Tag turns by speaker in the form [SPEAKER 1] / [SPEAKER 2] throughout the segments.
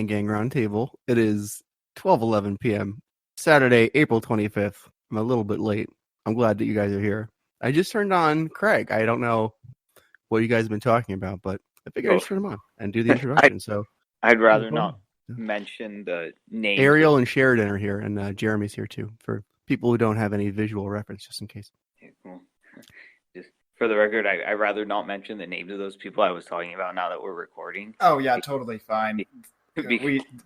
[SPEAKER 1] Chain Gang Roundtable. It is 12:11 p.m. Saturday, April 25th. I'm a little bit late. I'm glad that you guys are here. I just turned on Craig. I don't know what you guys have been talking about, but I figured I'd just turn him on and do the introduction.
[SPEAKER 2] I'd rather not mention the names.
[SPEAKER 1] Ariel and Sheridan are here, and Jeremy's here too, for people who don't have any visual reference, just in case.
[SPEAKER 2] Well, just for the record, I'd rather not mention the names of those people I was talking about now that we're recording.
[SPEAKER 3] Oh, yeah, totally fine.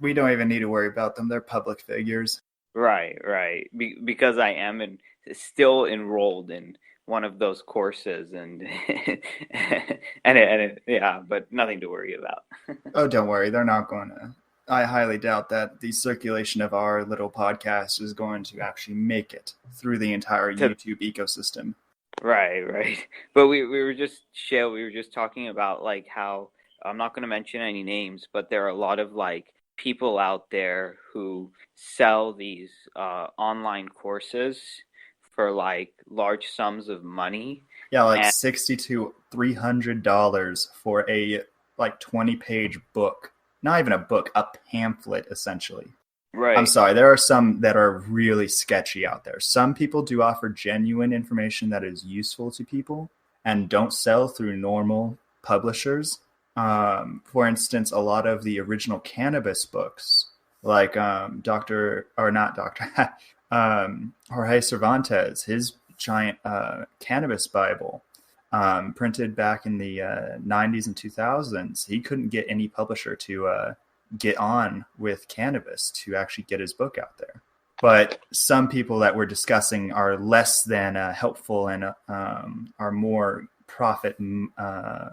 [SPEAKER 3] We don't even need to worry about them. They're public figures.
[SPEAKER 2] Right. Because I am still enrolled in one of those courses, and yeah, but nothing to worry about.
[SPEAKER 3] Oh, don't worry. They're not going to. I highly doubt that the circulation of our little podcast is going to actually make it through the entire YouTube ecosystem.
[SPEAKER 2] Right. But we were just talking about like how I'm not going to mention any names, but there are a lot of like people out there who sell these online courses for like large sums of money.
[SPEAKER 3] Yeah, like $60 to $300 for a like 20-page book. Not even a book, a pamphlet, essentially.
[SPEAKER 2] Right.
[SPEAKER 3] I'm sorry, there are some that are really sketchy out there. Some people do offer genuine information that is useful to people and don't sell through normal publishers. For instance, a lot of the original cannabis books, like Jorge Cervantes, his giant cannabis Bible, printed back in the 90s and 2000s, he couldn't get any publisher to get on with cannabis to actually get his book out there. But some people that we're discussing are less than helpful and are more profit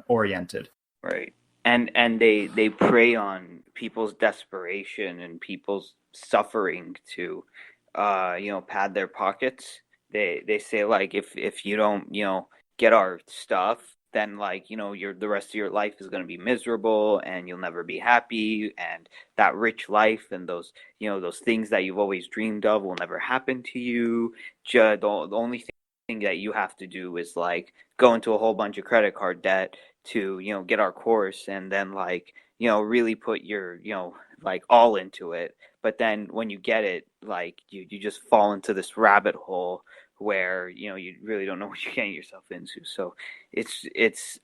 [SPEAKER 3] oriented.
[SPEAKER 2] Right. And they prey on people's desperation and people's suffering to pad their pockets. They say like if you don't get our stuff, then like the rest of your life is going to be miserable and you'll never be happy, and that rich life and those those things that you've always dreamed of will never happen to you. The only thing that you have to do is like go into a whole bunch of credit card debt to get our course, and then like really put your like all into it. But then when you get it, like you just fall into this rabbit hole where you really don't know what you're getting yourself into. So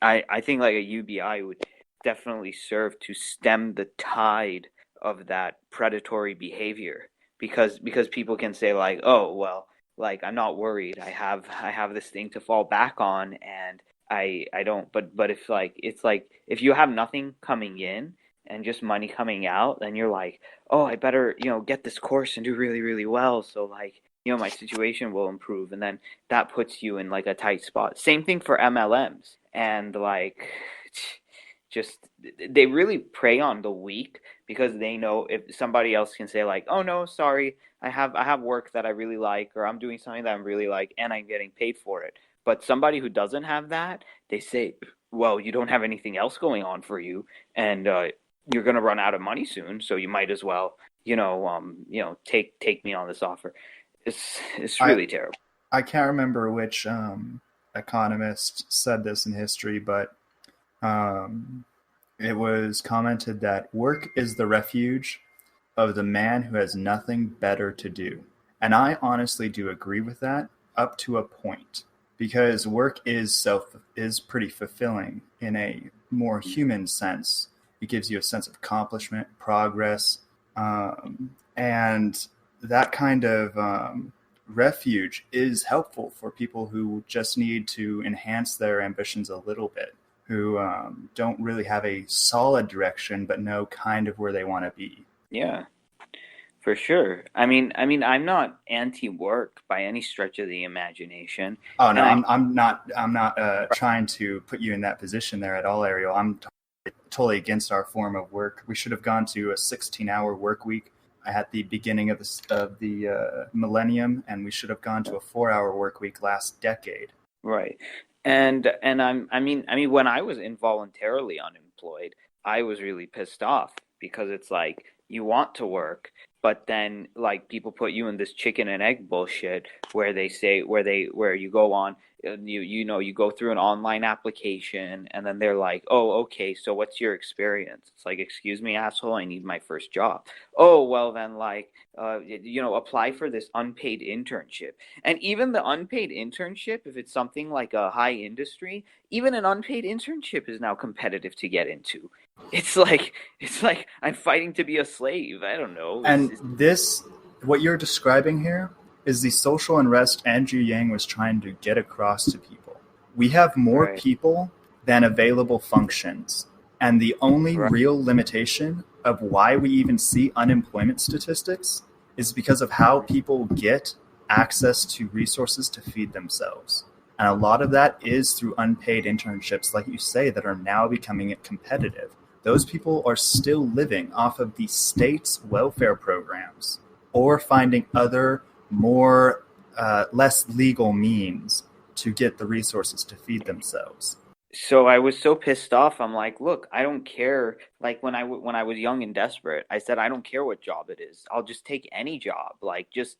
[SPEAKER 2] I think like a UBI would definitely serve to stem the tide of that predatory behavior, because people can say like, oh well, like I'm not worried, I have this thing to fall back on, and I don't. But if like it's like if you have nothing coming in and just money coming out, then you're like, oh, I better get this course and do really, really well, so like my situation will improve, and then that puts you in like a tight spot. Same thing for MLMs, and like just they really prey on the weak, because they know if somebody else can say like, oh no, sorry, I have work that I really like, or I'm doing something that I really like and I'm getting paid for it. But somebody who doesn't have that, they say, well, you don't have anything else going on for you, and you're going to run out of money soon, so you might as well take me on this offer. It's really terrible.
[SPEAKER 3] I can't remember which economist said this in history, but it was commented that work is the refuge of the man who has nothing better to do. And I honestly do agree with that up to a point, because work is pretty fulfilling in a more human sense. It gives you a sense of accomplishment, progress, and that kind of refuge is helpful for people who just need to enhance their ambitions a little bit, who don't really have a solid direction but know kind of where they want to be.
[SPEAKER 2] Yeah, for sure. I mean, I'm not anti-work by any stretch of the imagination.
[SPEAKER 3] Oh no, I'm not trying to put you in that position there at all, Ariel. I'm totally against our form of work. We should have gone to a 16-hour work week at the beginning of the millennium, and we should have gone to a 4-hour work week last decade.
[SPEAKER 2] Right. And I mean when I was involuntarily unemployed, I was really pissed off, because it's like you want to work but then like people put you in this chicken and egg bullshit where they say where you go on you go through an online application and then they're like, oh, okay, so what's your experience? It's like, excuse me, asshole, I need my first job. Oh, well then, like, apply for this unpaid internship. And even the unpaid internship, if it's something like a high industry, even an unpaid internship is now competitive to get into. It's like I'm fighting to be a slave. I don't know.
[SPEAKER 3] What you're describing here is the social unrest Andrew Yang was trying to get across to people. We have more
[SPEAKER 2] Right.
[SPEAKER 3] people than available functions. And the only
[SPEAKER 2] Right.
[SPEAKER 3] real limitation of why we even see unemployment statistics is because of how people get access to resources to feed themselves. And a lot of that is through unpaid internships, like you say, that are now becoming competitive. Those people are still living off of the state's welfare programs or finding other more less legal means to get the resources to feed themselves.
[SPEAKER 2] So I was so pissed off. I'm like, look, I don't care. Like when I was young and desperate, I said I don't care what job it is. I'll just take any job. Like just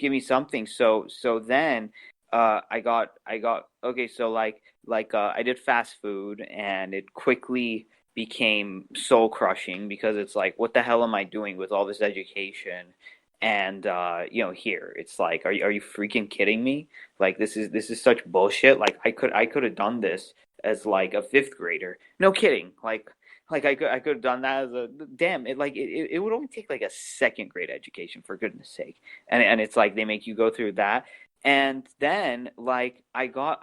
[SPEAKER 2] give me something. So then I got okay. So I did fast food, and it quickly became soul crushing because it's like, what the hell am I doing with all this education? And here it's like, are you freaking kidding me? Like this is such bullshit. Like I could have done this as like a fifth grader. No kidding. Like I could have done that as a damn. It would only take like a second grade education, for goodness sake. And it's like they make you go through that. And then like I got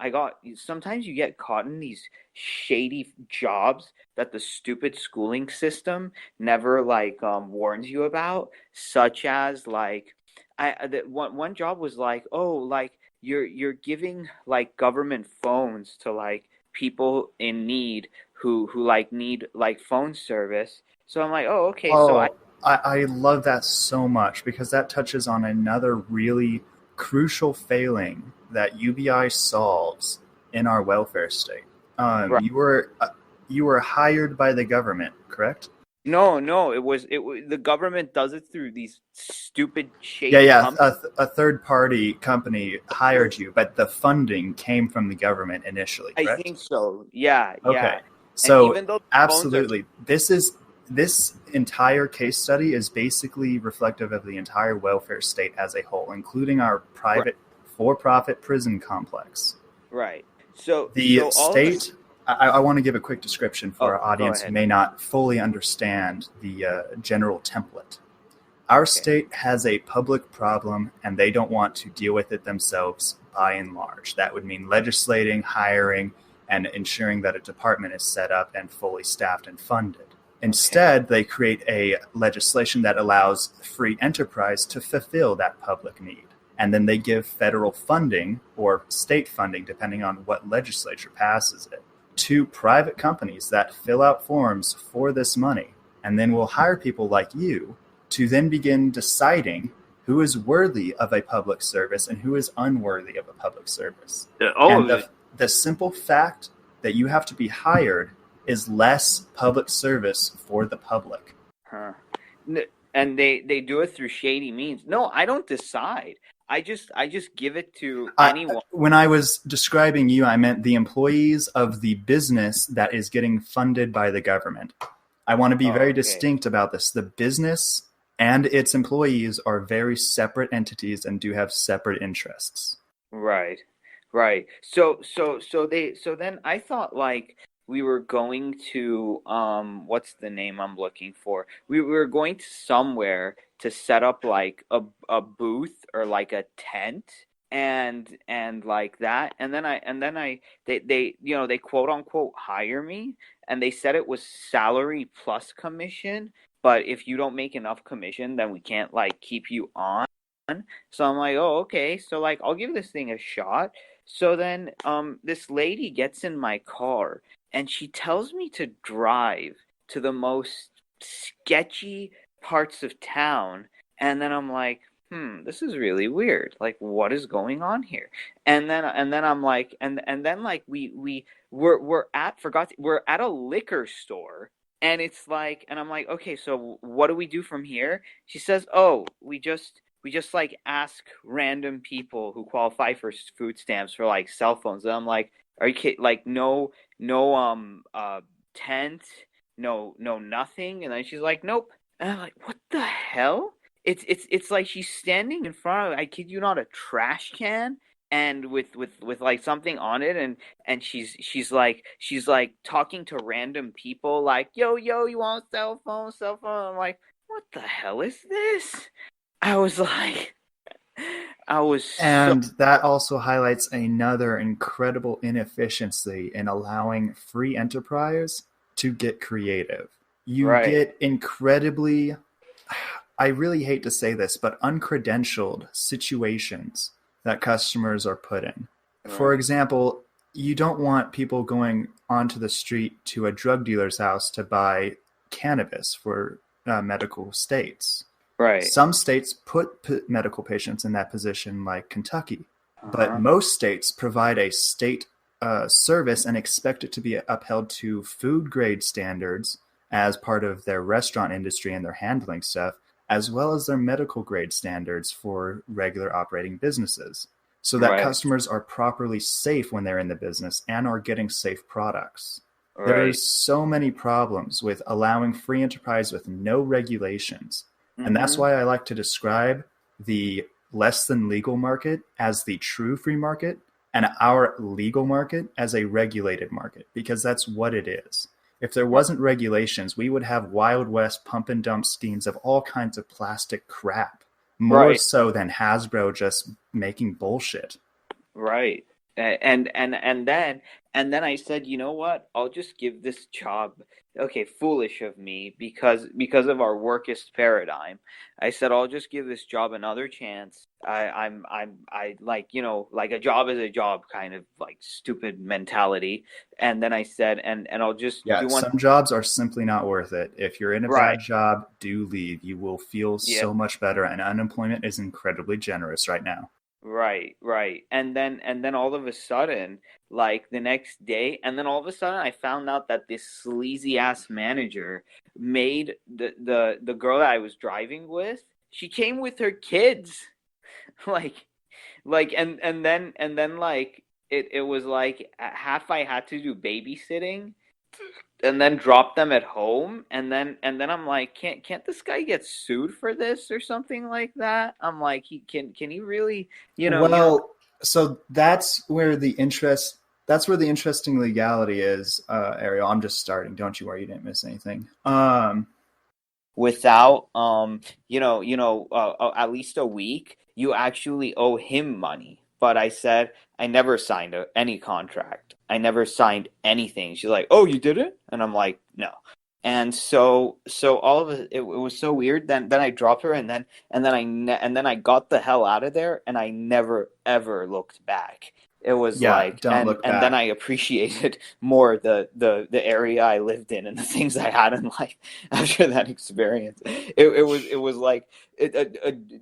[SPEAKER 2] sometimes you get caught in these shady jobs that the stupid schooling system never warns you about, such as like one job was like, oh, like you're giving like government phones to like people in need who like need like phone service. So I'm like, oh, okay, so
[SPEAKER 3] I love that so much because that touches on another really crucial failing that UBI solves in our welfare state.
[SPEAKER 2] right.
[SPEAKER 3] You were hired by the government, correct?
[SPEAKER 2] No, it was the government does it through these stupid
[SPEAKER 3] Yeah,
[SPEAKER 2] shady
[SPEAKER 3] yeah.
[SPEAKER 2] companies.
[SPEAKER 3] A third party company hired you, but the funding came from the government initially,
[SPEAKER 2] I
[SPEAKER 3] correct?
[SPEAKER 2] think so. Yeah,
[SPEAKER 3] Okay.
[SPEAKER 2] yeah. And
[SPEAKER 3] So
[SPEAKER 2] even though the phones are
[SPEAKER 3] absolutely, this entire case study is basically reflective of the entire welfare state as a whole, including our
[SPEAKER 2] right,
[SPEAKER 3] private for-profit prison complex.
[SPEAKER 2] right. So
[SPEAKER 3] The
[SPEAKER 2] so all of
[SPEAKER 3] state, I want to give a quick description for
[SPEAKER 2] oh,
[SPEAKER 3] our
[SPEAKER 2] go
[SPEAKER 3] audience who
[SPEAKER 2] ahead.
[SPEAKER 3] may not fully understand the general template. Our
[SPEAKER 2] Okay.
[SPEAKER 3] state has a public problem and they don't want to deal with it themselves by and large. That would mean legislating, hiring, and ensuring that a department is set up and fully staffed and funded. Instead, they create a legislation that allows free enterprise to fulfill that public need. And then they give federal funding or state funding, depending on what legislature passes it, to private companies that fill out forms for this money. And then we'll hire people like you to then begin deciding who is worthy of a public service and who is unworthy of a public service. And
[SPEAKER 2] Oh,
[SPEAKER 3] the simple fact that you have to be hired is less public service for the public.
[SPEAKER 2] huh. And they do it through shady means. No, I don't decide. I just give it to anyone.
[SPEAKER 3] When I was describing you, I meant the employees of the business that is getting funded by the government. I want to be
[SPEAKER 2] Oh,
[SPEAKER 3] very
[SPEAKER 2] okay.
[SPEAKER 3] distinct about this. The business and its employees are very separate entities and do have separate interests.
[SPEAKER 2] Right. Right. So then I thought like we were going to what's the name I'm looking for? We were going to somewhere to set up like a booth or like a tent and like that. And then I they quote unquote hire me, and they said it was salary plus commission, but if you don't make enough commission, then we can't like keep you on. So I'm like, oh, okay. So like I'll give this thing a shot. So then this lady gets in my car and she tells me to drive to the most sketchy parts of town. And then I'm like, this is really weird. Like, what is going on here? And then I'm like, and then like we're at a liquor store, And it's like, and I'm like, okay, so what do we do from here? She says, oh, we just like ask random people who qualify for food stamps for like cell phones. And I'm like, are you kidding? Like, no, tent, no, nothing. And then she's like, nope. And I'm like, what the hell? It's like she's standing in front of, I kid you not, a trash can, and with like something on it, and she's like talking to random people like, yo, you want cell phone. I'm like, what the hell is this? I was like, I was so
[SPEAKER 3] And that also highlights another incredible inefficiency in allowing free enterprise to get creative. You
[SPEAKER 2] right.
[SPEAKER 3] get incredibly, I really hate to say this, but uncredentialed situations that customers are put in. For
[SPEAKER 2] Right.
[SPEAKER 3] example, you don't want people going onto the street to a drug dealer's house to buy cannabis for medical states.
[SPEAKER 2] Right.
[SPEAKER 3] Some states put medical patients in that position, like Kentucky, but
[SPEAKER 2] Uh-huh.
[SPEAKER 3] most states provide a state service and expect it to be upheld to food grade standards as part of their restaurant industry and their handling stuff, as well as their medical grade standards for regular operating businesses, so that
[SPEAKER 2] Right.
[SPEAKER 3] customers are properly safe when they're in the business and are getting safe products.
[SPEAKER 2] Right.
[SPEAKER 3] There's so many problems with allowing free enterprise with no regulations. And that's
[SPEAKER 2] Mm-hmm.
[SPEAKER 3] why I like to describe the less than legal market as the true free market and our legal market as a regulated market, because that's what it is. If there wasn't regulations, we would have Wild West pump and dump schemes of all kinds of plastic crap, more
[SPEAKER 2] Right.
[SPEAKER 3] so than Hasbro just making bullshit.
[SPEAKER 2] Right. And then I said, you know what? I'll just give this job. Okay, foolish of me, because of our workist paradigm. I said I'll just give this job another chance. I like, like a job is a job kind of like stupid mentality. And then I said, and I'll just
[SPEAKER 3] Yeah,
[SPEAKER 2] do one.
[SPEAKER 3] some jobs are simply not worth it. If you're in a
[SPEAKER 2] Right.
[SPEAKER 3] bad job, do leave. You will feel
[SPEAKER 2] Yeah.
[SPEAKER 3] so much better, and unemployment is incredibly generous right now.
[SPEAKER 2] Right. And then all of a sudden, like the next day, and then all of a sudden I found out that this sleazy ass manager made the girl that I was driving with, she came with her kids. Like and then like it was like half I had to do babysitting and then drop them at home, and then I'm like, can't this guy get sued for this or something like that? I'm like, he really,
[SPEAKER 3] Well, so that's where the interesting legality is, Ariel. I'm just starting. Don't you worry, you didn't miss anything.
[SPEAKER 2] without at least a week, you actually owe him money. But I said I never signed any contract. I never signed anything. She's like, "Oh, you did it?" And I'm like, "No." And so all of it was so weird. Then I dropped her, and then I got the hell out of there, and I never ever looked back. It was
[SPEAKER 3] Yeah,
[SPEAKER 2] like,
[SPEAKER 3] don't
[SPEAKER 2] and
[SPEAKER 3] look
[SPEAKER 2] and then
[SPEAKER 3] back.
[SPEAKER 2] I appreciated more the area I lived in and the things I had in life after that experience. It was like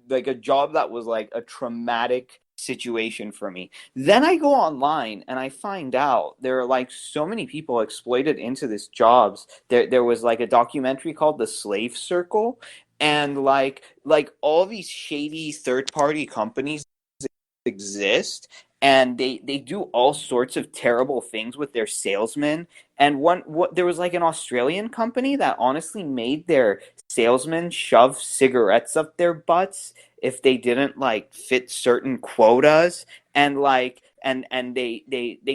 [SPEAKER 2] like a job that was like a traumatic situation for me. Then I go online and I find out there are like so many people exploited into these jobs. There was like a documentary called The Slave Circle, and like all these shady third party companies exist, and they do all sorts of terrible things with their salesmen. And there was like an Australian company that honestly made their salesmen shove cigarettes up their butts if they didn't like fit certain quotas, and like and they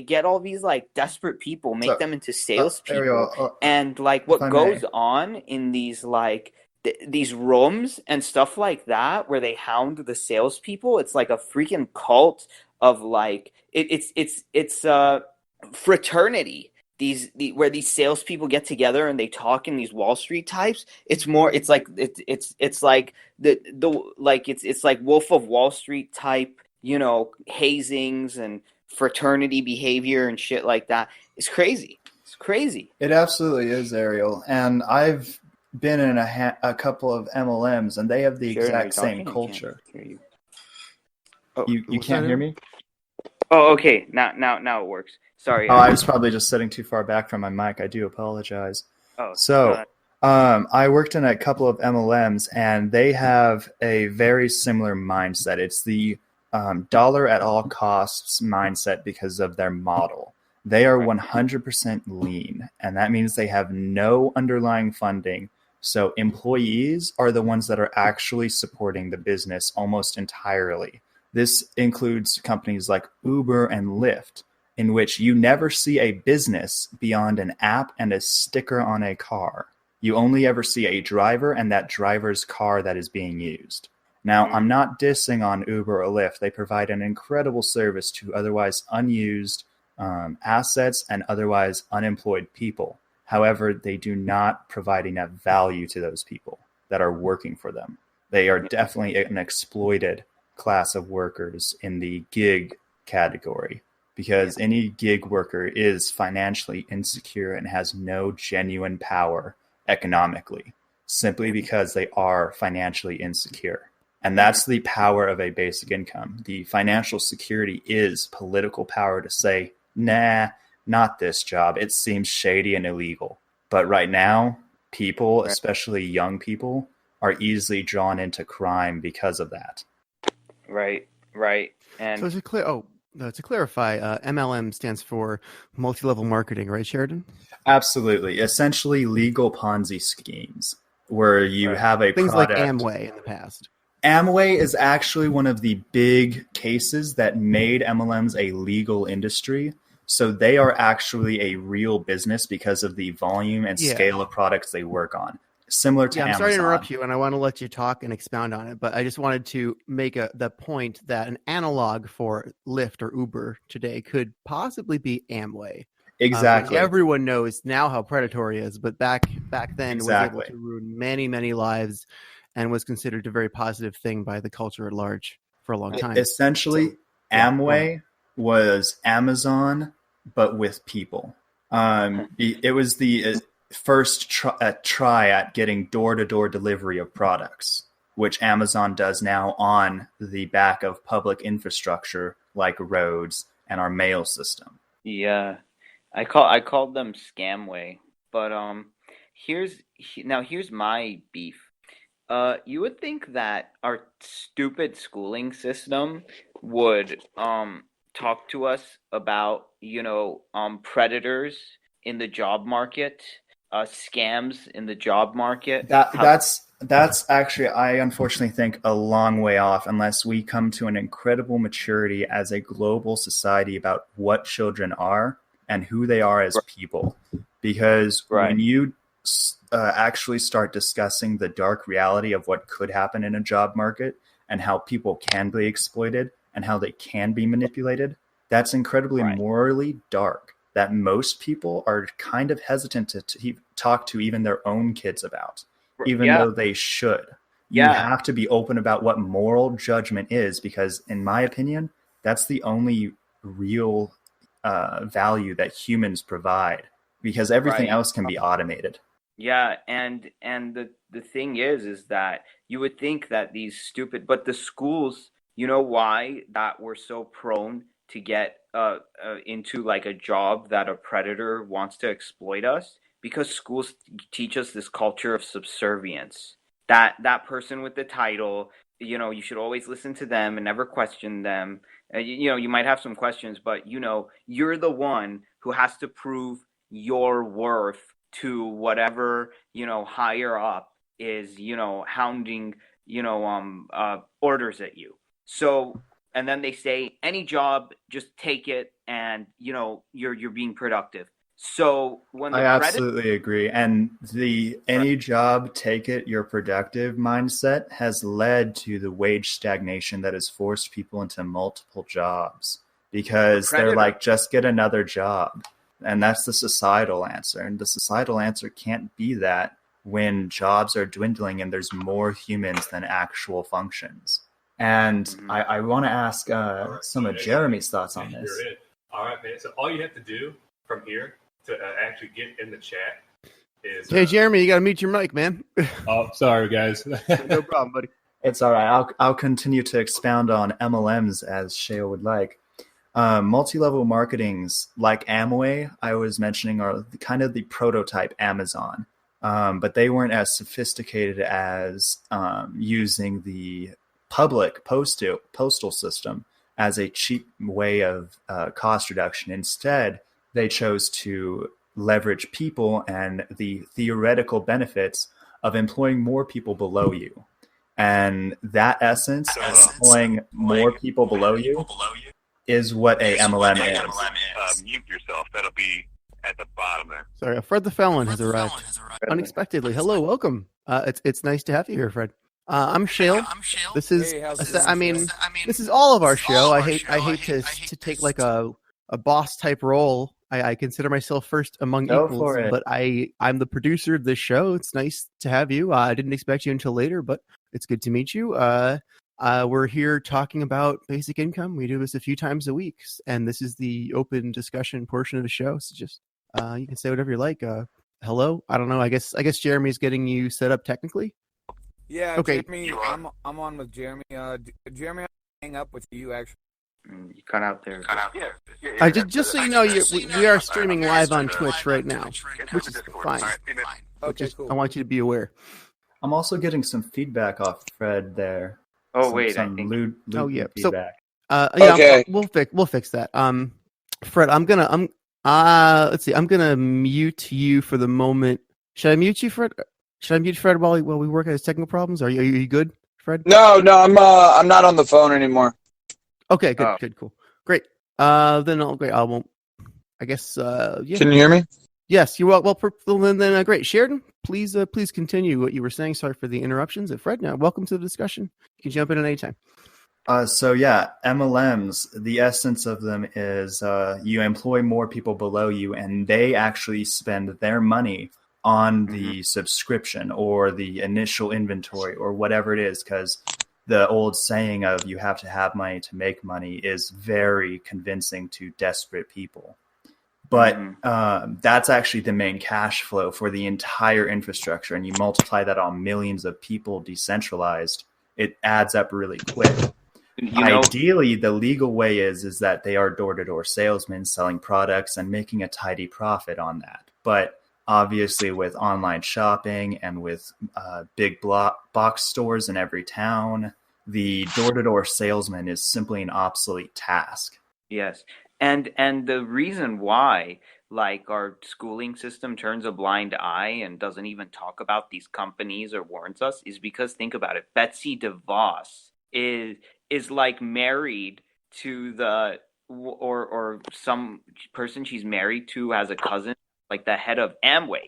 [SPEAKER 2] get all these like desperate people, make
[SPEAKER 3] So,
[SPEAKER 2] them into salespeople.
[SPEAKER 3] Ariel,
[SPEAKER 2] And like
[SPEAKER 3] if
[SPEAKER 2] what
[SPEAKER 3] I may,
[SPEAKER 2] goes on in these like these rooms and stuff like that where they hound the salespeople, it's like a freaking cult of like it's fraternity. Where these salespeople get together and they talk in these Wall Street types. It's like it's like the like it's like Wolf of Wall Street type, hazings and fraternity behavior and shit like that. It's crazy. It's crazy.
[SPEAKER 3] it absolutely is, Ariel. And I've been in a couple of MLMs, and they have the
[SPEAKER 2] Sharon, are you
[SPEAKER 3] exact same
[SPEAKER 2] talking? I can't
[SPEAKER 3] culture.
[SPEAKER 2] hear you. Oh,
[SPEAKER 3] You
[SPEAKER 1] What's
[SPEAKER 3] can't
[SPEAKER 1] that
[SPEAKER 3] hear
[SPEAKER 1] in?
[SPEAKER 3] me?
[SPEAKER 2] oh, okay. Now it works. Sorry.
[SPEAKER 3] Oh, I was probably just sitting too far back from my mic. I do apologize.
[SPEAKER 2] Oh,
[SPEAKER 3] So, I worked in a couple of MLMs, and they have a very similar mindset. It's the dollar at all costs mindset because of their model. They are
[SPEAKER 2] right.
[SPEAKER 3] 100% lean, and that means they have no underlying funding. So, employees are the ones that are actually supporting the business almost entirely. This includes companies like Uber and Lyft, in which you never see a business beyond an app and a sticker on a car. You only ever see a driver and that driver's car that is being used. Now, I'm not dissing on Uber or Lyft. They provide an incredible service to otherwise unused assets and otherwise unemployed people. However, they do not provide enough value to those people that are working for them. They are definitely an exploited class of workers in the gig category, because any gig worker is financially insecure and has no genuine power economically, simply because they are financially insecure. And that's the power of a basic income. The financial security is political power to say, nah, not this job. It seems shady and illegal. But right now, people, especially young people, are easily drawn into crime because of that.
[SPEAKER 2] Right. And
[SPEAKER 1] So to clarify, MLM stands for multi-level marketing, right, Sheridan?
[SPEAKER 3] Absolutely. Essentially legal Ponzi schemes where you have a
[SPEAKER 1] Things
[SPEAKER 3] product.
[SPEAKER 1] like Amway in the past.
[SPEAKER 3] Amway is actually one of the big cases that made MLMs a legal industry. So they are actually a real business because of the volume and scale of products they work on. Similar to
[SPEAKER 1] I'm
[SPEAKER 3] Amazon.
[SPEAKER 1] sorry to interrupt you, and I want to let you talk and expound on it, but I just wanted to make the point that an analog for Lyft or Uber today could possibly be Amway.
[SPEAKER 3] Exactly.
[SPEAKER 1] Everyone knows now how predatory it is, but back then was able to ruin many, many lives and was considered a very positive thing by the culture at large for a long time.
[SPEAKER 3] Essentially, Amway was Amazon, but with people. It was the first try at getting door-to-door delivery of products, which Amazon does now on the back of public infrastructure like roads and our mail system.
[SPEAKER 2] yeah, I called them Scamway, but here's my beef. You would think that our stupid schooling system would talk to us about, predators in the job market, scams in the job market.
[SPEAKER 3] That's actually, I unfortunately think, a long way off unless we come to an incredible maturity as a global society about what children are and who they are as people. Because when you actually start discussing the dark reality of what could happen in a job market and how people can be exploited and how they can be manipulated, that's incredibly morally dark that most people are kind of hesitant to talk to even their own kids about, even though they should. You have to be open about what moral judgment is, because in my opinion, that's the only real value that humans provide, because everything else can be automated.
[SPEAKER 2] Yeah, and the thing is that you would think that but the schools, you know why that we're so prone to get into like a job that a predator wants to exploit us? Because schools teach us this culture of subservience. That person with the title, you should always listen to them and never question them. You might have some questions, but you're the one who has to prove your worth to whatever higher up is hounding orders at you. So, and then they say any job, just take it, and you're being productive. So when
[SPEAKER 3] I absolutely agree, and the any job, take it, you're productive mindset has led to the wage stagnation that has forced people into multiple jobs, because they're like, just get another job. And that's the societal answer. And the societal answer can't be that when jobs are dwindling and there's more humans than actual functions. And I want to ask some of Jeremy's thoughts on this.
[SPEAKER 4] All right, man. So all you have to do from here to actually get in the chat is...
[SPEAKER 1] Hey, Jeremy, you got to mute your mic, man.
[SPEAKER 4] Oh, sorry, guys.
[SPEAKER 1] No problem, buddy.
[SPEAKER 3] It's all right. I'll continue to expound on MLMs as Sheo would like. Multi-level marketings like Amway, I was mentioning, are kind of the prototype Amazon. But they weren't as sophisticated as using the public postal system as a cheap way of cost reduction. Instead, they chose to leverage people and the theoretical benefits of employing more people below you. And that essence of employing more people below you is what a MLM is.
[SPEAKER 5] Mute yourself. That'll be at the bottom there.
[SPEAKER 1] Sorry, Fred the Felon has arrived unexpectedly. Hello, welcome. It's nice to have you here, Fred. I'm Shale. This is, this is all of our show. I hate to take like a boss type role. I consider myself first among equals, but I'm the producer of this show. It's nice to have you. I didn't expect you until later, but it's good to meet you. We're here talking about basic income. We do this a few times a week, and this is the open discussion portion of the show. So just you can say whatever you like. Hello. I don't know. I guess Jeremy's getting you set up technically.
[SPEAKER 6] Yeah.
[SPEAKER 1] Okay.
[SPEAKER 6] Jeremy, I'm on with Jeremy. Jeremy, I'll hang up with you actually.
[SPEAKER 2] You cut out there.
[SPEAKER 1] Yeah. Just so you know, we are streaming live on Twitch right now, which is fine.
[SPEAKER 6] Okay, cool.
[SPEAKER 1] I want you to be aware.
[SPEAKER 3] I'm also getting some feedback off Fred there.
[SPEAKER 2] Oh,
[SPEAKER 3] some,
[SPEAKER 2] wait,
[SPEAKER 3] some
[SPEAKER 2] I think...
[SPEAKER 3] lewd
[SPEAKER 1] yeah.
[SPEAKER 3] feedback.
[SPEAKER 1] Okay. We'll fix that. Fred, let's see. I'm gonna mute you for the moment. Should I mute you, Fred? Should I mute Fred while we work on his technical problems? Are you good, Fred?
[SPEAKER 7] No, I'm not on the phone anymore.
[SPEAKER 1] Okay, good, cool, great. Then I won't. I guess. Yeah.
[SPEAKER 7] Can you hear me?
[SPEAKER 1] Yes, you're well. Then great. Sheridan, please continue what you were saying. Sorry for the interruptions. Fred, now welcome to the discussion. You can jump in at any time.
[SPEAKER 3] So yeah, MLMs, the essence of them is you employ more people below you, and they actually spend their money on the subscription or the initial inventory or whatever it is, because the old saying of you have to have money to make money is very convincing to desperate people. But that's actually the main cash flow for the entire infrastructure. And you multiply that on millions of people decentralized, it adds up really quick. Ideally, the legal way is that they are door-to-door salesmen selling products and making a tidy profit on that. But obviously with online shopping and with big box stores in every town, the door-to-door salesman is simply an obsolete task.
[SPEAKER 2] Yes. And the reason why, like, our schooling system turns a blind eye and doesn't even talk about these companies or warns us is because, think about it, Betsy DeVos is like married to the or some person she's married to has a cousin, like the head of Amway.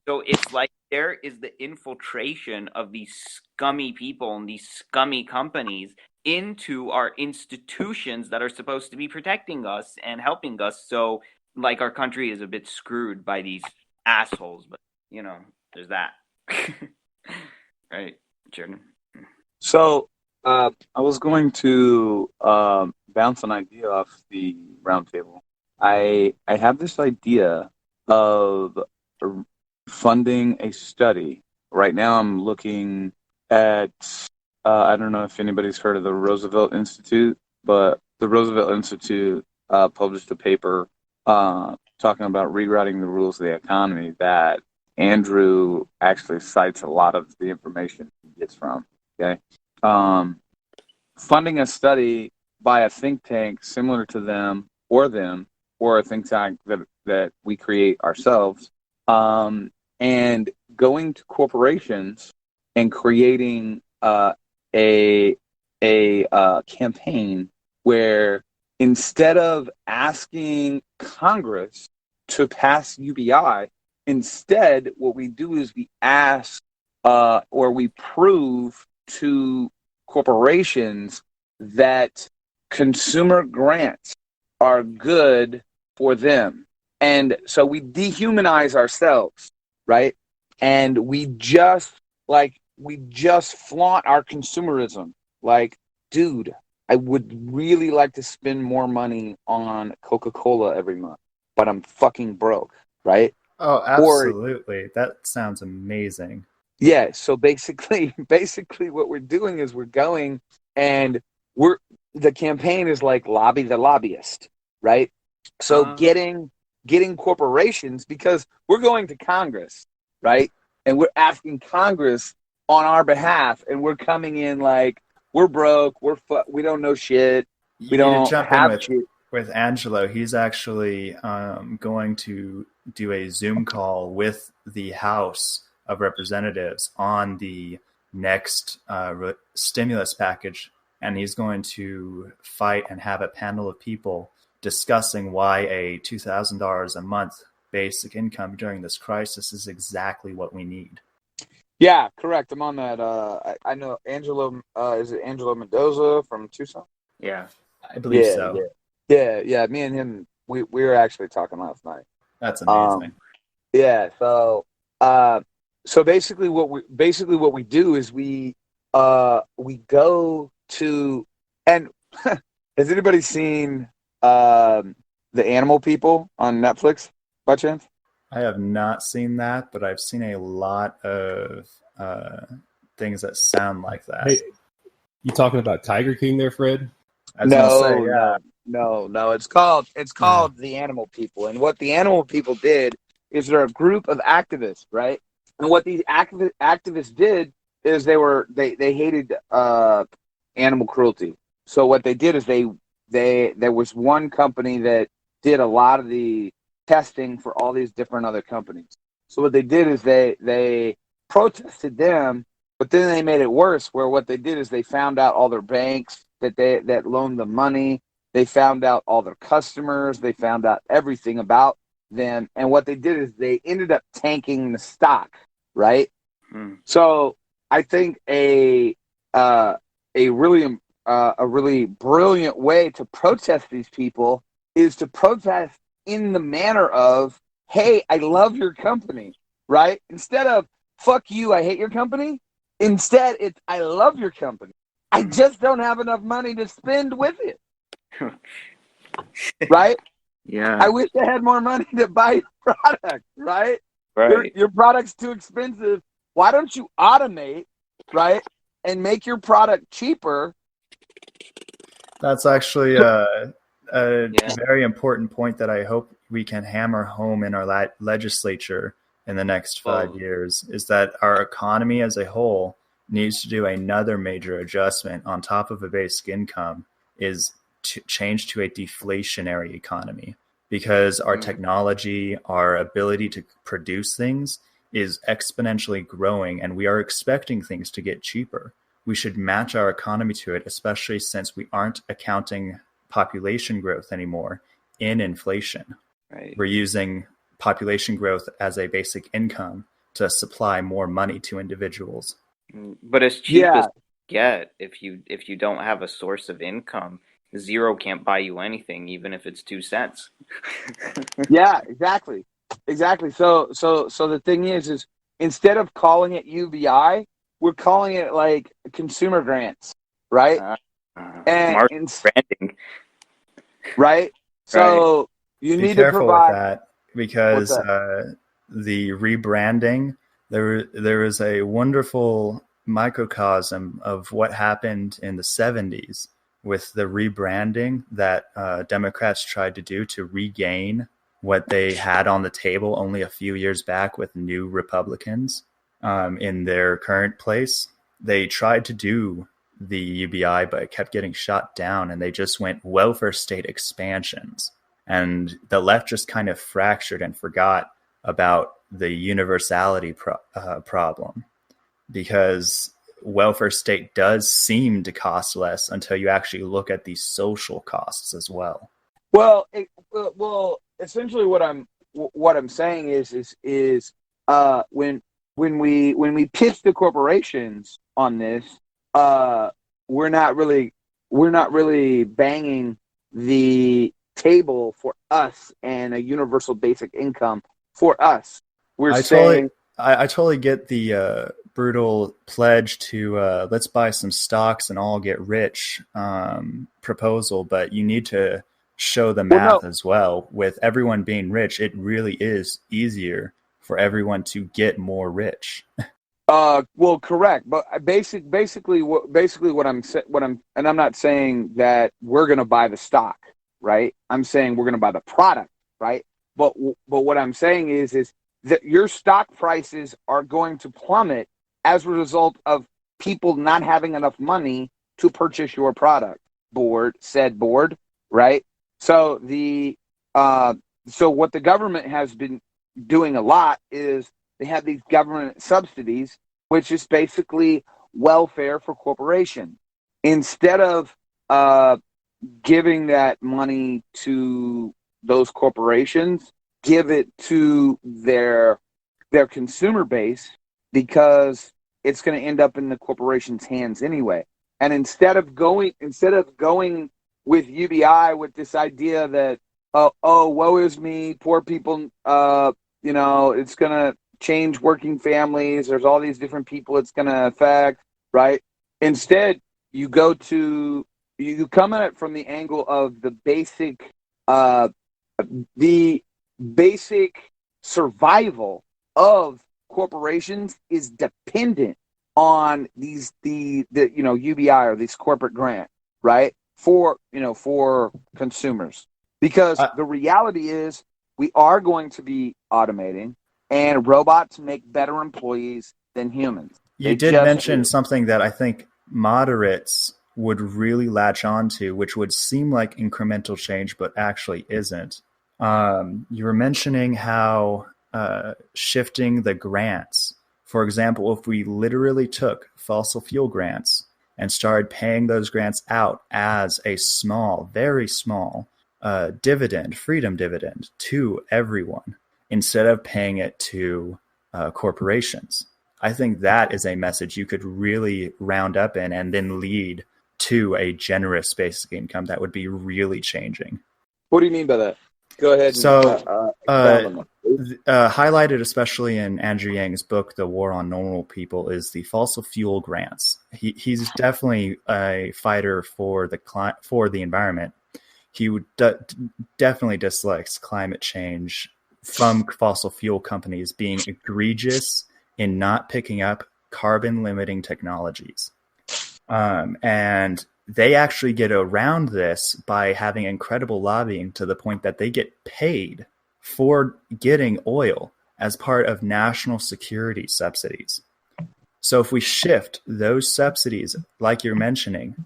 [SPEAKER 2] So it's like there is the infiltration of these scummy people and these scummy companies into our institutions that are supposed to be protecting us and helping us. So, like, our country is a bit screwed by these assholes, but, you know, there's that. Right, Jordan?
[SPEAKER 7] So, I was going to bounce an idea off the roundtable. I have this idea of funding a study. Right now I'm looking at, I don't know if anybody's heard of the Roosevelt Institute, but the Roosevelt Institute published a paper talking about rewriting the rules of the economy that Andrew actually cites a lot of the information he gets from. Okay, funding a study by a think tank similar to them, or a think tank that we create ourselves, and going to corporations and creating a campaign where, instead of asking Congress to pass UBI, instead what we do is we ask or we prove to corporations that consumer grants are good for them. And so we dehumanize ourselves, right? And we just flaunt our consumerism. Like, dude, I would really like to spend more money on Coca-Cola every month, but I'm fucking broke, right?
[SPEAKER 3] Oh, absolutely. That sounds amazing.
[SPEAKER 7] Yeah, so basically what we're doing is we're going and
[SPEAKER 6] the campaign is like lobby the lobbyist, right? So getting corporations, because we're going to Congress, right? And we're asking Congress on our behalf, and we're coming in like we're broke, we don't know shit, we don't have shit.
[SPEAKER 3] With Angelo. He's actually going to do a Zoom call with the House of Representatives on the next stimulus package, and he's going to fight and have a panel of people discussing why a $2,000 a month basic income during this crisis is exactly what we need.
[SPEAKER 6] Yeah, correct. I'm on that. I know Angelo. Is it Angelo Mendoza from Tucson?
[SPEAKER 2] Yeah,
[SPEAKER 3] I believe so.
[SPEAKER 6] Yeah. Me and him, we were actually talking last night.
[SPEAKER 3] That's amazing.
[SPEAKER 6] Yeah. So basically, what we do is we go to, and has anybody seen the Animal People on Netflix by chance?
[SPEAKER 3] I have not seen that, but I've seen a lot of things that sound like that.
[SPEAKER 8] Hey, you talking about Tiger King there, Fred?
[SPEAKER 6] No. It's called The Animal People, and what the Animal People did is they're a group of activists, right? And what these activists did is they hated animal cruelty. So what they did is there was one company that did a lot of the testing for all these different other companies. So what they did is they protested them, but then they made it worse, where what they did is they found out all their banks that loaned them money. They found out all their customers. They found out everything about them. And what they did is they ended up tanking the stock, right? So I think a really brilliant way to protest these people is to protest in the manner of, hey, I love your company, right? Instead of, fuck you, I hate your company. Instead, it's, I love your company. I just don't have enough money to spend with it. Right?
[SPEAKER 2] Yeah.
[SPEAKER 6] I wish I had more money to buy your product, right?
[SPEAKER 2] Right.
[SPEAKER 6] Your product's too expensive. Why don't you automate, right, and make your product cheaper?
[SPEAKER 3] That's actually a very important point that I hope we can hammer home in our legislature in the next 5 years, is that our economy as a whole needs to do another major adjustment on top of a basic income, is to change to a deflationary economy, because our technology, our ability to produce things is exponentially growing, and we are expecting things to get cheaper. We should match our economy to it, especially since we aren't accounting population growth anymore in inflation.
[SPEAKER 2] Right.
[SPEAKER 3] We're using population growth as a basic income to supply more money to individuals.
[SPEAKER 2] But as cheap as you get, if you don't have a source of income, zero can't buy you anything, even if it's 2 cents.
[SPEAKER 6] Yeah, exactly. So the thing is instead of calling it UBI, we're calling it like consumer grants, right?
[SPEAKER 2] And branding,
[SPEAKER 6] right? So you need to provide
[SPEAKER 3] with that, because the rebranding, there is a wonderful microcosm of what happened in the 70s with the rebranding that Democrats tried to do to regain what they had on the table only a few years back with new Republicans in their current place. They tried to do the UBI, but it kept getting shot down, and they just went welfare state expansions. And the left just kind of fractured and forgot about the universality problem, because welfare state does seem to cost less until you actually look at the social costs as well.
[SPEAKER 6] Well, essentially what I'm saying is when we pitch the corporations on this, we're not really banging the table for us and a universal basic income for us. I
[SPEAKER 3] totally get the brutal pledge to let's buy some stocks and all get rich proposal, but you need to show the math as well. With everyone being rich, it really is easier for everyone to get more rich.
[SPEAKER 6] Well, correct, but basically what and I'm not saying that we're going to buy the stock, right? I'm saying we're going to buy the product, right? But what I'm saying is that your stock prices are going to plummet as a result of people not having enough money to purchase your product, said board, right? So so what the government has been doing a lot is they have these government subsidies, which is basically welfare for corporations. Instead of giving that money to those corporations, give it to their consumer base, because it's going to end up in the corporation's hands anyway. And instead of going with UBI with this idea that woe is me, poor people, it's going to change working families. There's all these different people it's going to affect, right? Instead, you come at it from the angle of the basic survival of corporations is dependent on the UBI or these corporate grant, right? For consumers, because the reality is we are going to be automating, and robots make better employees than humans.
[SPEAKER 3] You did mention something that I think moderates would really latch onto, which would seem like incremental change, but actually isn't. You were mentioning how shifting the grants, for example, if we literally took fossil fuel grants and started paying those grants out as a small, very small freedom dividend to everyone, instead of paying it to corporations. I think that is a message you could really round up in and then lead to a generous basic income that would be really changing.
[SPEAKER 6] What do you mean by that? Go ahead.
[SPEAKER 3] So, highlighted especially in Andrew Yang's book, The War on Normal People, is the fossil fuel grants. He's definitely a fighter for the environment. He would definitely dislikes climate change from fossil fuel companies being egregious in not picking up carbon limiting technologies. And they actually get around this by having incredible lobbying to the point that they get paid for getting oil as part of national security subsidies. So if we shift those subsidies, like you're mentioning,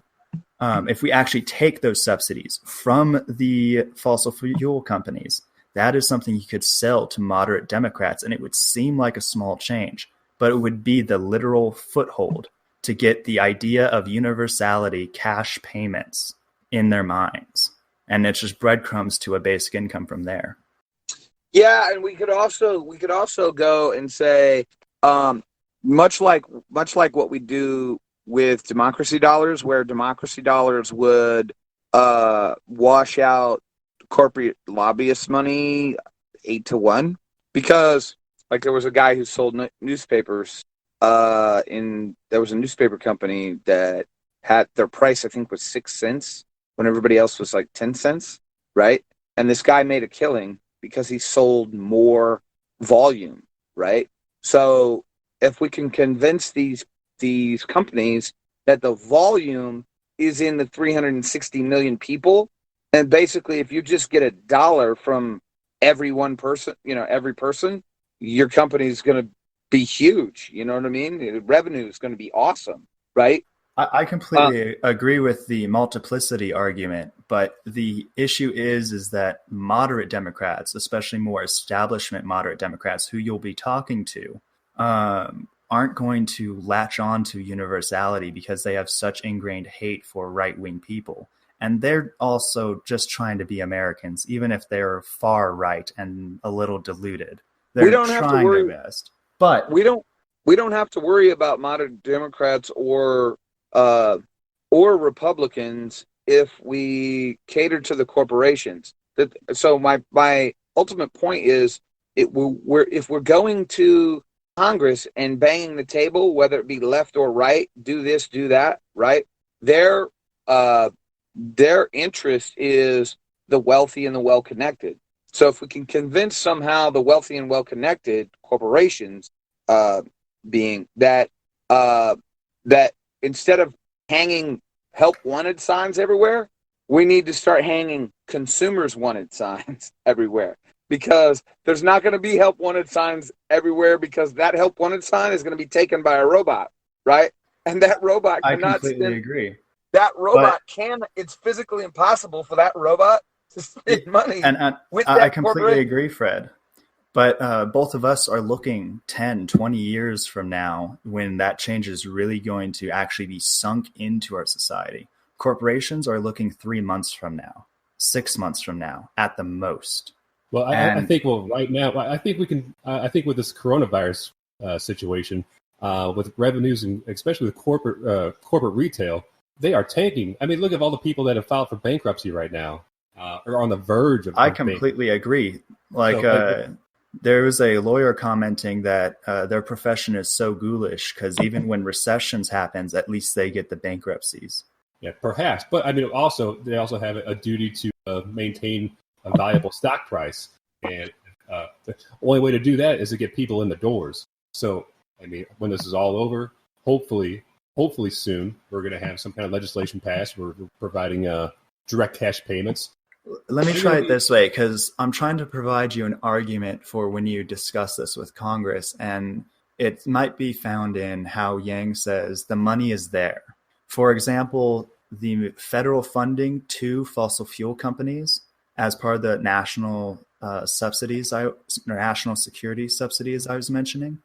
[SPEAKER 3] if we actually take those subsidies from the fossil fuel companies, that is something you could sell to moderate Democrats, and it would seem like a small change, but it would be the literal foothold to get the idea of universality cash payments in their minds. And it's just breadcrumbs to a basic income from there.
[SPEAKER 6] Yeah, and we could also go and say, much like what we do with democracy dollars, where democracy dollars would wash out corporate lobbyist money 8-1, because like there was a guy who sold newspapers. There was a newspaper company that had their price, I think, was 6 cents when everybody else was like 10 cents, right? And this guy made a killing because he sold more volume, right? So if we can convince these companies that the volume is in the 360 million people, and basically if you just get $1 from every person, your company is going to be huge. You know what I mean? The revenue is going to be awesome, right?
[SPEAKER 3] I completely agree with the multiplicity argument, but the issue is that moderate Democrats, especially more establishment moderate Democrats who you'll be talking to, aren't going to latch on to universality because they have such ingrained hate for right-wing people. And they're also just trying to be Americans, even if they're far right and a little deluded. They're trying their best. But
[SPEAKER 6] we don't have to worry about moderate Democrats or Republicans if we cater to the corporations. So my ultimate point is, if we're going to Congress and banging the table, whether it be left or right, do this, do that, right? Their interest is the wealthy and the well-connected. So if we can convince somehow the wealthy and well-connected corporations being that that instead of hanging help wanted signs everywhere, we need to start hanging consumers wanted signs everywhere, because there's not going to be help wanted signs everywhere, because that help wanted sign is going to be taken by a robot, right? And that robot
[SPEAKER 3] I
[SPEAKER 6] cannot
[SPEAKER 3] completely agree.
[SPEAKER 6] That robot it's physically impossible for that robot to spend money
[SPEAKER 3] And
[SPEAKER 6] with
[SPEAKER 3] I
[SPEAKER 6] that
[SPEAKER 3] completely
[SPEAKER 6] corporation.
[SPEAKER 3] agree, Fred. But both of us are looking 10, 20 years from now when that change is really going to actually be sunk into our society. Corporations are looking 3 months from now, 6 months from now, at the most.
[SPEAKER 8] Well, I think, right now, I think we can, I think with this coronavirus situation, with revenues and especially with corporate retail, they are tanking. I mean, look at all the people that have filed for bankruptcy right now, or on the verge of.
[SPEAKER 3] I completely agree. There was a lawyer commenting that their profession is so ghoulish because even when recessions happens, at least they get the bankruptcies.
[SPEAKER 8] Yeah, perhaps. But I mean, they also have a duty to maintain a valuable stock price. And the only way to do that is to get people in the doors. So, I mean, when this is all over, hopefully soon, we're going to have some kind of legislation passed. We're providing direct cash payments.
[SPEAKER 3] Let me try it this way, because I'm trying to provide you an argument for when you discuss this with Congress, and it might be found in how Yang says the money is there. For example, the federal funding to fossil fuel companies as part of the national national security subsidies I was mentioning,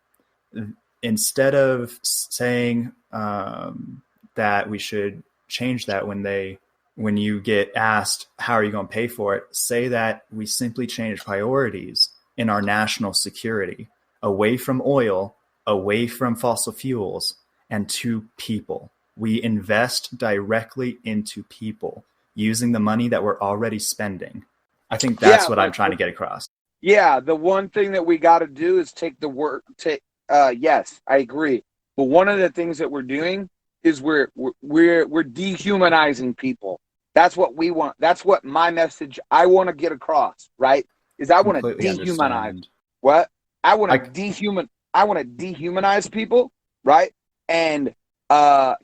[SPEAKER 3] instead of saying that we should change that when you get asked, how are you going to pay for it? Say that we simply change priorities in our national security away from oil, away from fossil fuels, and to people. We invest directly into people using the money that we're already spending. I think that's what I'm trying to get across.
[SPEAKER 6] Yeah, the one thing that we got to do is take the work. Yes, I agree. But one of the things that we're doing is we're dehumanizing people. That's what we want. That's what my message I want to get across, right? Is I want to dehumanize. What? I want to dehumanize people, right? And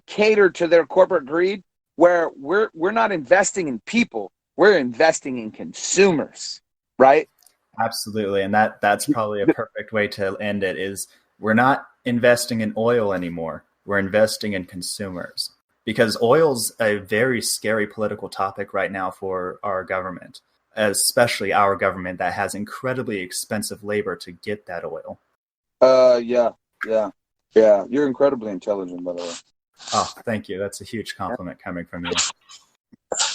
[SPEAKER 6] cater to their corporate greed, where we're not investing in people, we're investing in consumers, right?
[SPEAKER 3] Absolutely. And that's probably a perfect way to end it, is we're not investing in oil anymore. We're investing in consumers, because oil's a very scary political topic right now for our government, especially our government that has incredibly expensive labor to get that oil.
[SPEAKER 6] Yeah. You're incredibly intelligent, by the way.
[SPEAKER 3] Oh, thank you. That's a huge compliment coming from you.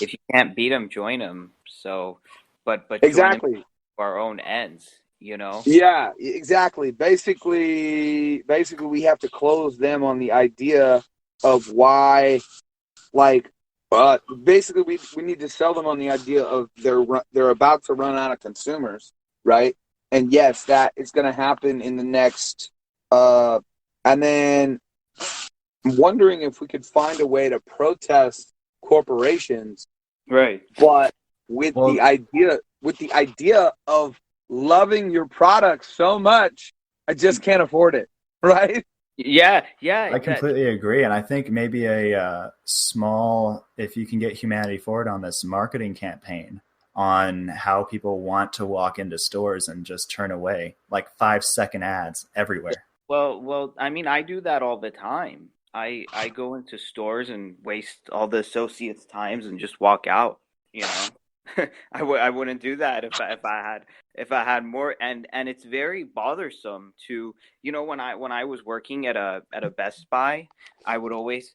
[SPEAKER 2] If you can't beat them, join them. So, but
[SPEAKER 6] exactly,
[SPEAKER 2] join them for our own ends, you know.
[SPEAKER 6] Yeah, exactly. Basically, we have to close them on the idea of why, basically, we need to sell them on the idea of they're about to run out of consumers, right? And yes, that is going to happen in the next. And then I'm wondering if we could find a way to protest corporations,
[SPEAKER 2] right?
[SPEAKER 6] But with the idea of loving your product so much, I just can't afford it, right?
[SPEAKER 2] Yeah.
[SPEAKER 3] I completely agree. And I think maybe a small, if you can get humanity forward on this, marketing campaign on how people want to walk into stores and just turn away, like 5-second ads everywhere.
[SPEAKER 2] Well, I mean, I do that all the time. I go into stores and waste all the associates' times and just walk out. You know, I wouldn't do that if I had more. And it's very bothersome to, you know, when I was working at a Best Buy, I would always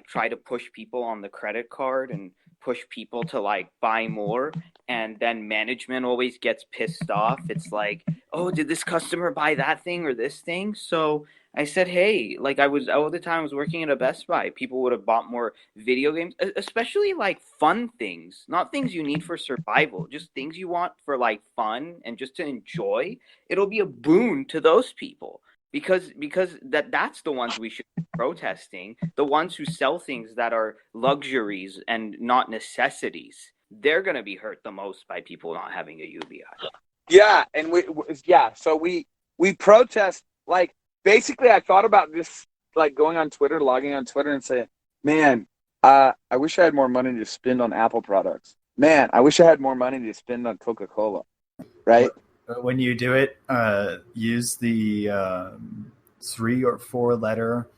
[SPEAKER 2] try to push people on the credit card and push people to buy more, and then management always gets pissed off. It's like, oh, did this customer buy that thing or this thing? So I said, hey, all the time I was working at a Best Buy, people would have bought more video games, especially fun things, not things you need for survival, just things you want for fun and just to enjoy. It'll be a boon to those people. Because that's the ones we should be protesting, the ones who sell things that are luxuries and not necessities. They're going to be hurt the most by people not having a UBI.
[SPEAKER 6] Yeah, and so we protest basically, I thought about this, like going on Twitter, logging on Twitter, and saying, "Man, I wish I had more money to spend on Apple products. Man, I wish I had more money to spend on Coca-Cola." Right?
[SPEAKER 3] When you do it, use the 3 or 4 letter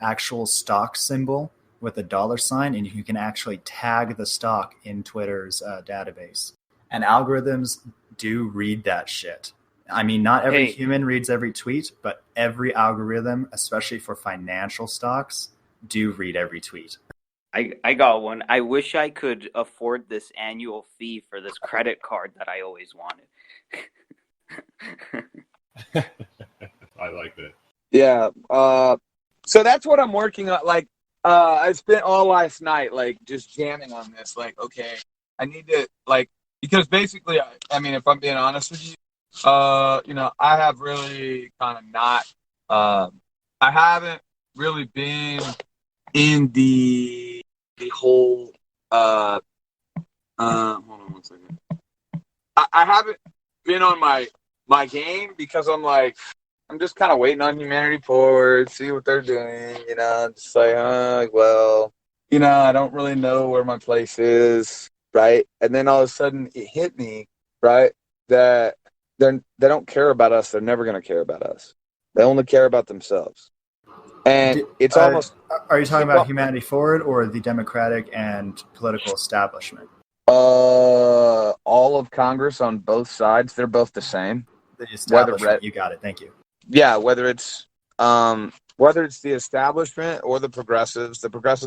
[SPEAKER 3] actual stock symbol with a $sign, and you can actually tag the stock in Twitter's database. And algorithms do read that shit. I mean, not every human reads every tweet, but every algorithm, especially for financial stocks, do read every tweet.
[SPEAKER 2] I got one. I wish I could afford this annual fee for this credit card that I always wanted.
[SPEAKER 8] I like that.
[SPEAKER 6] Yeah. So that's what I'm working on. Like, I spent all last night, like, just jamming on this. Like, okay, I need to, like, because basically, I mean, if I'm being honest with you, I have really kind of not, I haven't really been in the whole, hold on one second. I haven't been on my game because I'm just kind of waiting on Humanity Forward, see what they're doing, just like, well, I don't really know where my place is, right? And then all of a sudden it hit me, right, that they don't care about us. They're never going to care about us. They only care about themselves. And it's almost...
[SPEAKER 3] Are you talking about Humanity Forward or the Democratic and political establishment?
[SPEAKER 6] All of Congress on both sides, they're both the same.
[SPEAKER 3] The establishment, you got it. Thank you.
[SPEAKER 6] Yeah, whether it's the establishment or the progressives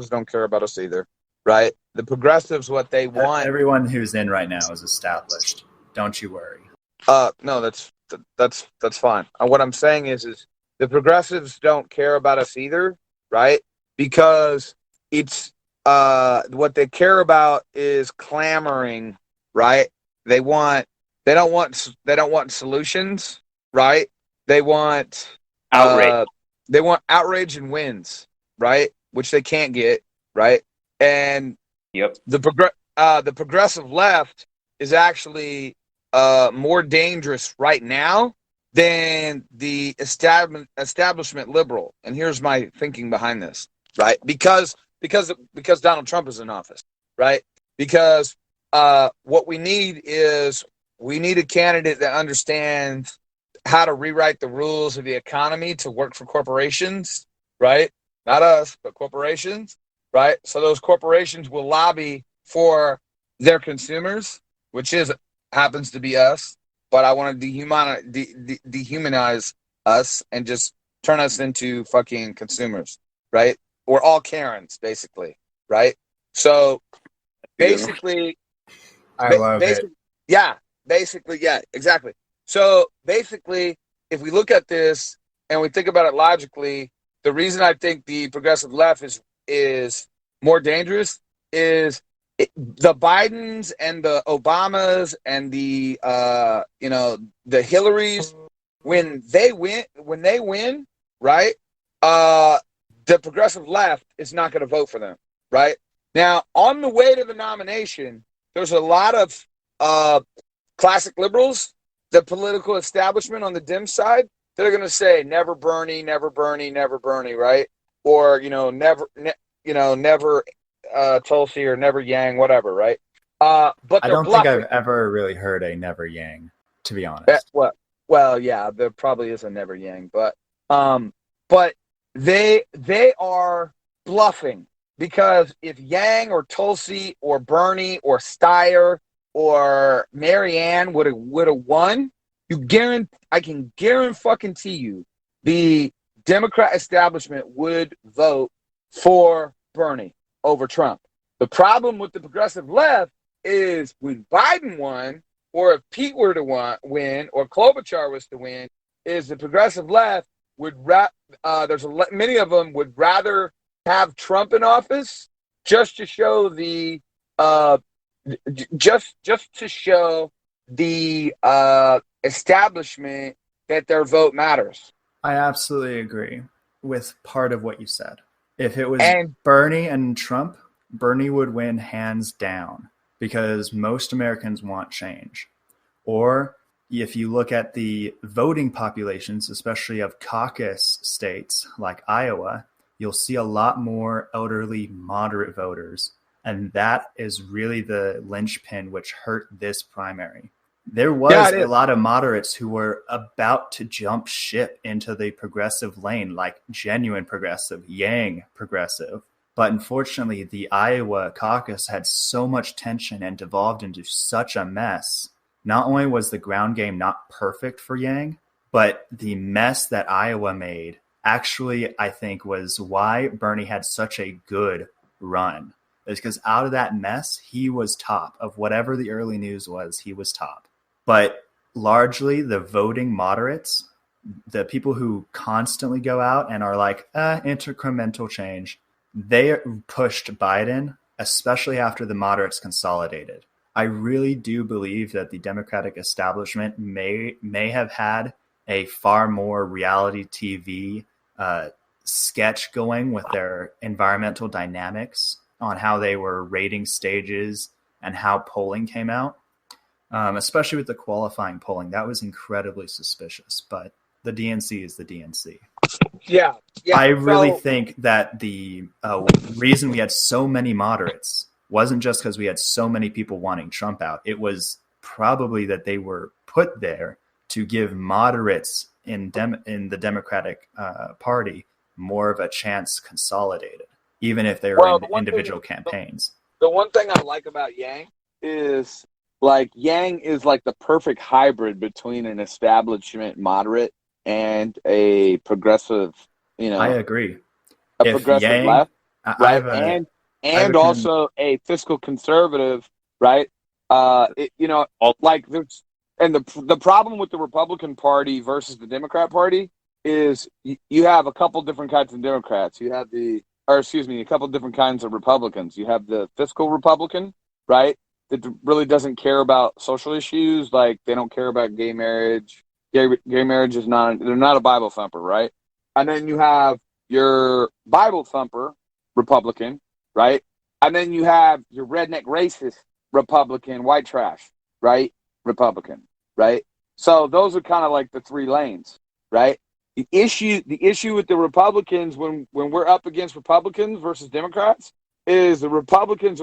[SPEAKER 6] don't care about us either, right? The progressives, what they want.
[SPEAKER 3] Everyone who's in right now is established. Don't you worry.
[SPEAKER 6] No, that's fine. What I'm saying is the progressives don't care about us either, right? Because it's what they care about is clamoring, right? They don't want solutions, right? They want
[SPEAKER 2] outrage.
[SPEAKER 6] They want outrage and wins, right? Which they can't get, right? And
[SPEAKER 2] yep,
[SPEAKER 6] the progressive left is actually more dangerous right now than the establishment liberal. And here's my thinking behind this, right? Because Donald Trump is in office, right? Because what we need is a candidate that understands how to rewrite the rules of the economy to work for corporations, right? Not us, but corporations, right? So those corporations will lobby for their consumers, which happens to be us. But I want to dehumanize us and just turn us into fucking consumers, right? We're all Karens, basically, right? So basically,
[SPEAKER 3] I love it.
[SPEAKER 6] Yeah, basically, yeah, exactly. So basically, if we look at this and we think about it logically, the reason I think the progressive left is more dangerous is the Bidens and the Obamas and the the Hillarys, when they win, right? The progressive left is not going to vote for them, right? Now, on the way to the nomination, there's a lot of classic liberals, the political establishment on the Dem side, they're going to say never Bernie, never Bernie, never Bernie, right? Or never Tulsi or never Yang, whatever, right? But
[SPEAKER 3] I don't think I've ever really heard a never Yang, to be honest.
[SPEAKER 6] Well, yeah, there probably is a never Yang, but they are bluffing, because if Yang or Tulsi or Bernie or Steyer or Marianne would have won, I can guarantee you the Democrat establishment would vote for Bernie over Trump. The problem with the progressive left is when Biden won, or if Pete were to win, or Klobuchar was to win, is the progressive left would many of them would rather have Trump in office just to show the establishment that their vote matters.
[SPEAKER 3] I absolutely agree with part of what you said. If it was Bernie and Trump, Bernie would win hands down, because most Americans want change. Or if you look at the voting populations, especially of caucus states like Iowa, you'll see a lot more elderly, moderate voters. And that is really the linchpin which hurt this primary. There was a lot of moderates who were about to jump ship into the progressive lane, like genuine progressive, Yang progressive. But unfortunately, the Iowa caucus had so much tension and devolved into such a mess. Not only was the ground game not perfect for Yang, but the mess that Iowa made actually, I think, was why Bernie had such a good run. It's because out of that mess, he was top. Of whatever the early news was, he was top. But largely, the voting moderates, the people who constantly go out and are like, incremental change, they pushed Biden, especially after the moderates consolidated. I really do believe that the Democratic establishment may have had a far more reality TV sketch going with their environmental dynamics on how they were rating stages and how polling came out, especially with the qualifying polling. That was incredibly suspicious, but the DNC is the DNC.
[SPEAKER 6] Yeah.
[SPEAKER 3] I really think that the reason we had so many moderates wasn't just because we had so many people wanting Trump out. It was probably that they were put there to give moderates in the Democratic Party more of a chance consolidated, even if they were in individual campaigns.
[SPEAKER 6] The one thing I like about Yang is Yang is like the perfect hybrid between an establishment moderate and a progressive,
[SPEAKER 3] I agree.
[SPEAKER 6] A progressive left, right? And also a fiscal conservative, right? There's, and the problem with the Republican Party versus the Democrat Party is you have a couple different kinds of Democrats. You have a couple different kinds of Republicans. You have the fiscal Republican, right? That really doesn't care about social issues, like they don't care about gay marriage. Gay marriage is they're not a Bible thumper, right? And then you have your Bible thumper Republican, right? And then you have your redneck racist Republican, white trash, right? Republican, right? So those are kind of like the three lanes, right? The issue with the Republicans when we're up against Republicans versus Democrats is the Republicans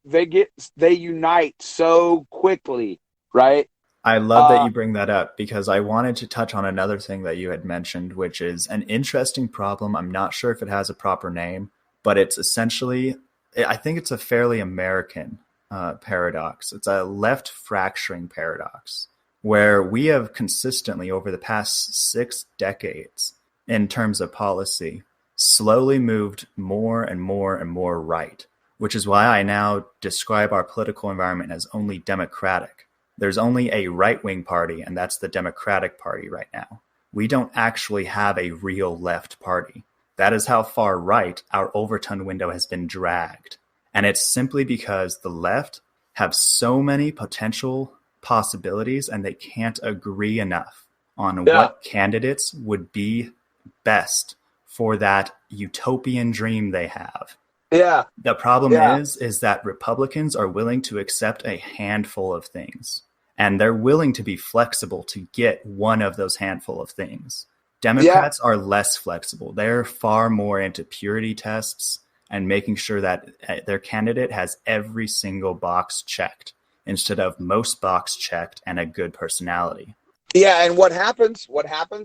[SPEAKER 6] they unite so quickly, right?
[SPEAKER 3] I love that you bring that up because I wanted to touch on another thing that you had mentioned, which is an interesting problem. I'm not sure if it has a proper name, but it's essentially, I think it's a fairly American paradox. It's a left fracturing paradox where we have consistently over the past 6 decades in terms of policy slowly moved more and more and more right, which is why I now describe our political environment as only democratic. There's only a right-wing party, and that's the Democratic Party right now. We don't actually have a real left party. That is how far right our Overton window has been dragged. And it's simply because the left have so many potential possibilities and they can't agree enough on what candidates would be best for that utopian dream they have.
[SPEAKER 6] Yeah.
[SPEAKER 3] The problem is that Republicans are willing to accept a handful of things. And they're willing to be flexible to get one of those handful of things. Democrats are less flexible. They're far more into purity tests and making sure that their candidate has every single box checked instead of most box checked and a good personality.
[SPEAKER 6] Yeah, and what happens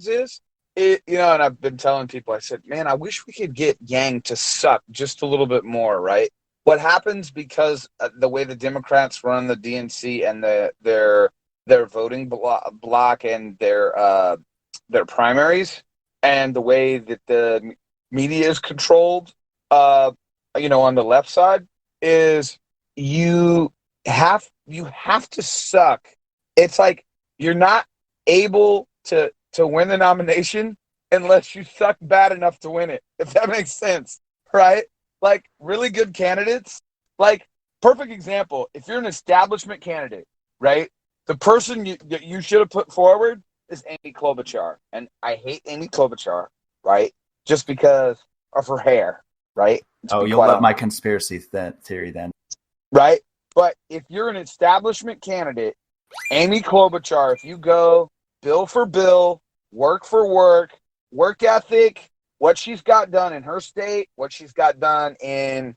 [SPEAKER 6] is, and I've been telling people, I said, man, I wish we could get Yang to suck just a little bit more, right? What happens because the way the Democrats run the DNC and their voting block and their primaries and the way that the media is controlled, on the left side is you have to suck. It's like you're not able to win the nomination unless you suck bad enough to win it, if that makes sense, right? Like really good candidates, like perfect example. If you're an establishment candidate, right? The person you should have put forward is Amy Klobuchar. And I hate Amy Klobuchar, right? Just because of her hair, right?
[SPEAKER 3] You'll love my conspiracy theory then.
[SPEAKER 6] Right? But if you're an establishment candidate Amy Klobuchar, if you go bill for bill, work for work ethic, what she's got done in her state, what she's got done in,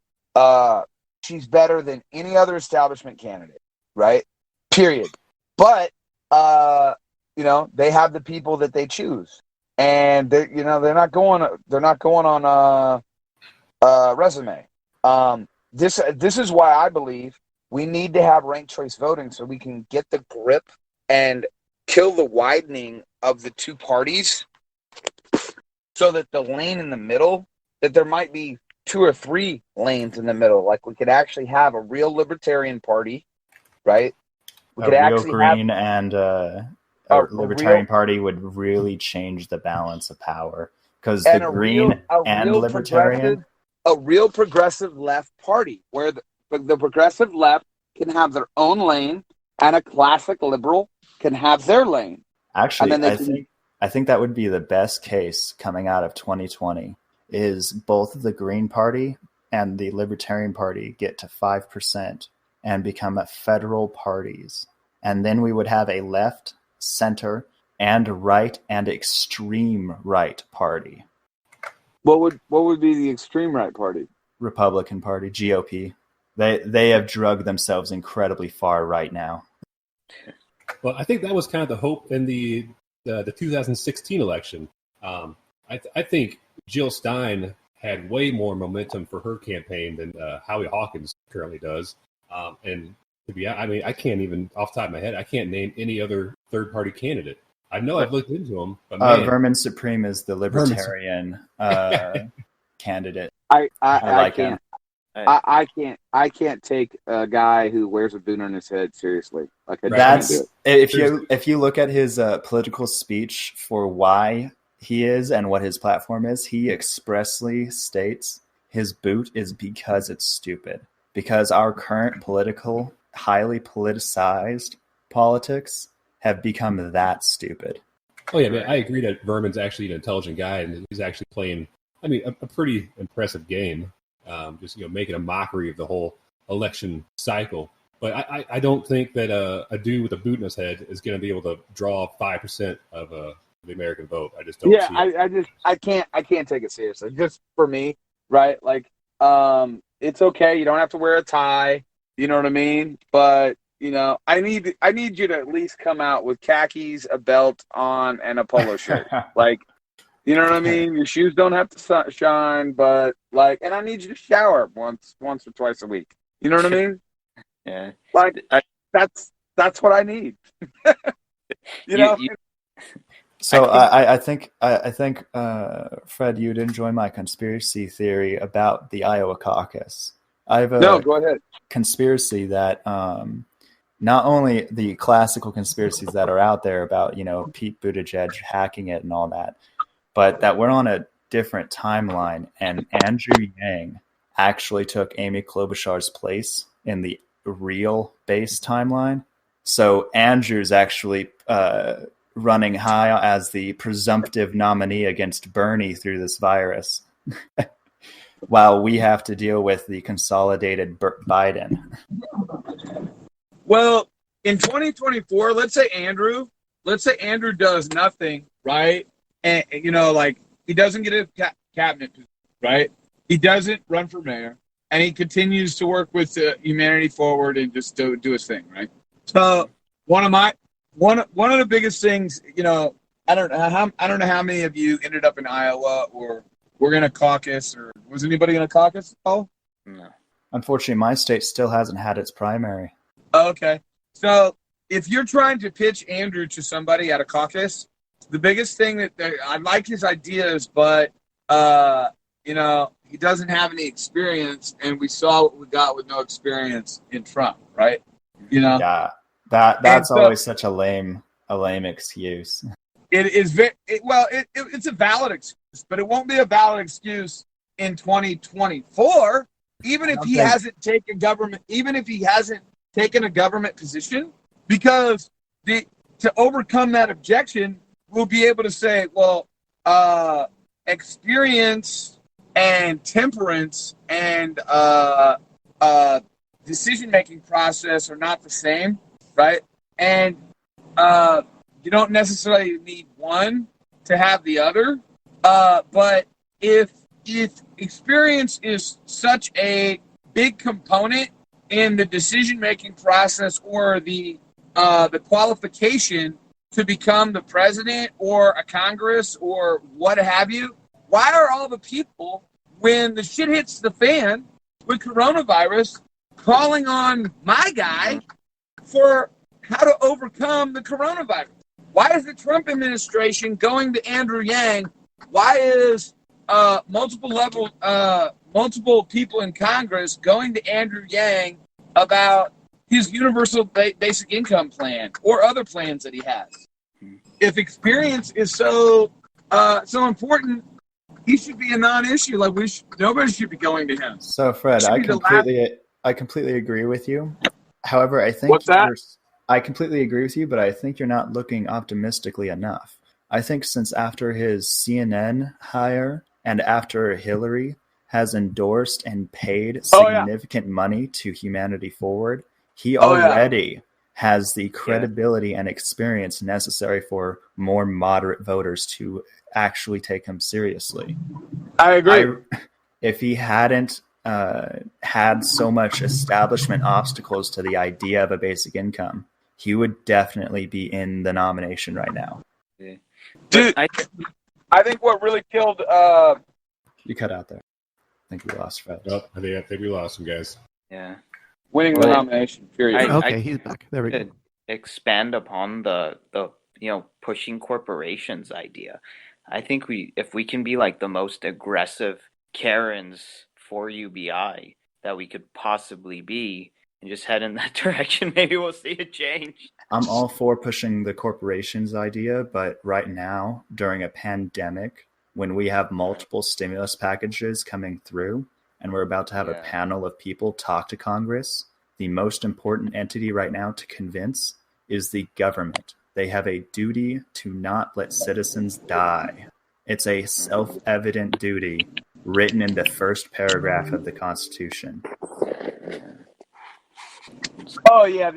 [SPEAKER 6] she's better than any other establishment candidate, right? Period. But, they have the people that they choose, and they're not going on a resume. This is why I believe we need to have ranked choice voting so we can get the grip and kill the widening of the two parties, so that the lane in the middle, that there might be 2 or 3 lanes in the middle. Like, we could actually have a real libertarian party, right? We could
[SPEAKER 3] a real
[SPEAKER 6] actually
[SPEAKER 3] green and a libertarian party would really change the balance of power, because the green and libertarian,
[SPEAKER 6] a real progressive left party where the progressive left can have their own lane and a classic liberal can have their lane.
[SPEAKER 3] Actually, I think that would be the best case coming out of 2020, is both the Green Party and the Libertarian Party get to 5% and become federal parties. And then we would have a left, center, and right and extreme right party.
[SPEAKER 6] What would be the extreme right party?
[SPEAKER 3] Republican Party, GOP. They have drugged themselves incredibly far right now.
[SPEAKER 8] Well, I think that was kind of the hope in the 2016 election. I think Jill Stein had way more momentum for her campaign than Howie Hawkins currently does. And I can't even, off the top of my head, I can't name any other third-party candidate. I know I've looked into them, but
[SPEAKER 3] Vermin Supreme is the libertarian candidate.
[SPEAKER 6] I like him. I can't take a guy who wears a boot on his head seriously. Like,
[SPEAKER 3] if you look at his political speech for why he is and what his platform is, he expressly states his boot is because it's stupid. Because our current highly politicized politics have become that stupid.
[SPEAKER 8] Oh yeah, man, I agree that Vermin's actually an intelligent guy, and he's actually playing, a pretty impressive game. Just making a mockery of the whole election cycle. But I don't think that a dude with a boot in his head is going to be able to draw 5% of the American vote. I just don't.
[SPEAKER 6] Yeah,
[SPEAKER 8] see it.
[SPEAKER 6] I can't take it seriously. Just for me, right? Like, it's okay. You don't have to wear a tie. You know what I mean? But I need you to at least come out with khakis, a belt on, and a polo shirt. Like. You know what I mean? Your shoes don't have to shine, but and I need you to shower once or twice a week. You know what I mean?
[SPEAKER 2] Yeah.
[SPEAKER 6] That's what I need.
[SPEAKER 3] So I think Fred, you'd enjoy my conspiracy theory about the Iowa caucus. I have
[SPEAKER 6] go ahead.
[SPEAKER 3] Conspiracy that not only the classical conspiracies that are out there about Pete Buttigieg hacking it and all that, but that we're on a different timeline, and Andrew Yang actually took Amy Klobuchar's place in the real base timeline. So Andrew's actually running high as the presumptive nominee against Bernie through this virus, while we have to deal with the consolidated Biden.
[SPEAKER 6] Well, in 2024, let's say Andrew does nothing, right? And, he doesn't get a cabinet position, right? He doesn't run for mayor, and he continues to work with Humanity Forward and just do his thing, right? So one of the biggest things, I don't know how many of you ended up in Iowa or were going to caucus, or was anybody going to caucus? Oh,
[SPEAKER 2] No.
[SPEAKER 3] Unfortunately, my state still hasn't had its primary.
[SPEAKER 6] Okay. So if you're trying to pitch Andrew to somebody at a caucus, the biggest thing that I like his ideas, but he doesn't have any experience, and we saw what we got with no experience in Trump, right?
[SPEAKER 3] Yeah, that's always such a lame excuse.
[SPEAKER 6] It is it's a valid excuse, but it won't be a valid excuse in 2024. Even if he hasn't taken a government position, because to overcome that objection, we'll be able to say, well, experience and temperance and decision-making process are not the same, right? and you don't necessarily need one to have the other. But if experience is such a big component in the decision-making process or the qualification to become the president or a Congress or what have you, why are all the people, when the shit hits the fan with coronavirus, calling on my guy for how to overcome the coronavirus? Why is the Trump administration going to Andrew Yang? Why is multiple people in Congress going to Andrew Yang about his universal basic income plan or other plans that he has? If experience is so important, he should be a non-issue. Like nobody should be going to him.
[SPEAKER 3] So, Fred, I completely agree with you. However, I think I completely agree with you, but I think you're not looking optimistically enough. I think since after his CNN hire and after Hillary has endorsed and paid significant money to Humanity Forward, he already has the credibility and experience necessary for more moderate voters to actually take him seriously.
[SPEAKER 6] I agree.
[SPEAKER 3] If he hadn't had so much establishment obstacles to the idea of a basic income, he would definitely be in the nomination right now.
[SPEAKER 2] Yeah.
[SPEAKER 6] Dude, I think what really killed...
[SPEAKER 3] You cut out there. I think we lost Fred.
[SPEAKER 8] Oh, I think we lost him, guys.
[SPEAKER 2] Yeah.
[SPEAKER 6] Winning the nomination, period.
[SPEAKER 1] Okay, he's back. There we go.
[SPEAKER 2] Expand upon the pushing corporations idea. I think if we can be like the most aggressive Karens for UBI that we could possibly be and just head in that direction, maybe we'll see a change.
[SPEAKER 3] I'm all for pushing the corporations idea, but right now, during a pandemic, when we have multiple stimulus packages coming through, and we're about to have a panel of people talk to Congress, the most important entity right now to convince is the government. They have a duty to not let citizens die. It's a self-evident duty written in the first paragraph of the Constitution.
[SPEAKER 6] Oh yeah,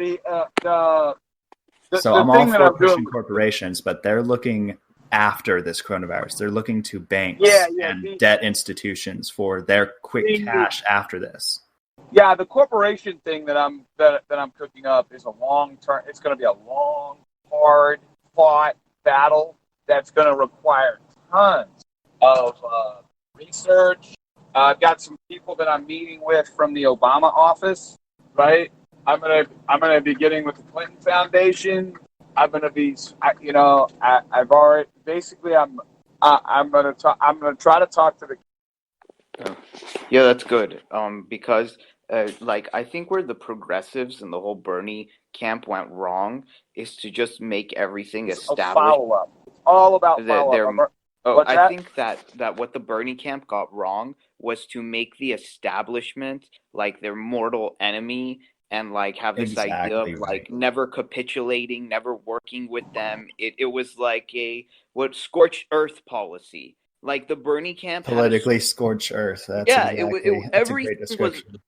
[SPEAKER 3] So I'm all for pushing corporations, but they're looking after this coronavirus. They're looking to banks and debt institutions for their quick cash after this.
[SPEAKER 6] Yeah, the corporation thing that I'm cooking up is a long term. It's going to be a long, hard fought battle that's going to require tons of research. I've got some people that I'm meeting with from the Obama office. Right, I'm gonna be getting with the Clinton Foundation. I'm gonna be, I've already basically I'm gonna try to talk to the.
[SPEAKER 2] Yeah, that's good. Because I think where the progressives and the whole Bernie camp went wrong is to just make everything established.
[SPEAKER 6] Follow up. It's all about follow up.
[SPEAKER 2] I think that what the Bernie camp got wrong was to make the establishment like their mortal enemy and like have this idea of like never capitulating, never working with them. It was like scorched earth policy. Like the Bernie camp
[SPEAKER 3] politically scorched earth. That's
[SPEAKER 2] everything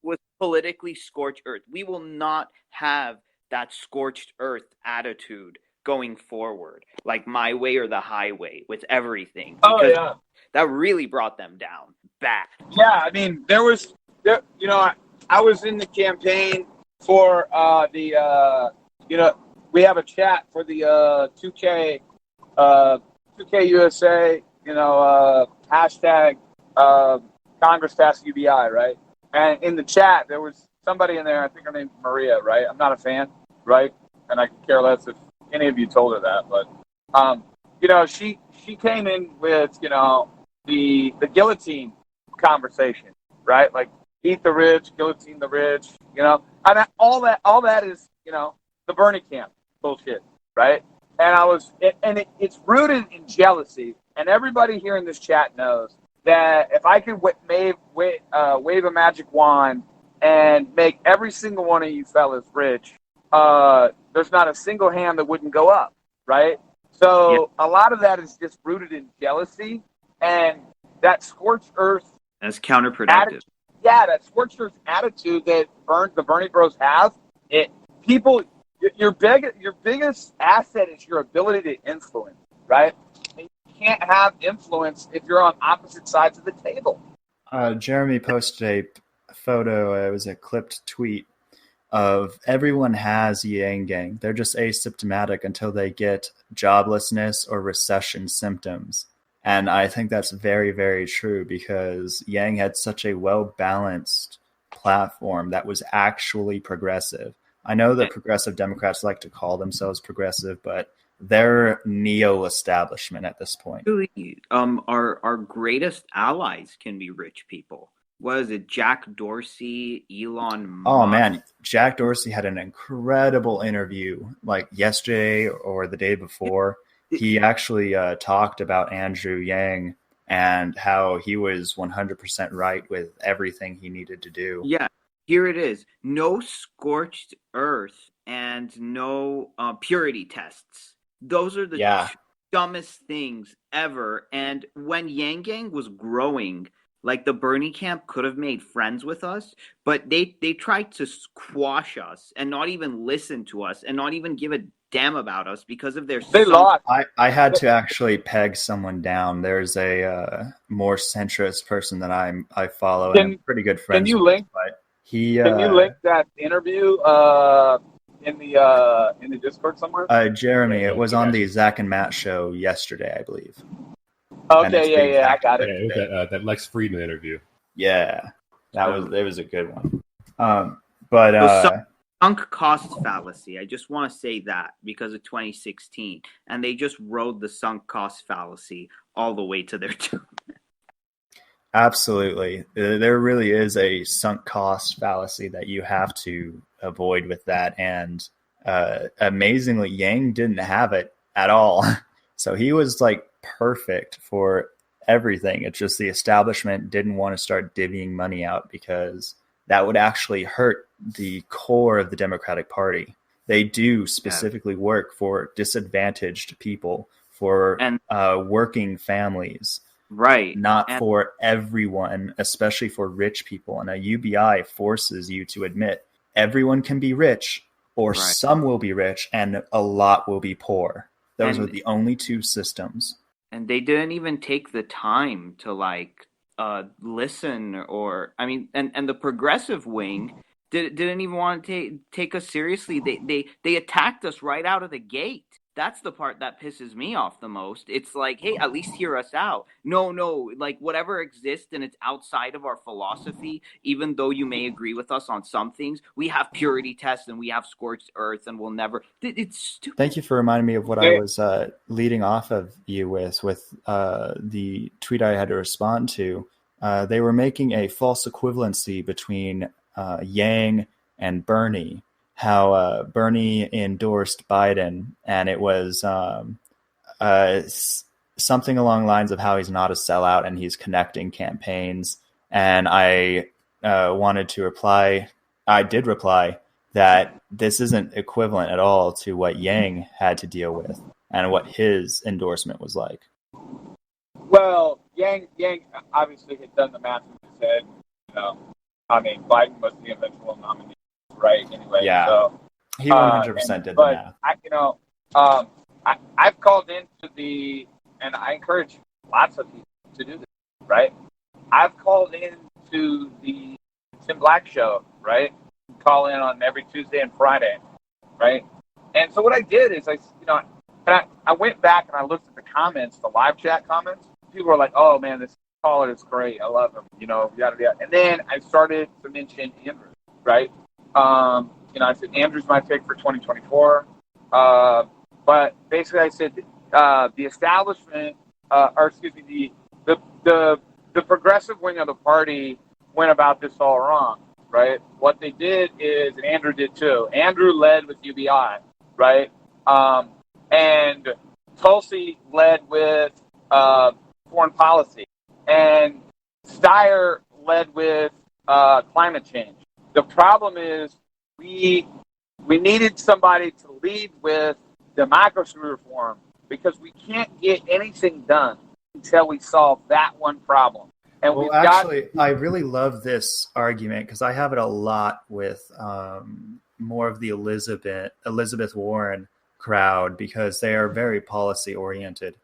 [SPEAKER 2] was politically scorched earth. We will not have that scorched earth attitude going forward, like my way or the highway with everything. Because that really brought them down bad.
[SPEAKER 6] Yeah, I mean, I was in the campaign for we have a chat for the 2K USA, hashtag Congress Task UBI, right? And in the chat, there was somebody in there, I think her name's Maria, right? I'm not a fan, right? And I could care less if any of you told her that, but she came in with the guillotine conversation, right? Like eat the rich, guillotine the rich, and all that is the Bernie camp bullshit, right? And it's rooted in jealousy, and everybody here in this chat knows that if I could wave a magic wand and make every single one of you fellas rich, there's not a single hand that wouldn't go up, right? So a lot of that is just rooted in jealousy and that scorched earth.
[SPEAKER 2] That's counterproductive.
[SPEAKER 6] That scorched earth attitude that the Bernie Bros have. People your biggest asset is your ability to influence, right? And you can't have influence if you're on opposite sides of the table.
[SPEAKER 3] Jeremy posted a photo. It was a clipped tweet of everyone has Yang Gang. They're just asymptomatic until they get joblessness or recession symptoms. And I think that's very, very true because Yang had such a well-balanced platform that was actually progressive. I know the progressive Democrats like to call themselves progressive, but they're neo-establishment at this point.
[SPEAKER 2] Our greatest allies can be rich people. What is it? Jack Dorsey, Elon Musk.
[SPEAKER 3] Oh man, Jack Dorsey had an incredible interview like yesterday or the day before. He actually talked about Andrew Yang and how he was 100% right with everything he needed to do.
[SPEAKER 2] Yeah, here it is. No scorched earth and no purity tests. Those are the dumbest things ever. And when Yang Gang was growing, like the Bernie camp could have made friends with us, but they tried to squash us and not even listen to us and not even give a damn about us because of their.
[SPEAKER 6] They lost.
[SPEAKER 3] I had to actually peg someone down. There's a more centrist person that I follow and I'm pretty good friends.
[SPEAKER 6] Can you
[SPEAKER 3] with,
[SPEAKER 6] link?
[SPEAKER 3] But
[SPEAKER 6] can you link that interview in the Discord somewhere?
[SPEAKER 3] Jeremy, it was on the Zach and Matt show yesterday, I believe.
[SPEAKER 6] Okay, yeah, I got it.
[SPEAKER 8] Yeah, it was that Lex Friedman interview.
[SPEAKER 3] Yeah, it was a good one. But
[SPEAKER 2] sunk cost fallacy. I just want to say that because of 2016, and they just rode the sunk cost fallacy all the way to their tomb.
[SPEAKER 3] Absolutely, there really is a sunk cost fallacy that you have to avoid with that, and amazingly, Yang didn't have it at all. So he was like perfect for everything. It's just the establishment didn't want to start divvying money out because that would actually hurt the core of the Democratic Party. They do specifically work for disadvantaged people, for working families,
[SPEAKER 2] right?
[SPEAKER 3] Not for everyone, especially for rich people. And a UBI forces you to admit everyone can be rich, or some will be rich, and a lot will be poor. Those are the only two systems.
[SPEAKER 2] And they didn't even take the time to listen, or I mean, and the progressive wing didn't even want to take us seriously. They attacked us right out of the gate. That's the part that pisses me off the most. It's like, hey, at least hear us out. No, like whatever exists and it's outside of our philosophy, even though you may agree with us on some things, we have purity tests and we have scorched earth and we'll never. It's stupid.
[SPEAKER 3] Thank you for reminding me of what I was leading off of you with the tweet I had to respond to. They were making a false equivalency between Yang and Bernie. How Bernie endorsed Biden, and it was something along the lines of how he's not a sellout and he's connecting campaigns. And I wanted to reply. I did reply that this isn't equivalent at all to what Yang had to deal with and what his endorsement was like.
[SPEAKER 6] Well, Yang obviously had done the math in his head. I mean, Biden was the eventual nominee. Right. Anyway,
[SPEAKER 3] yeah.
[SPEAKER 6] So,
[SPEAKER 3] he 100% did the math.
[SPEAKER 6] I've called into and I encourage lots of people to do this. Right. I've called into the Tim Black show. Right. Call in on every Tuesday and Friday. Right. And so what I did is I went back and I looked at the comments, the live chat comments. People were like, "Oh man, this caller is great. I love him." Yada yada. And then I started to mention Andrew. Right. I said Andrew's my pick for 2024. But basically, I said the establishment, the progressive wing of the party went about this all wrong, right? What they did is, and Andrew did too. Andrew led with UBI, right? And Tully led with foreign policy, and Steyer led with climate change. The problem is we needed somebody to lead with democracy reform because we can't get anything done until we solve that one problem. And
[SPEAKER 3] I really love this argument because I have it a lot with more of the Elizabeth Warren crowd because they are very policy oriented.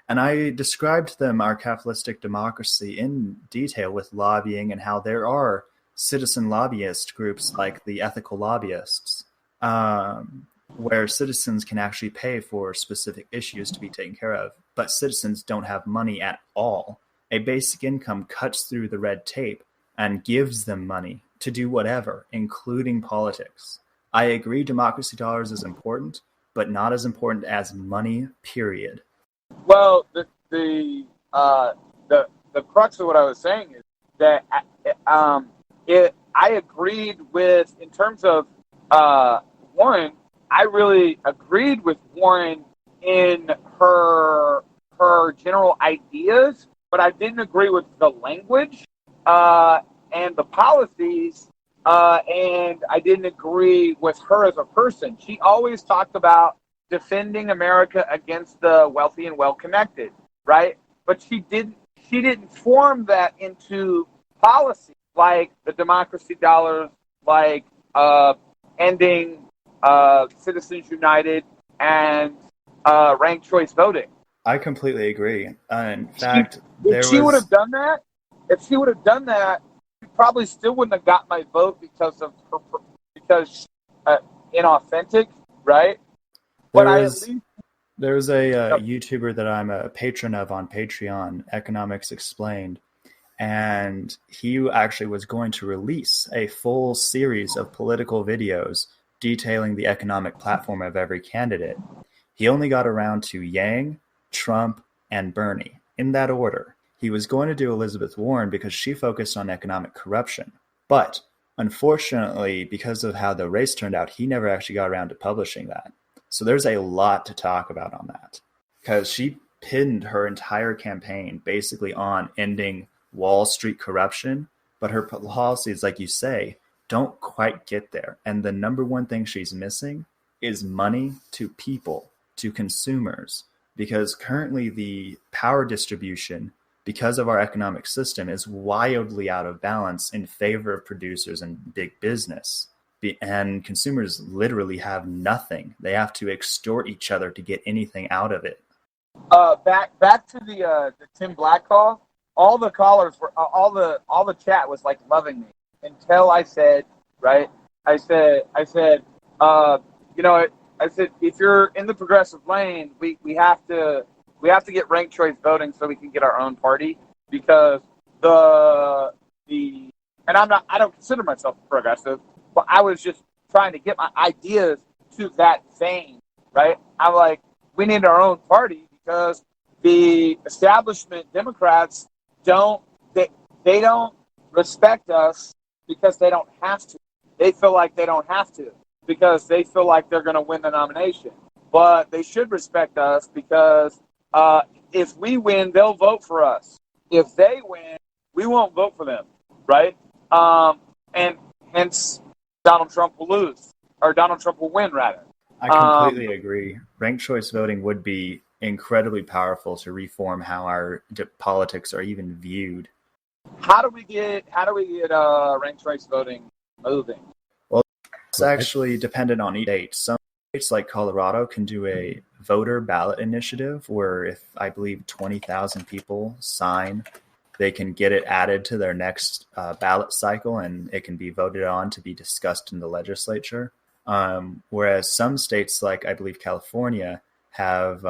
[SPEAKER 3] And I described to them our capitalistic democracy in detail with lobbying and how there are citizen lobbyist groups like the ethical lobbyists, where citizens can actually pay for specific issues to be taken care of, but citizens don't have money at all. A basic income cuts through the red tape and gives them money to do whatever, including politics. I agree democracy dollars is important, but not as important as money, period.
[SPEAKER 6] Well, the crux of what I was saying is that I agreed with, in terms of Warren, I really agreed with Warren in her general ideas, but I didn't agree with the language and the policies, and I didn't agree with her as a person. She always talked about defending America against the wealthy and well-connected, right? But she didn't form that into policy, like the democracy dollars, like ending Citizens United and ranked choice voting.
[SPEAKER 3] I completely agree. In fact,
[SPEAKER 6] if she would have done that, she probably still wouldn't have got my vote because she's inauthentic, right?
[SPEAKER 3] There's a YouTuber that I'm a patron of on Patreon, Economics Explained, and he actually was going to release a full series of political videos detailing the economic platform of every candidate. He only got around to Yang, Trump, and Bernie, in that order. He was going to do Elizabeth Warren because she focused on economic corruption. But unfortunately, because of how the race turned out, he never actually got around to publishing that. So there's a lot to talk about on that, because she pinned her entire campaign basically on ending Wall Street corruption, but her policies, like you say, don't quite get there. And the number one thing she's missing is money to people, to consumers, because currently the power distribution, because of our economic system, is wildly out of balance in favor of producers and big business. And consumers literally have nothing. They have to extort each other to get anything out of it.
[SPEAKER 6] Back to the Tim Black call. All the callers were all the chat was like loving me until I said, right? I said, if you're in the progressive lane, we have to get ranked choice voting so we can get our own party, because I don't consider myself progressive, but I was just trying to get my ideas to that vein, right? I'm like, we need our own party because the establishment Democrats don't respect us because they don't have to. They feel like they don't have to because they feel like they're going to win the nomination. But they should respect us because if we win, they'll vote for us. If they win, we won't vote for them, right? And hence Donald Trump will lose, or Donald Trump will win, rather.
[SPEAKER 3] I completely agree. Ranked choice voting would be incredibly powerful to reform how our politics are even viewed.
[SPEAKER 6] How do we get ranked choice voting moving?
[SPEAKER 3] Well, it's actually dependent on each state. Some states like Colorado can do a voter ballot initiative where if I believe 20,000 people sign, they can get it added to their next ballot cycle and it can be voted on to be discussed in the legislature. Whereas some states like I believe California have,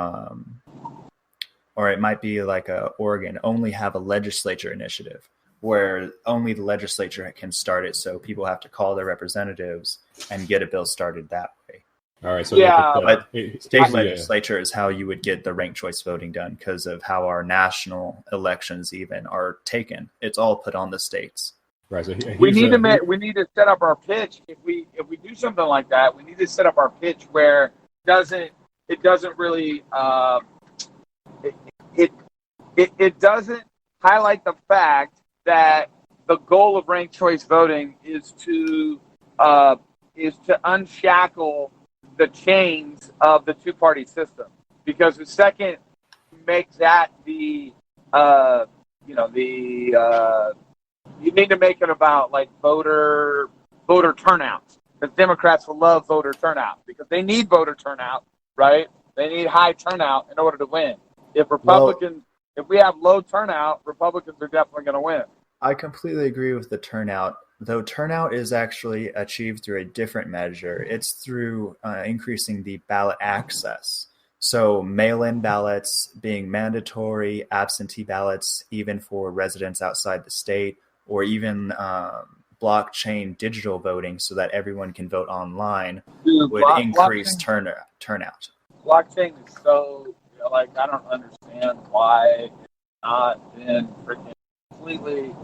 [SPEAKER 3] or it might be like Oregon, only have a legislature initiative where only the legislature can start it. So people have to call their representatives and get a bill started that way.
[SPEAKER 8] All right. So
[SPEAKER 3] but state legislature is how you would get the ranked choice voting done because of how our national elections even are taken. It's all put on the states.
[SPEAKER 8] Right. So
[SPEAKER 6] we need to set up our pitch. If we do something like that, we need to set up our pitch where it doesn't really it doesn't highlight the fact that the goal of ranked choice voting is to unshackle the chains of the two-party system, because the second makes that you need to make it about like voter turnout, because Democrats will love voter turnout because they need voter turnout, right? They need high turnout in order to win. If we have low turnout, Republicans are definitely going to win.
[SPEAKER 3] I completely agree with the turnout, though turnout is actually achieved through a different measure. It's through increasing the ballot access. So mail-in ballots being mandatory, absentee ballots even for residents outside the state, or even blockchain digital voting so that everyone can vote online would increase turnout.
[SPEAKER 6] Blockchain is so, I don't understand why it's not been freaking completely,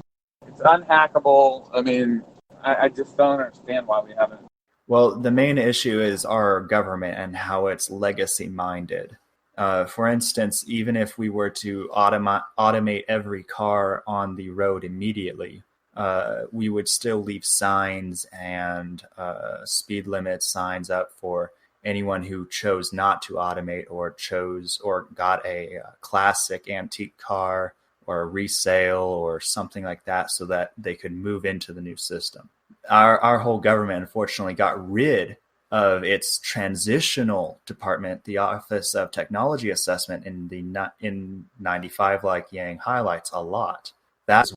[SPEAKER 6] it's unhackable. I mean, I just don't understand why we haven't.
[SPEAKER 3] Well, the main issue is our government and how it's legacy-minded. For instance, even if we were to automate every car on the road immediately, we would still leave signs and speed limit signs up for anyone who chose not to automate or got a classic antique car or a resale or something like that so that they could move into the new system. Our whole government, unfortunately, got rid of its transitional department, the Office of Technology Assessment in 95, like Yang highlights a lot. That's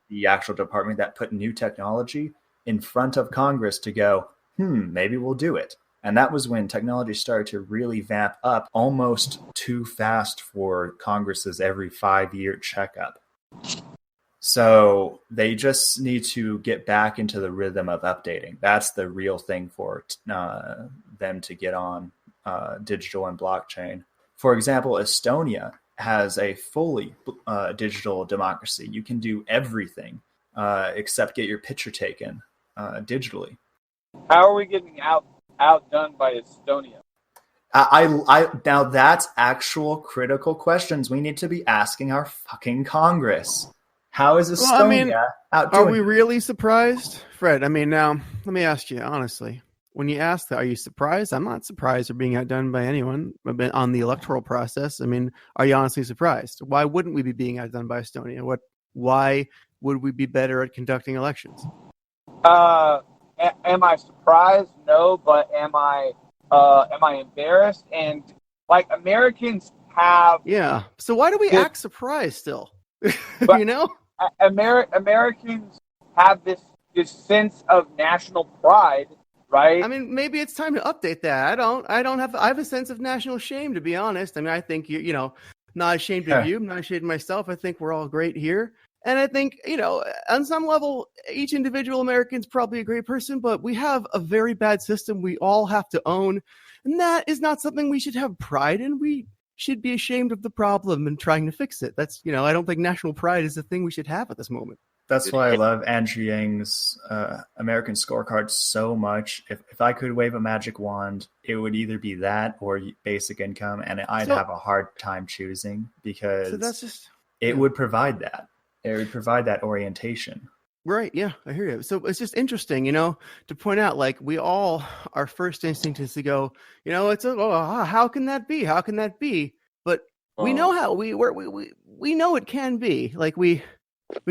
[SPEAKER 3] the actual department that put new technology in front of Congress to go, maybe we'll do it. And that was when technology started to really vamp up almost too fast for Congress's every 5-year checkup. So they just need to get back into the rhythm of updating. That's the real thing for them to get on digital and blockchain. For example, Estonia has a fully digital democracy. You can do everything except get your picture taken digitally.
[SPEAKER 6] How are we getting outdone by Estonia?
[SPEAKER 3] Now that's actual critical questions we need to be asking our fucking Congress. How is Estonia outdoing?
[SPEAKER 1] Are we really surprised, Fred? I mean, now let me ask you honestly. When you ask that, are you surprised? I'm not surprised they're being outdone by anyone on the electoral process. I mean, are you honestly surprised? Why wouldn't we be being outdone by Estonia? Why would we be better at conducting elections?
[SPEAKER 6] Am I surprised? No, but am I embarrassed? And like Americans have,
[SPEAKER 1] yeah. So why do we act surprised still? You know,
[SPEAKER 6] Americans have this sense of national pride, right?
[SPEAKER 1] I mean, maybe it's time to update that. I have a sense of national shame, to be honest. I mean, I think not ashamed of you. I'm not ashamed of myself. I think we're all great here. And I think, on some level, each individual American's probably a great person, but we have a very bad system we all have to own. And that is not something we should have pride in. We should be ashamed of the problem and trying to fix it. That's, I don't think national pride is the thing we should have at this moment.
[SPEAKER 3] That's why I love Andrew Yang's American Scorecard so much. If I could wave a magic wand, it would either be that or basic income, and I'd have a hard time choosing because it would provide that. It would provide that orientation.
[SPEAKER 1] Right. Yeah, I hear you. So it's just interesting, to point out, like, we all, our first instinct is to go, how can that be? How can that be? But we know how we know it can be. Like we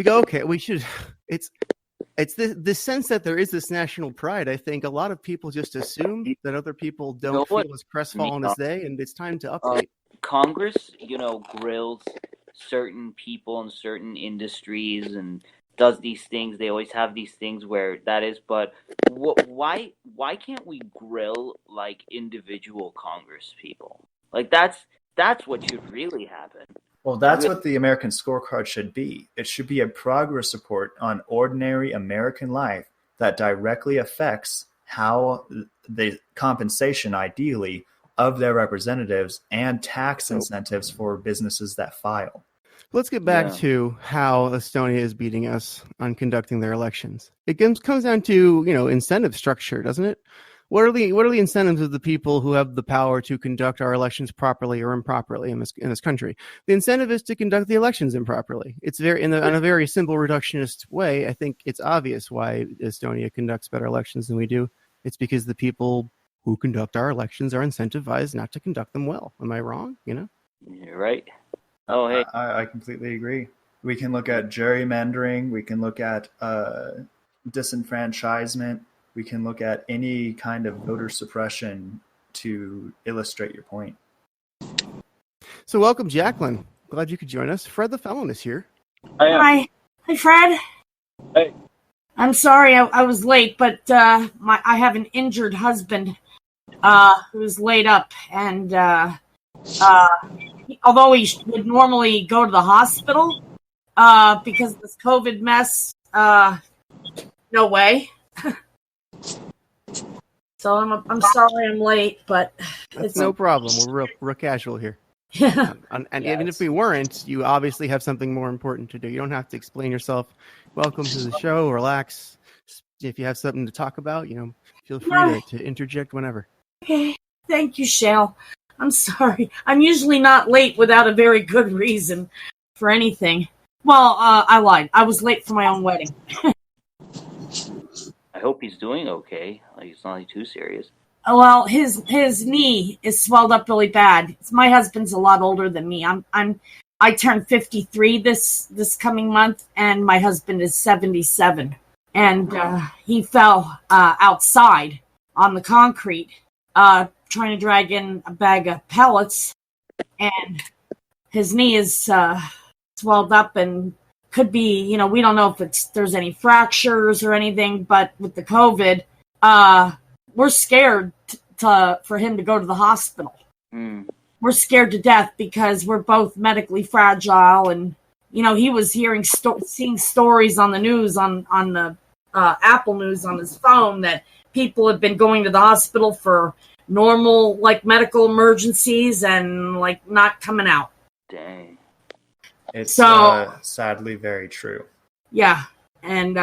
[SPEAKER 1] go, okay, we should. It's the sense that there is this national pride. I think a lot of people just assume that other people don't feel as crestfallen as they, and it's time to update.
[SPEAKER 2] Congress, grills certain people in certain industries and does these things. They always have these things where that is, but why can't we grill like individual Congress people? Like that's what should really happen.
[SPEAKER 3] Well, that's what the American Scorecard should be. It should be a progress report on ordinary American life that directly affects how the compensation, ideally, of their representatives and tax incentives for businesses that file.
[SPEAKER 1] Let's get back to how Estonia is beating us on conducting their elections. It comes down to, incentive structure, doesn't it? What are the incentives of the people who have the power to conduct our elections properly or improperly in this country? The incentive is to conduct the elections improperly. It's in a very simple reductionist way. I think it's obvious why Estonia conducts better elections than we do. It's because the people who conduct our elections are incentivized not to conduct them well. Am I wrong?
[SPEAKER 2] You're right. Oh, hey.
[SPEAKER 3] I completely agree. We can look at gerrymandering. We can look at disenfranchisement. we can look at any kind of voter suppression to illustrate your point.
[SPEAKER 1] So welcome, Jacqueline. Glad you could join us. Fred the Felon is here.
[SPEAKER 7] I am.
[SPEAKER 9] Hi, Fred.
[SPEAKER 7] Hey.
[SPEAKER 9] I'm sorry I was late, but I have an injured husband who's laid up, and although he would normally go to the hospital because of this COVID mess, no way. So I'm sorry I'm late, but
[SPEAKER 1] That's no problem. We're real casual here.
[SPEAKER 9] Yeah.
[SPEAKER 1] And even if we weren't, you obviously have something more important to do. You don't have to explain yourself. Welcome to the show. Relax. If you have something to talk about, feel free to interject whenever.
[SPEAKER 9] Okay. Thank you, Shale. I'm sorry. I'm usually not late without a very good reason for anything. Well, I lied. I was late for my own wedding.
[SPEAKER 2] I hope he's doing okay. Like, it's not too serious.
[SPEAKER 9] Well, his knee is swelled up really bad. My husband's a lot older than me. I turned 53 this coming month, and my husband is 77. And he fell outside on the concrete, trying to drag in a bag of pellets, and his knee is swelled up and could be, we don't know if there's any fractures or anything, but with the COVID, we're scared for him to go to the hospital.
[SPEAKER 2] Mm.
[SPEAKER 9] We're scared to death because we're both medically fragile, and he was seeing stories on the news on the Apple News on his phone that people have been going to the hospital for normal medical emergencies and not coming out.
[SPEAKER 2] Dang.
[SPEAKER 3] It's
[SPEAKER 9] So-
[SPEAKER 3] sadly very true.
[SPEAKER 9] Yeah, and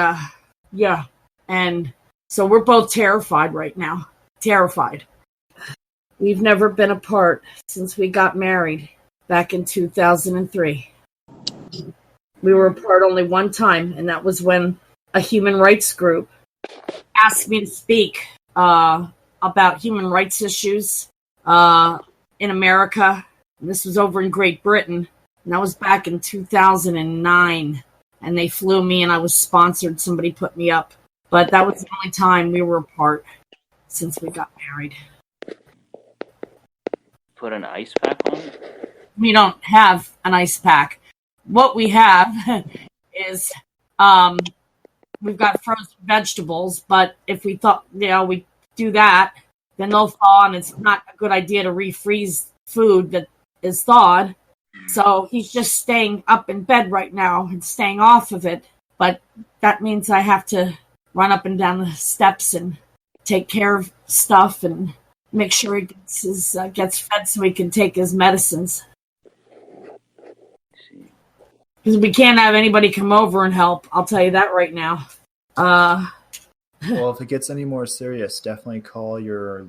[SPEAKER 9] and so we're both terrified right now. Terrified. We've never been apart since we got married back in 2003. We were apart only one time, and that was when a human rights group asked me to speak about human rights issues in America. And this was over in Great Britain, and that was back in 2009. And they flew me, and I was sponsored. Somebody put me up. But that was the only time we were apart since we got married.
[SPEAKER 2] Put an ice pack on it?
[SPEAKER 9] We don't have an ice pack. What we have is we've got frozen vegetables, but if we thought, we do that, then they'll thaw, and it's not a good idea to refreeze food that is thawed. So he's just staying up in bed right now and staying off of it. But that means I have to run up and down the steps and take care of stuff and make sure he gets fed so he can take his medicines. Because we can't have anybody come over and help. I'll tell you that right now.
[SPEAKER 3] Well, if it gets any more serious, definitely call your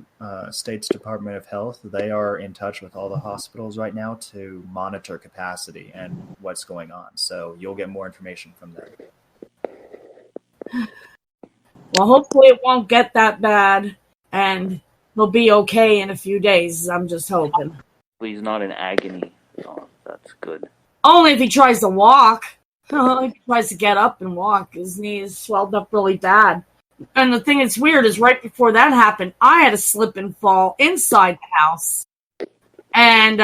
[SPEAKER 3] state's Department of Health. They are in touch with all the hospitals right now to monitor capacity and what's going on. So you'll get more information from them.
[SPEAKER 9] Well, hopefully it won't get that bad, and he'll be okay in a few days. I'm just hoping.
[SPEAKER 2] He's not in agony. Oh, that's good.
[SPEAKER 9] Only if he tries to walk. If he tries to get up and walk. His knee is swelled up really bad. And the thing that's weird is right before that happened, I had a slip and fall inside the house. And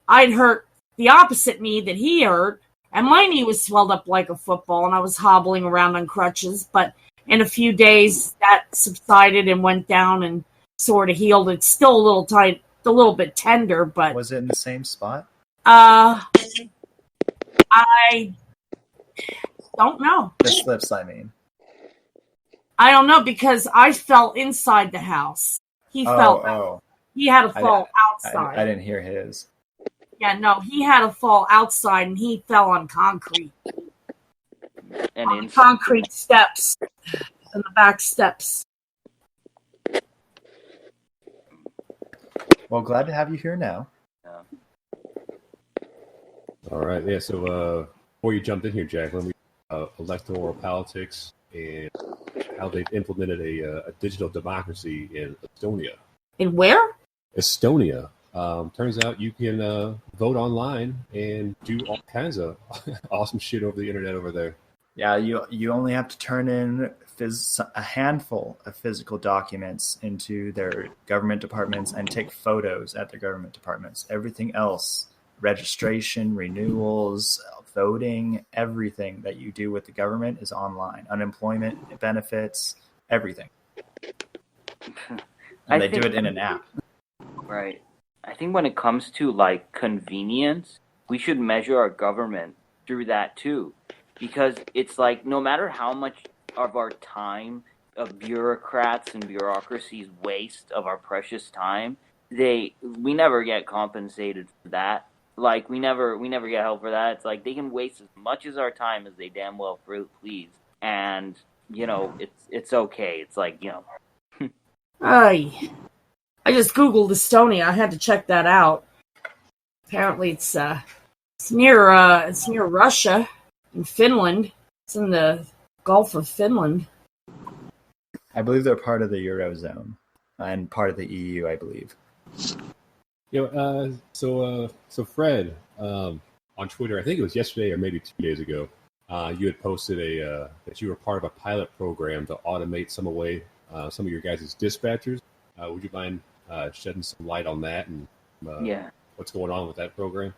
[SPEAKER 9] I'd hurt the opposite knee that he hurt. And my knee was swelled up like a football, and I was hobbling around on crutches. But in a few days, that subsided and went down and sort of healed. It's still a little tight, a little bit tender, but...
[SPEAKER 3] Was it in the same spot?
[SPEAKER 9] I don't know.
[SPEAKER 3] The slips, I mean.
[SPEAKER 9] I don't know, because I fell inside the house. He fell out. He had to fall outside.
[SPEAKER 3] I didn't hear his.
[SPEAKER 9] Yeah, no, he had to fall outside, and he fell on concrete.
[SPEAKER 2] And
[SPEAKER 9] on the concrete steps. And the back steps.
[SPEAKER 3] Well, glad to have you here now.
[SPEAKER 8] All right, yeah. So before you jumped in here, Jacqueline, electoral politics and how they've implemented a digital democracy in Estonia.
[SPEAKER 9] In where?
[SPEAKER 8] Estonia. Turns out you can vote online and do all kinds of awesome shit over the internet over there.
[SPEAKER 3] Yeah, you only have to turn in a handful of physical documents into their government departments and take photos at their government departments. Everything else, registration, renewals, voting, everything that you do with the government is online. Unemployment benefits, everything. And they do it in an app.
[SPEAKER 2] Right. I think when it comes to like convenience, we should measure our government through that too. Because it's like no matter how much of our time bureaucrats and bureaucracies waste of our precious time, we never get compensated for that. Like we never get help for that. It's like they can waste as much as our time as they damn well please, and it's okay. It's like
[SPEAKER 9] I just googled Estonia. I had to check that out. Apparently, it's near Russia and Finland. It's in the Gulf of Finland.
[SPEAKER 3] I believe they're part of the Eurozone and part of the EU, I believe.
[SPEAKER 8] So Fred, on Twitter, I think it was yesterday or maybe 2 days ago, you had posted that you were part of a pilot program to automate some of your guys' dispatchers. Would you mind shedding some light on that and what's going on with that program?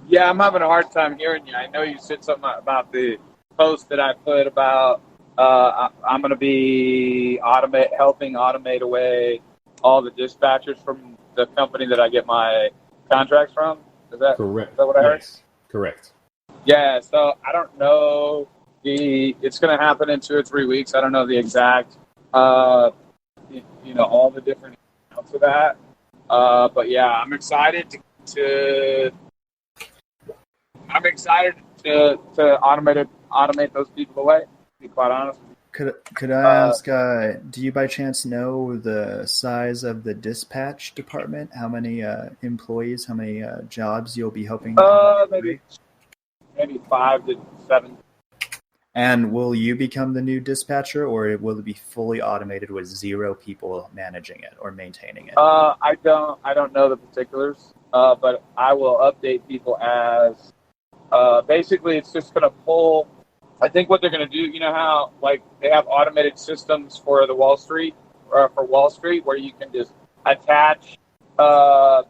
[SPEAKER 6] Yeah, I'm having a hard time hearing you. I know you said something about the post that I put about I'm going to be helping automate away all the dispatchers from the company that I get my contracts from. Is that correct? Is that what I heard?
[SPEAKER 8] Yes, correct.
[SPEAKER 6] Yeah, so I don't know it's going to happen in 2 or 3 weeks. I don't know the exact, all the different amounts of that. But yeah, I'm excited to automate those people away, to be quite honest.
[SPEAKER 3] Could I ask, do you by chance know the size of the dispatch department? How many employees, how many jobs you'll be hoping?
[SPEAKER 6] Maybe 5 to 7.
[SPEAKER 3] And will you become the new dispatcher, or will it be fully automated with 0 people managing it or maintaining it?
[SPEAKER 6] I don't know the particulars, but I will update people as. Basically, it's just going to pull. I think what they're going to do, you know how like they have automated systems for the Wall Street, or for Wall Street, where you can just attach a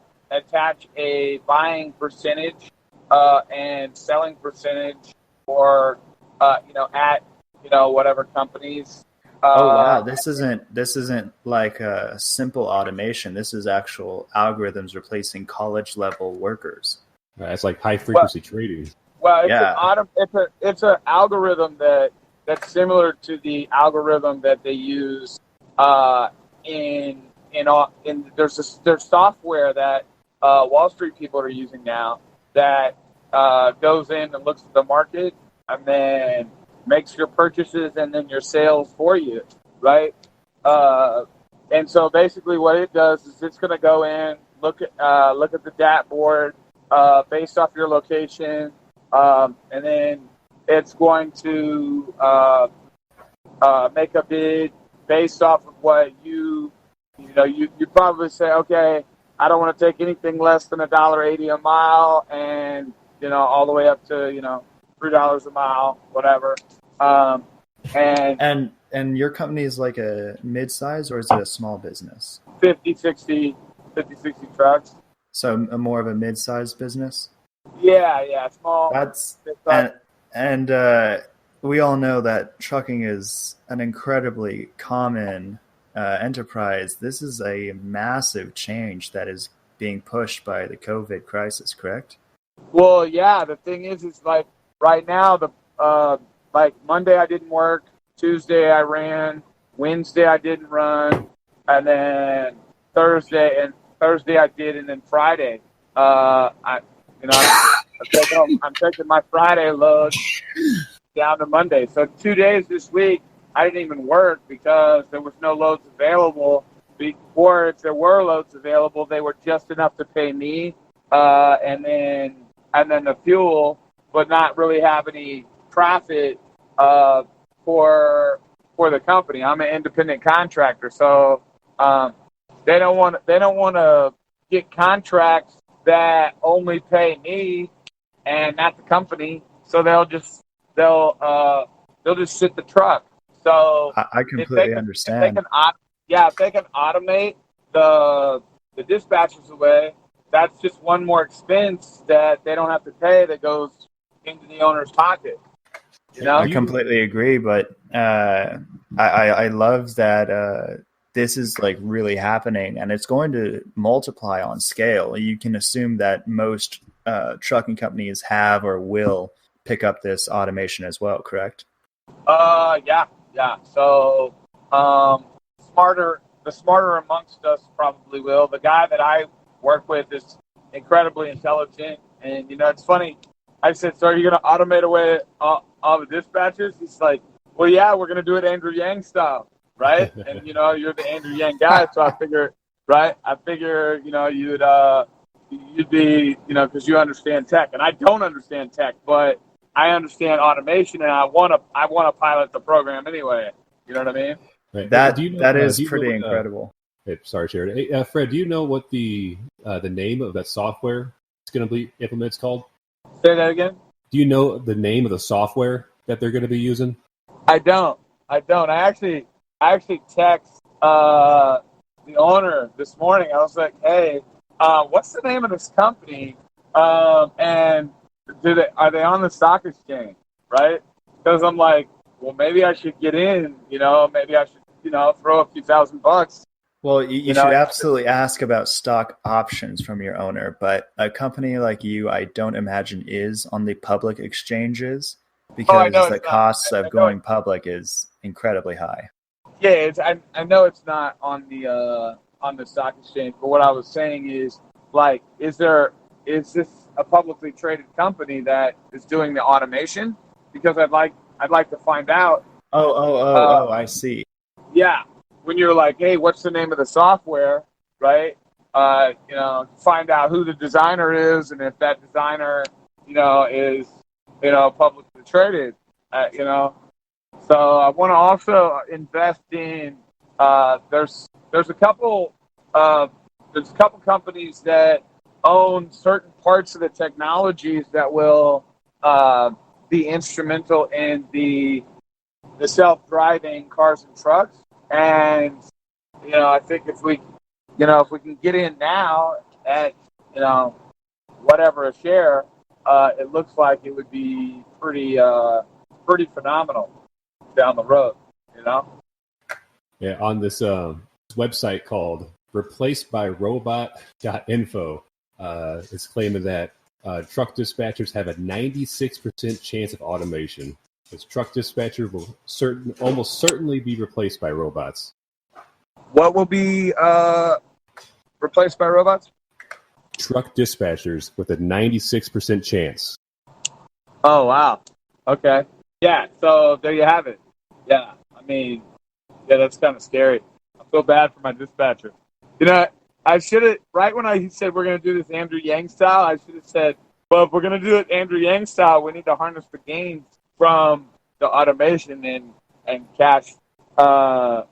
[SPEAKER 6] buying percentage and selling percentage for at whatever companies.
[SPEAKER 3] Wow, this isn't like a simple automation. This is actual algorithms replacing college level workers.
[SPEAKER 8] It's like high frequency trading.
[SPEAKER 6] Well, it's an algorithm that's similar to the algorithm that they use there's software that Wall Street people are using now that goes in and looks at the market and then makes your purchases and then your sales for you, right? And so basically what it does is it's going to go in, look at the DAT board based off your location, and then it's going to make a bid based off of what you probably say, okay, I don't want to take anything less than $1.80 a mile, and all the way up to $3 a mile, whatever.
[SPEAKER 3] And your company is like a mid-size, or is it a small business?
[SPEAKER 6] 50, 60 trucks.
[SPEAKER 3] So more of a mid-sized business?
[SPEAKER 6] Yeah, small.
[SPEAKER 3] And we all know that trucking is an incredibly common enterprise. This is a massive change that is being pushed by the COVID crisis, correct?
[SPEAKER 6] Well, yeah. The thing is like right now, like Monday I didn't work, Tuesday I ran, Wednesday I didn't run, and then Thursday I did, and then Friday, I'm taking my Friday load down to Monday. So 2 days this week I didn't even work because there was no loads available. Or if there were loads available, they were just enough to pay me, and then the fuel, but not really have any profit for the company. I'm an independent contractor, so they don't want to get contracts that only pay me and not the company. So they'll just sit the truck. So
[SPEAKER 3] I completely understand.
[SPEAKER 6] If they can automate the dispatchers away, that's just one more expense that they don't have to pay that goes into the owner's pocket. You know?
[SPEAKER 3] I completely agree, but I love that this is like really happening, and it's going to multiply on scale. You can assume that most trucking companies have or will pick up this automation as well, correct?
[SPEAKER 6] Yeah. So the smarter amongst us probably will. The guy that I work with is incredibly intelligent, and it's funny. I said, "So are you going to automate away all the dispatchers?" He's like, "Well, yeah, we're going to do it Andrew Yang style, right?" And you're the Andrew Yang guy, so I figure, right? You'd be, because you understand tech, and I don't understand tech, but I understand automation, and I want to pilot the program anyway. You know what I mean?
[SPEAKER 3] Right. That is pretty incredible.
[SPEAKER 8] Hey, sorry, Sharon. Hey, Fred, do you know what the name of that software is going to be implemented is called?
[SPEAKER 6] Say that again.
[SPEAKER 8] Do you know the name of the software that they're going to be using?
[SPEAKER 6] I don't. I actually text the owner this morning. I was like, "Hey, what's the name of this company? And are they on the stock exchange?" Right? Because I'm like, well, maybe I should get in. Maybe I should, throw a few $1,000.
[SPEAKER 3] Well, you should absolutely ask about stock options from your owner, but a company like you, I don't imagine is on the public exchanges because the costs of going public is incredibly high.
[SPEAKER 6] Yeah, I know it's not on the stock exchange, but what I was saying is, like, is this a publicly traded company that is doing the automation? Because I'd like to find out.
[SPEAKER 3] I see.
[SPEAKER 6] Yeah. When you're like, hey, what's the name of the software, right? Find out who the designer is, and if that designer, is, publicly traded, So I want to also invest in. There's a couple companies that own certain parts of the technologies that will be instrumental in the self-driving cars and trucks. And I think if we can get in now at whatever a share, it looks like it would be pretty phenomenal down the road.
[SPEAKER 8] Yeah, on this website called replaceedbyrobot.info, it's claiming that truck dispatchers have a 96% chance of automation. This truck dispatcher will almost certainly be replaced by robots.
[SPEAKER 6] What will be replaced by robots?
[SPEAKER 8] Truck dispatchers with a 96% chance.
[SPEAKER 6] Oh, wow. Okay. Yeah, so there you have it. Yeah, that's kind of scary. I feel bad for my dispatcher. I should have, right when I said we're going to do this Andrew Yang style, I should have said, well, if we're going to do it Andrew Yang style, we need to harness the gains from the automation and cash dispatchers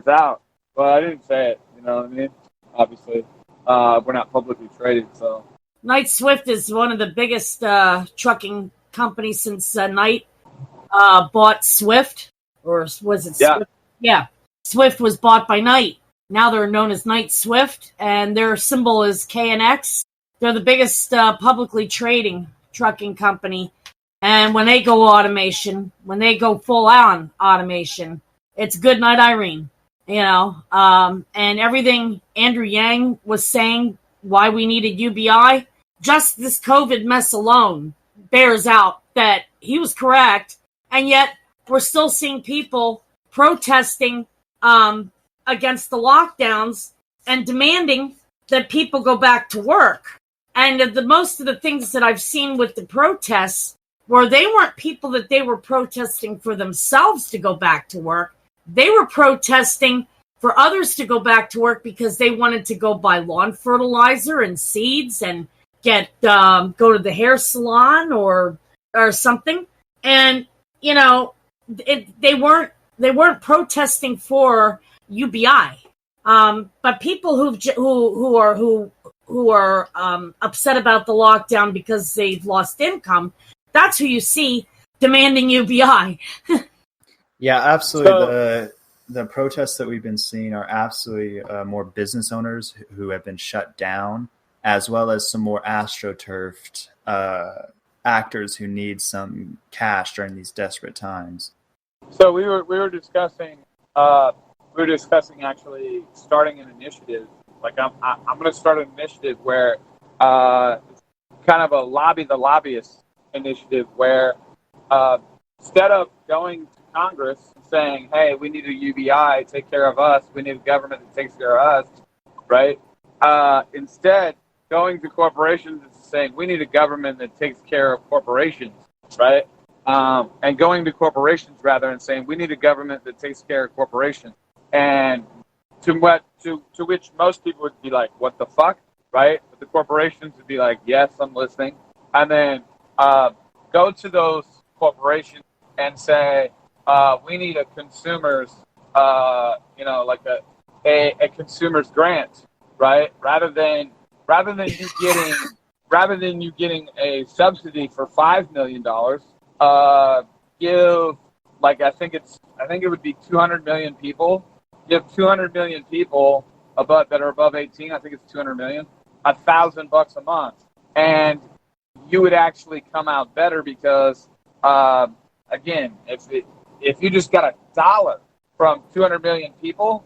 [SPEAKER 6] out. Well, I didn't say it, you know what I mean? Obviously, we're not publicly traded, so.
[SPEAKER 9] Knight Swift is one of the biggest trucking companies since Knight bought Swift, or was it Swift? Yeah, Swift was bought by Knight. Now they're known as Knight Swift, and their symbol is KNX. They're the biggest publicly trading trucking company. And when they go automation, when they go full on automation, it's good night, Irene. And everything Andrew Yang was saying, why we needed UBI, just this COVID mess alone bears out that he was correct. And yet we're still seeing people protesting against the lockdowns and demanding that people go back to work. And most of the things that I've seen with the protests, where they weren't people that they were protesting for themselves to go back to work. They were protesting for others to go back to work because they wanted to go buy lawn fertilizer and seeds and go to the hair salon or something. And they weren't protesting for UBI. But people who are upset about the lockdown because they've lost income, that's who you see demanding UBI.
[SPEAKER 3] Yeah, absolutely.
[SPEAKER 6] So-
[SPEAKER 3] The protests that we've been seeing are absolutely more business owners who have been shut down, as well as some more astroturfed actors who need some cash during these desperate times.
[SPEAKER 6] So we were discussing actually starting an initiative. Like I'm going to start an initiative where kind of a lobby the lobbyists initiative where instead of going to Congress and saying, hey, we need a UBI, take care of us, we need a government that takes care of us, right? Instead, going to corporations and saying, we need a government that takes care of corporations, right? And going to corporations rather and saying, we need a government that takes care of corporations. And to which most people would be like, what the fuck, right? But the corporations would be like, yes, I'm listening. And then go to those corporations and say, we need a consumer's, like a consumer's grant, right? Rather than you getting a subsidy for $5 million, give I think it would be 200 million people. Give 200 million people that are above 18. I think it's 200 million, $1,000 a month, and you would actually come out better because, again, if you just got $1 from 200 million people,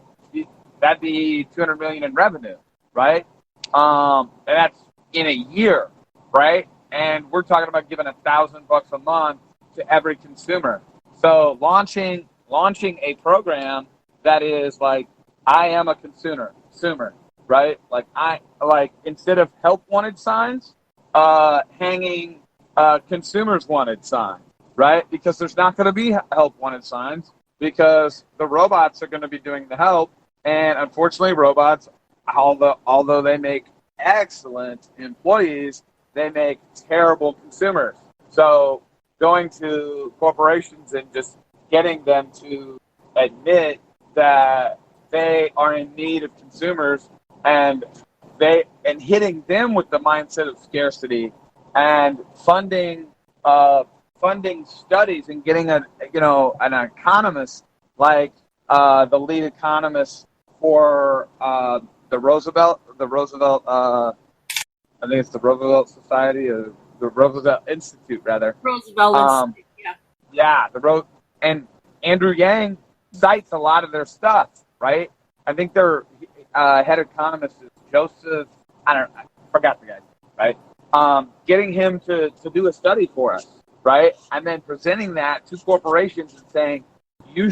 [SPEAKER 6] that'd be 200 million in revenue, right? And that's in a year, right? And we're talking about giving $1,000 a month to every consumer. So launching a program that is like, I am a consumer, right? Like instead of help wanted signs, hanging consumers wanted signs, right? Because there's not going to be help wanted signs because the robots are going to be doing the help, and unfortunately, robots, although they make excellent employees, they make terrible consumers. So going to corporations and just getting them to admit that they are in need of consumers and hitting them with the mindset of scarcity and funding studies and getting an economist like the lead economist for the Roosevelt I think it's the Roosevelt Society or the Roosevelt Institute rather.
[SPEAKER 9] Roosevelt Institute, yeah.
[SPEAKER 6] Yeah, and Andrew Yang cites a lot of their stuff, right? I think their head economist is Joseph, I forgot the guy, right? Getting him to do a study for us, right? And then presenting that to corporations and saying, you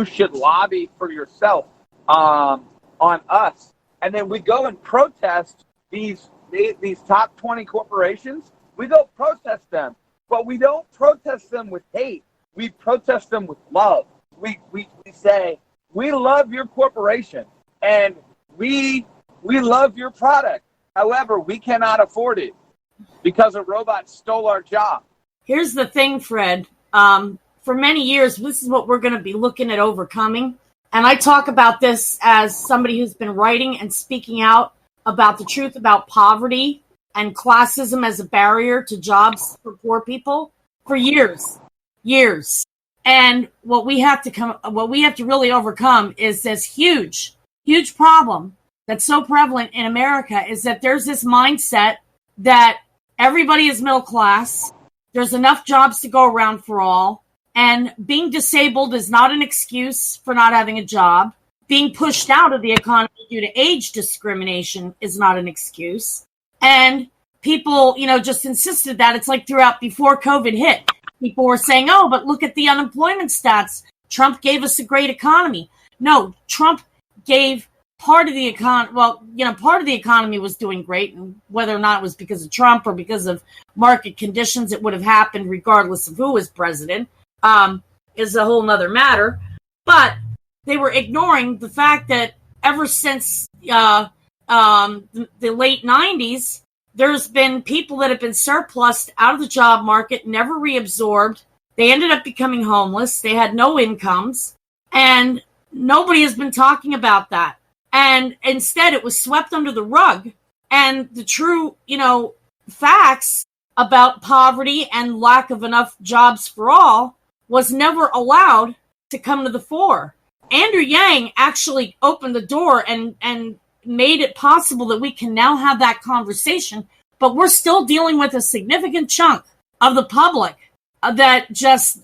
[SPEAKER 6] should lobby for yourself on us. And then we go and protest these top 20 corporations. We go protest them, but we don't protest them with hate. We protest them with love. We say, we love your corporation and we love your product. However, we cannot afford it because a robot stole our job.
[SPEAKER 9] Here's the thing, Fred. For many years, this is what we're going to be looking at overcoming. And I talk about this as somebody who's been writing and speaking out about the truth about poverty and classism as a barrier to jobs for poor people for years. And what we have to really overcome is this huge problem that's so prevalent in America is that there's this mindset that everybody is middle class. There's enough jobs to go around for all. And being disabled is not an excuse for not having a job. Being pushed out of the economy due to age discrimination is not an excuse. And people, just insisted that. It's like before COVID hit, people were saying, oh, but look at the unemployment stats. Trump gave us a great economy. No, Trump gave part of the economy. Well, part of the economy was doing great. And whether or not it was because of Trump or because of market conditions, it would have happened regardless of who was president. Is a whole nother matter. But they were ignoring the fact that ever since the late 90s, there's been people that have been surplused out of the job market, never reabsorbed. They ended up becoming homeless. They had no incomes. And nobody has been talking about that. And instead, it was swept under the rug. And the true, facts about poverty and lack of enough jobs for all was never allowed to come to the fore. Andrew Yang actually opened the door and made it possible that we can now have that conversation, but we're still dealing with a significant chunk of the public that just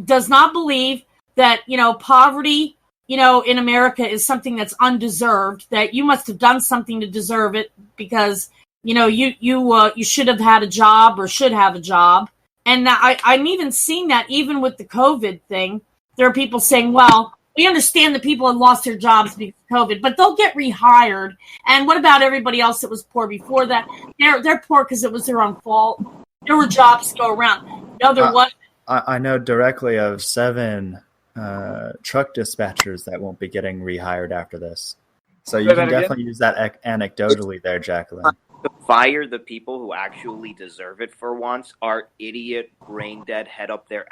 [SPEAKER 9] does not believe that, poverty, in America is something that's undeserved, that you must have done something to deserve it because, you should have had a job or should have a job. And I'm even seeing that even with the COVID thing. There are people saying, well, we understand that people have lost their jobs because of COVID, but they'll get rehired. And what about everybody else that was poor before that? They're poor because it was their own fault. There were jobs to go around. No, there wasn't.
[SPEAKER 3] I know directly of 7 truck dispatchers that won't be getting rehired after this. So you can definitely use that anecdotally there, Jacqueline.
[SPEAKER 2] To fire the people who actually deserve it for once are idiot, brain dead, head up their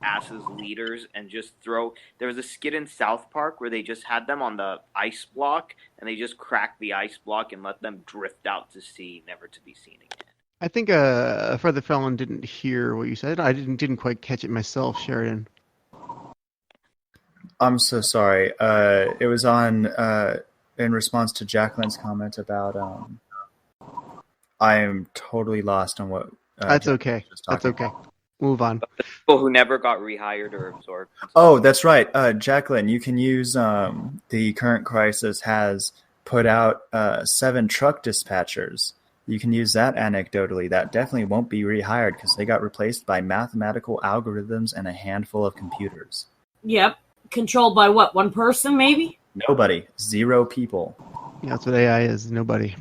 [SPEAKER 2] asses leaders and just throw. There was a skit in South Park where they just had them on the ice block and they just cracked the ice block and let them drift out to sea, never to be seen again.
[SPEAKER 1] I think Further Felon didn't hear what you said. I didn't quite catch it myself, Sheridan.
[SPEAKER 3] I'm so sorry. It was on in response to Jacqueline's comment about. I am totally lost on what.
[SPEAKER 1] That's okay. That's okay. Move on.
[SPEAKER 2] The people who never got rehired or absorbed.
[SPEAKER 3] Oh, that's right, Jacqueline. You can use the current crisis has put out 7 truck dispatchers. You can use that anecdotally. That definitely won't be rehired because they got replaced by mathematical algorithms and a handful of computers.
[SPEAKER 9] Yep. Controlled by what? One person, maybe?
[SPEAKER 3] Nobody. 0 people.
[SPEAKER 1] Yeah, that's what AI is. Nobody.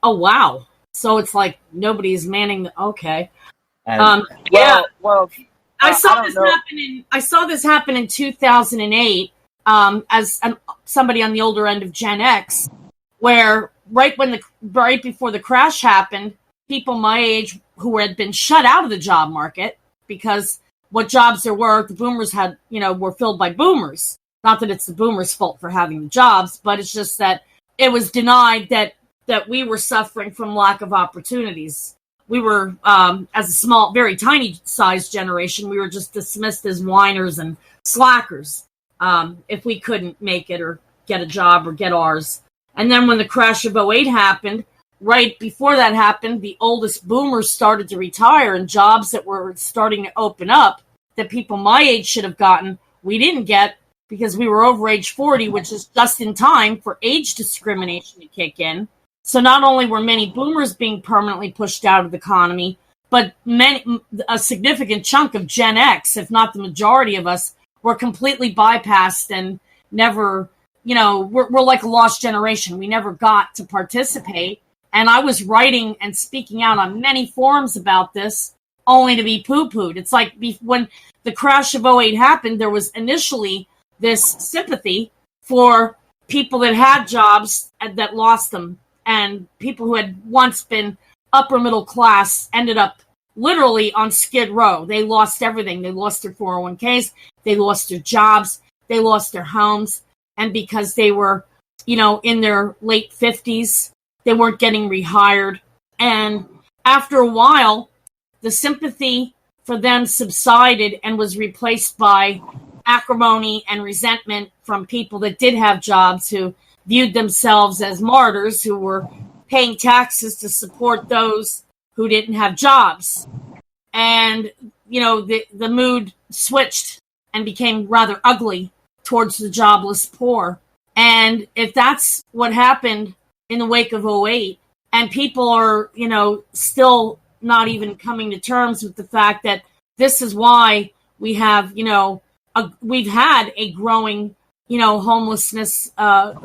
[SPEAKER 9] Oh, wow. So it's like nobody's manning. Okay.
[SPEAKER 3] And,
[SPEAKER 9] yeah.
[SPEAKER 6] Well,
[SPEAKER 9] I saw this happen in 2008 as somebody on the older end of Gen X, where right before the crash happened, people my age who had been shut out of the job market because what jobs there were, the boomers had, were filled by boomers. Not that it's the boomers' fault for having the jobs, but it's just that it was denied that we were suffering from lack of opportunities. We were, as a small, very tiny sized generation, we were just dismissed as whiners and slackers if we couldn't make it or get a job or get ours. And then when the crash of '08 happened, right before that happened, the oldest boomers started to retire and jobs that were starting to open up that people my age should have gotten, we didn't get because we were over age 40, which is just in time for age discrimination to kick in. So not only were many boomers being permanently pushed out of the economy, but a significant chunk of Gen X, if not the majority of us, were completely bypassed and never, we're like a lost generation. We never got to participate. And I was writing and speaking out on many forums about this, only to be poo-pooed. It's like when the crash of '08 happened, there was initially this sympathy for people that had jobs and that lost them. And people who had once been upper middle class ended up literally on Skid Row. They lost everything. They lost their 401ks. They lost their jobs. They lost their homes. And because they were, in their late 50s, they weren't getting rehired. And after a while, the sympathy for them subsided and was replaced by acrimony and resentment from people that did have jobs who viewed themselves as martyrs who were paying taxes to support those who didn't have jobs. And, the mood switched and became rather ugly towards the jobless poor. And if that's what happened in the wake of '08, and people are, still not even coming to terms with the fact that this is why we have, we've had a growing homelessness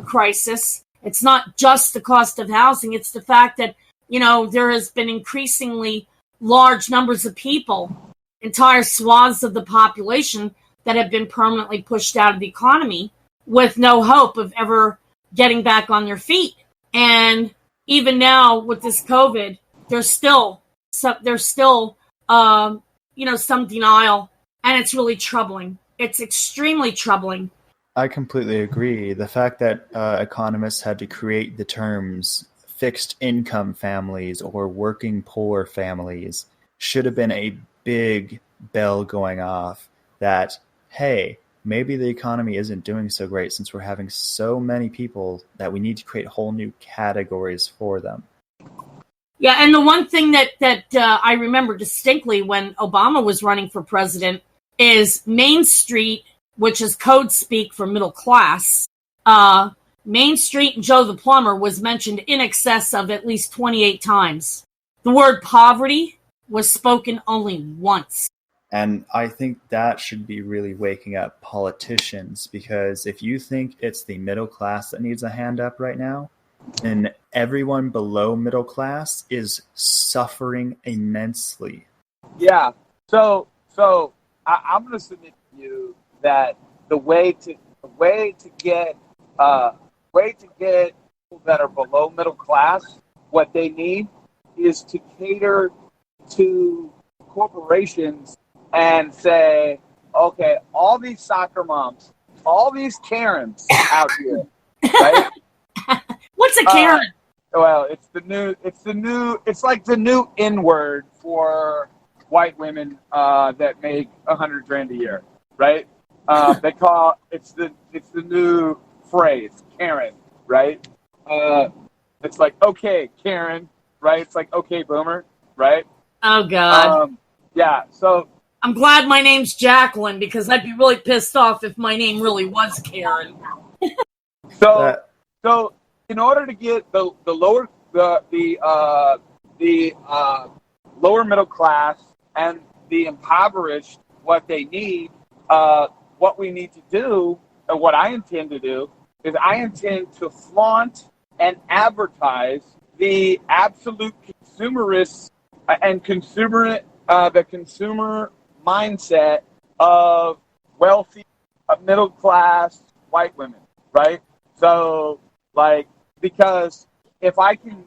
[SPEAKER 9] crisis. It's not just the cost of housing. It's the fact that, there has been increasingly large numbers of people, entire swaths of the population that have been permanently pushed out of the economy with no hope of ever getting back on their feet. And even now with this COVID, there's still some denial, and it's really troubling. It's extremely troubling.
[SPEAKER 3] I completely agree. The fact that economists had to create the terms fixed income families or working poor families should have been a big bell going off that hey, maybe the economy isn't doing so great since we're having so many people that we need to create whole new categories for them.
[SPEAKER 9] Yeah, and the one thing that I remember distinctly when Obama was running for president is Main Street, which is code speak for middle class. Main Street and Joe the Plumber was mentioned in excess of at least 28 times. The word poverty was spoken only once.
[SPEAKER 3] And I think that should be really waking up politicians, because if you think it's the middle class that needs a hand up right now, then everyone below middle class is suffering immensely.
[SPEAKER 6] Yeah. So I'm going to submit to you that the way to get people that are below middle class, what they need is to cater to corporations and say, okay, all these soccer moms, all these Karens out here, right?
[SPEAKER 9] What's a Karen?
[SPEAKER 6] Well, it's like the new N-word for white women that make $100,000 a year, right? They call it's the new phrase, Karen, right? It's like, okay, Karen, right? It's like, okay, boomer, right?
[SPEAKER 9] Oh God.
[SPEAKER 6] Yeah. So
[SPEAKER 9] I'm glad my name's Jacqueline, because I'd be really pissed off if my name really was Karen.
[SPEAKER 6] So in order to get the lower lower middle class and the impoverished what they need, what we need to do, and what I intend to do, is I intend to flaunt and advertise the absolute consumerist and the consumer mindset of wealthy, middle class white women, right? So, like, because if I can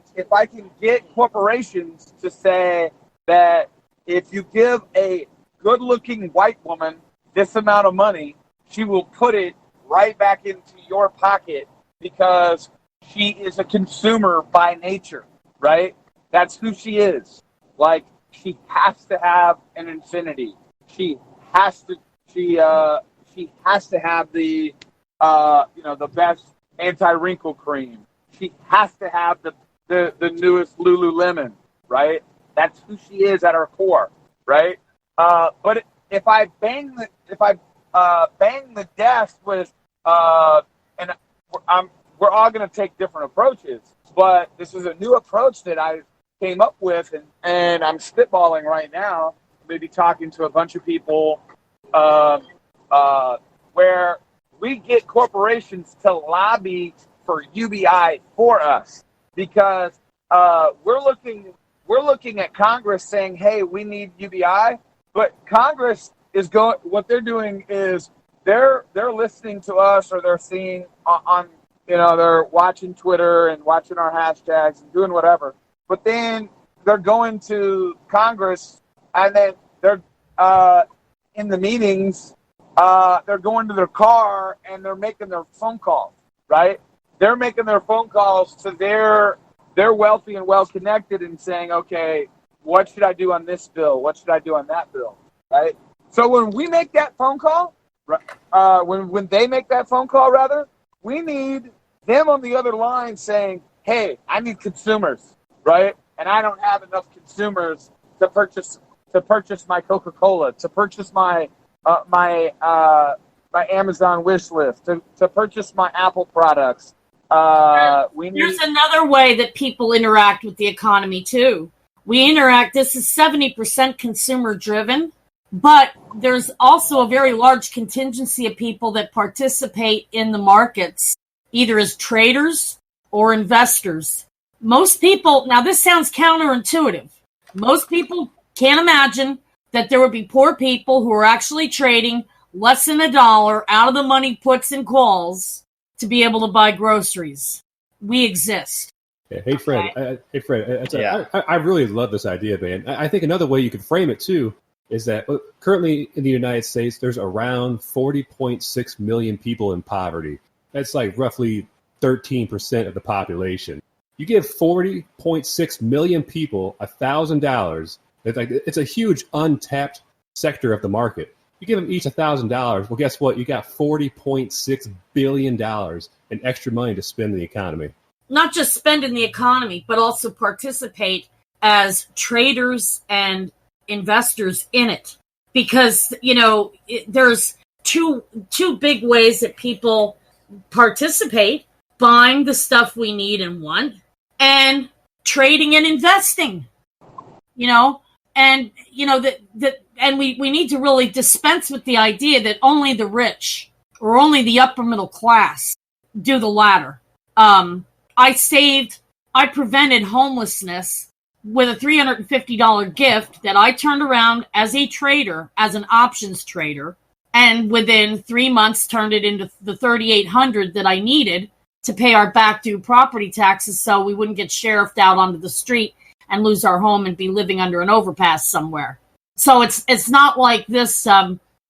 [SPEAKER 6] get corporations to say that if you give a good-looking white woman this amount of money, she will put it right back into your pocket because she is a consumer by nature, right? That's who she is. Like, she has to have an infinity. She has to have the the best anti-wrinkle cream. She has to have the newest Lululemon, right? That's who she is at her core, right? But if I bang the desk with and we're all going to take different approaches, but this is a new approach that I came up with, and I'm spitballing right now, maybe talking to a bunch of people, where we get corporations to lobby for UBI for us, because we're looking at Congress saying, hey, we need UBI, but Congress is what they're doing is they're listening to us, or they're seeing on they're watching Twitter and watching our hashtags and doing whatever, but then they're going to Congress, and then they're in the meetings, they're going to their car and they're making their phone calls, right? They're making their phone calls to their wealthy and well-connected and saying, okay, what should I do on this bill? What should I do on that bill, right? So when we make that phone call, when they make that phone call, rather, we need them on the other line saying, hey, I need consumers, right? And I don't have enough consumers to purchase my Coca-Cola, to purchase my my Amazon wish list, to purchase my Apple products.
[SPEAKER 9] There's another way that people interact with the economy too. This is 70% consumer driven, but there's also a very large contingency of people that participate in the markets, either as traders or investors. Most people, now this sounds counterintuitive, most people can't imagine that there would be poor people who are actually trading less than $1 out of the money puts and calls to be able to buy groceries. We exist.
[SPEAKER 8] Yeah. Hey, Fred. I really love this idea, man. I think another way you could frame it, too, is that currently in the United States, there's around 40.6 million people in poverty. That's like roughly 13% of the population. You give 40.6 million people $1,000. It's a huge untapped sector of the market. You give them each $1,000. Well, guess what? You got $40.6 billion in extra money to spend in the economy.
[SPEAKER 9] Not just spend in the economy, but also participate as traders and investors in it. Because, there's two big ways that people participate: buying the stuff we need and want, and trading and investing. And we need to really dispense with the idea that only the rich or only the upper middle class do the latter. I prevented homelessness with a $350 gift that I turned around as a trader, as an options trader, and within 3 months turned it into the $3,800 that I needed to pay our back due property taxes so we wouldn't get sheriffed out onto the street and lose our home and be living under an overpass somewhere. So it's not like this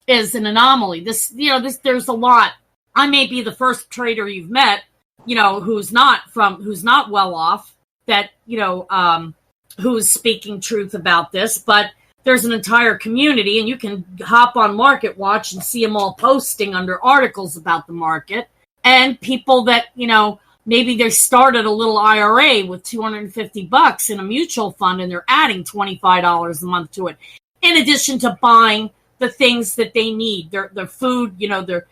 [SPEAKER 9] is an anomaly. There's a lot. I may be the first trader you've met, who's not well off, that who's speaking truth about this, but there's an entire community, and you can hop on Market Watch and see them all posting under articles about the market, and people that maybe they started a little IRA with $250 in a mutual fund, and they're adding $25 a month to it, in addition to buying the things that they need, their food, they're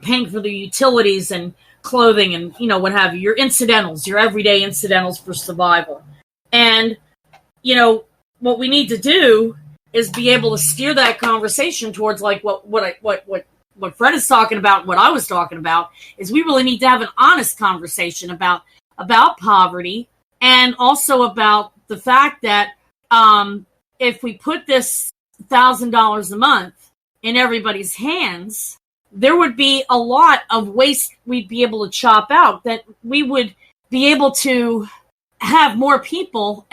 [SPEAKER 9] paying for their utilities and clothing and what have you, your incidentals, your everyday incidentals for survival. And what we need to do is be able to steer that conversation towards like what Fred is talking about, what I was talking about, is we really need to have an honest conversation about poverty, and also about the fact that if we put this $1,000 a month in everybody's hands, there would be a lot of waste we'd be able to chop out, that we would be able to have more people,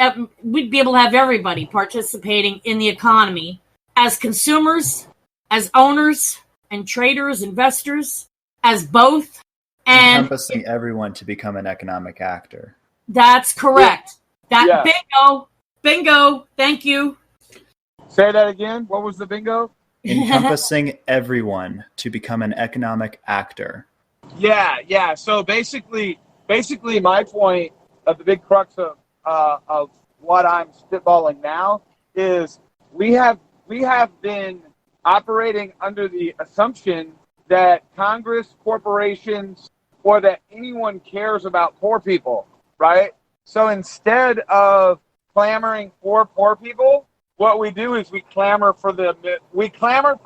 [SPEAKER 9] we'd be able to have everybody participating in the economy as consumers, as owners and traders, investors, as both. And
[SPEAKER 3] encompassing everyone to become an economic actor.
[SPEAKER 9] That's correct. Bingo. Thank you.
[SPEAKER 6] Say that again. What was the bingo?
[SPEAKER 3] Encompassing everyone to become an economic actor.
[SPEAKER 6] Yeah. So basically, my point of the big crux of what I'm spitballing now is we have been operating under the assumption that Congress, corporations, or that anyone cares about poor people, right? So instead of clamoring for poor people, what we do is we clamor for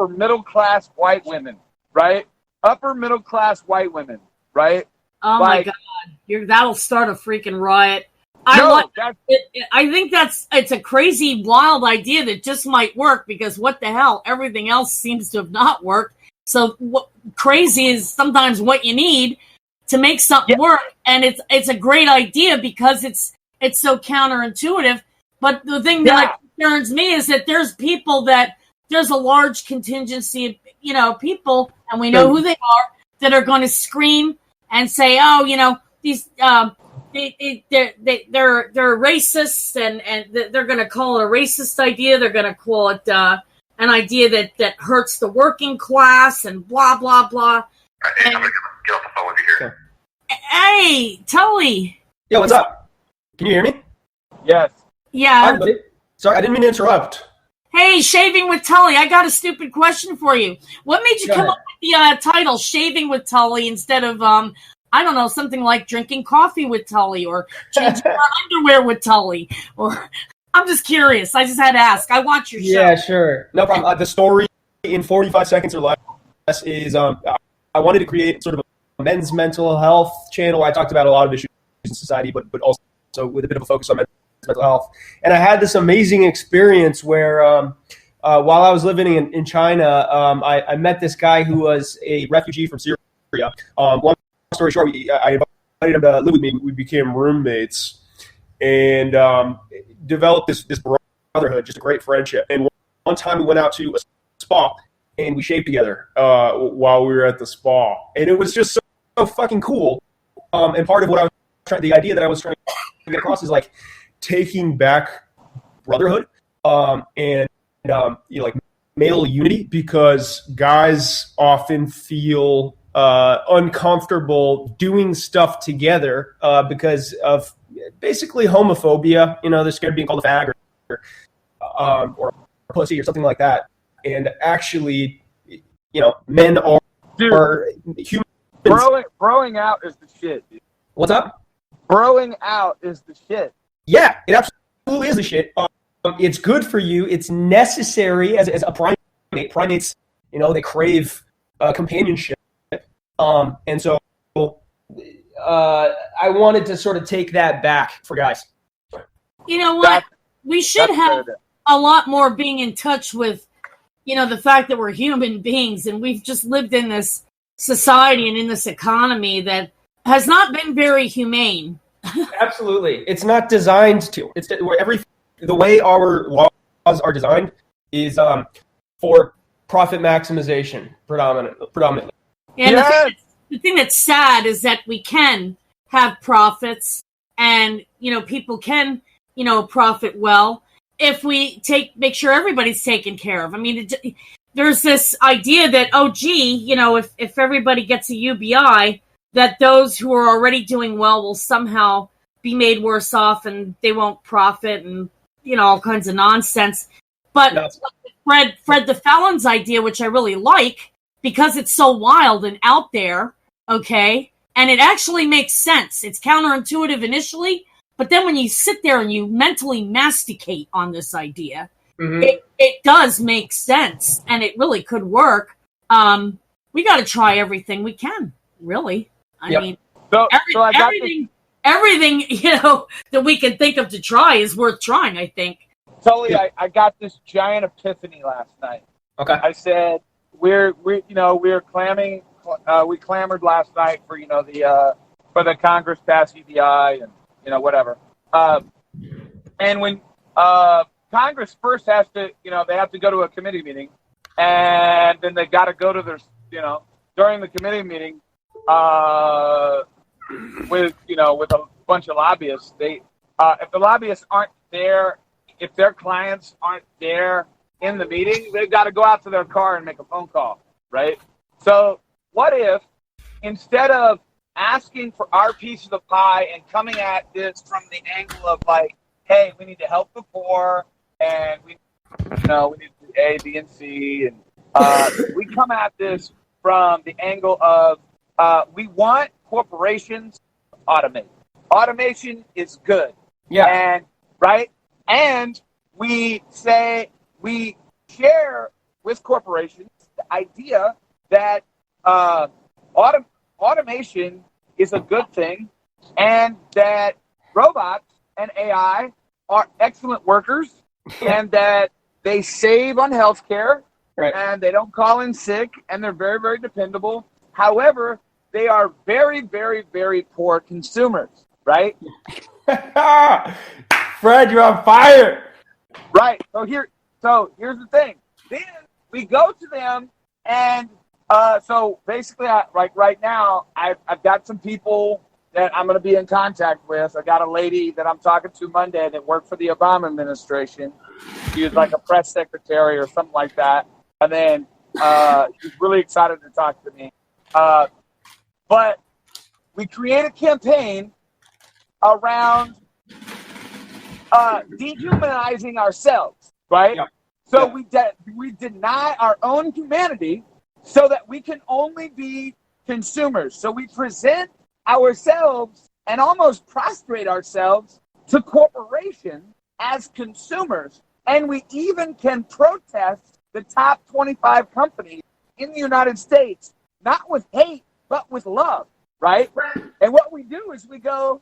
[SPEAKER 6] middle class white women, right? Upper middle class white women, right?
[SPEAKER 9] Oh my God, that'll start a freaking riot. I think it's a crazy, wild idea that just might work, because what the hell? Everything else seems to have not worked. So crazy is sometimes what you need to make something work, and it's a great idea because it's so counterintuitive. But the thing that concerns me is that there's a large contingency of people, and we know who they are, that are going to scream and say, these they're racists, and they're going to call it a racist idea. They're going to call it an idea that hurts the working class, and blah blah blah.
[SPEAKER 5] Hey, I'm gonna get off the phone with you here.
[SPEAKER 9] Hey, Tully.
[SPEAKER 10] Yeah, what's up? Can you hear me?
[SPEAKER 6] Yes.
[SPEAKER 9] Yeah.
[SPEAKER 10] Sorry, I didn't mean to interrupt.
[SPEAKER 9] Hey, Shaving with Tully, I got a stupid question for you. What made you come up with the title Shaving with Tully instead of, I don't know, something like Drinking Coffee with Tully, or Changing Our Underwear with Tully? Or I'm just curious. I just had to ask. I watch your show.
[SPEAKER 10] Yeah, sure. No problem. The story in 45 seconds or less is I wanted to create sort of a men's mental health channel. I talked about a lot of issues in society, but also with a bit of a focus on mental health. And I had this amazing experience where while I was living in China, I met this guy who was a refugee from Syria. Long story short, I invited him to live with me. We became roommates and developed this brotherhood, just a great friendship. And one time we went out to a spa and we shaved together while we were at the spa. And it was just so fucking cool. And part of what the idea that I was trying to get across is like taking back brotherhood and like male unity because guys often feel uncomfortable doing stuff together because of basically homophobia. You know, they're scared of being called a fag or pussy or something like that. And actually, you know, men are humans.
[SPEAKER 6] Broing out is the shit, dude.
[SPEAKER 10] What's up?
[SPEAKER 6] Broing out is the shit.
[SPEAKER 10] Yeah, it absolutely is the shit. It's good for you. It's necessary as a primate. Primates, you know, they crave companionship. And so I wanted to sort of take that back for guys.
[SPEAKER 9] You know what? We should have a lot more being in touch with, you know, the fact that we're human beings and we've just lived in this society and in this economy that has not been very humane.
[SPEAKER 10] Absolutely. It's not designed to. It's the way our laws are designed is for profit maximization predominantly.
[SPEAKER 9] And the thing that's sad is that we can have profits and, you know, people can, you know, profit well if we make sure everybody's taken care of. I mean, there's this idea that, oh, gee, you know, if everybody gets a UBI, that those who are already doing well will somehow be made worse off and they won't profit and, you know, all kinds of nonsense. But no. Fred the Felon's idea, which I really like, because it's so wild and out there, okay, and it actually makes sense. It's counterintuitive initially, but then when you sit there and you mentally masticate on this idea, it does make sense, and it really could work. We got to try everything we can, really. I mean, everything you know that we can think of to try is worth trying, I think.
[SPEAKER 6] Tully, I got this giant epiphany last night.
[SPEAKER 10] Okay.
[SPEAKER 6] I said we clamored last night for, you know, for the Congress pass EBI and, you know, whatever. And when Congress first has to, you know, they have to go to a committee meeting, and then they got to go to their, you know, during the committee meeting with a bunch of lobbyists. They if the lobbyists aren't there, if their clients aren't there in the meeting, they've got to go out to their car and make a phone call, right? So what if instead of asking for our piece of the pie and coming at this from the angle of like, hey, we need to help the poor and we need to do A, B, and C, and we come at this from the angle of we want corporations to automate. Automation is good.
[SPEAKER 10] Yeah.
[SPEAKER 6] And right? And we say we share with corporations the idea that automation is a good thing and that robots and AI are excellent workers and that they save on healthcare and they don't call in sick and they're very, very dependable. However, they are very, very, very poor consumers, right?
[SPEAKER 10] Fred, you're on fire.
[SPEAKER 6] Right. So here's the thing. Then we go to them, and so basically, right now, I've got some people that I'm going to be in contact with. I got a lady that I'm talking to Monday that worked for the Obama administration. She was like a press secretary or something like that, and then she's really excited to talk to me. But we create a campaign around dehumanizing ourselves, right? Yeah. So we deny our own humanity so that we can only be consumers. So we present ourselves and almost prostrate ourselves to corporations as consumers. And we even can protest the top 25 companies in the United States, not with hate, but with love, right? And what we do is we go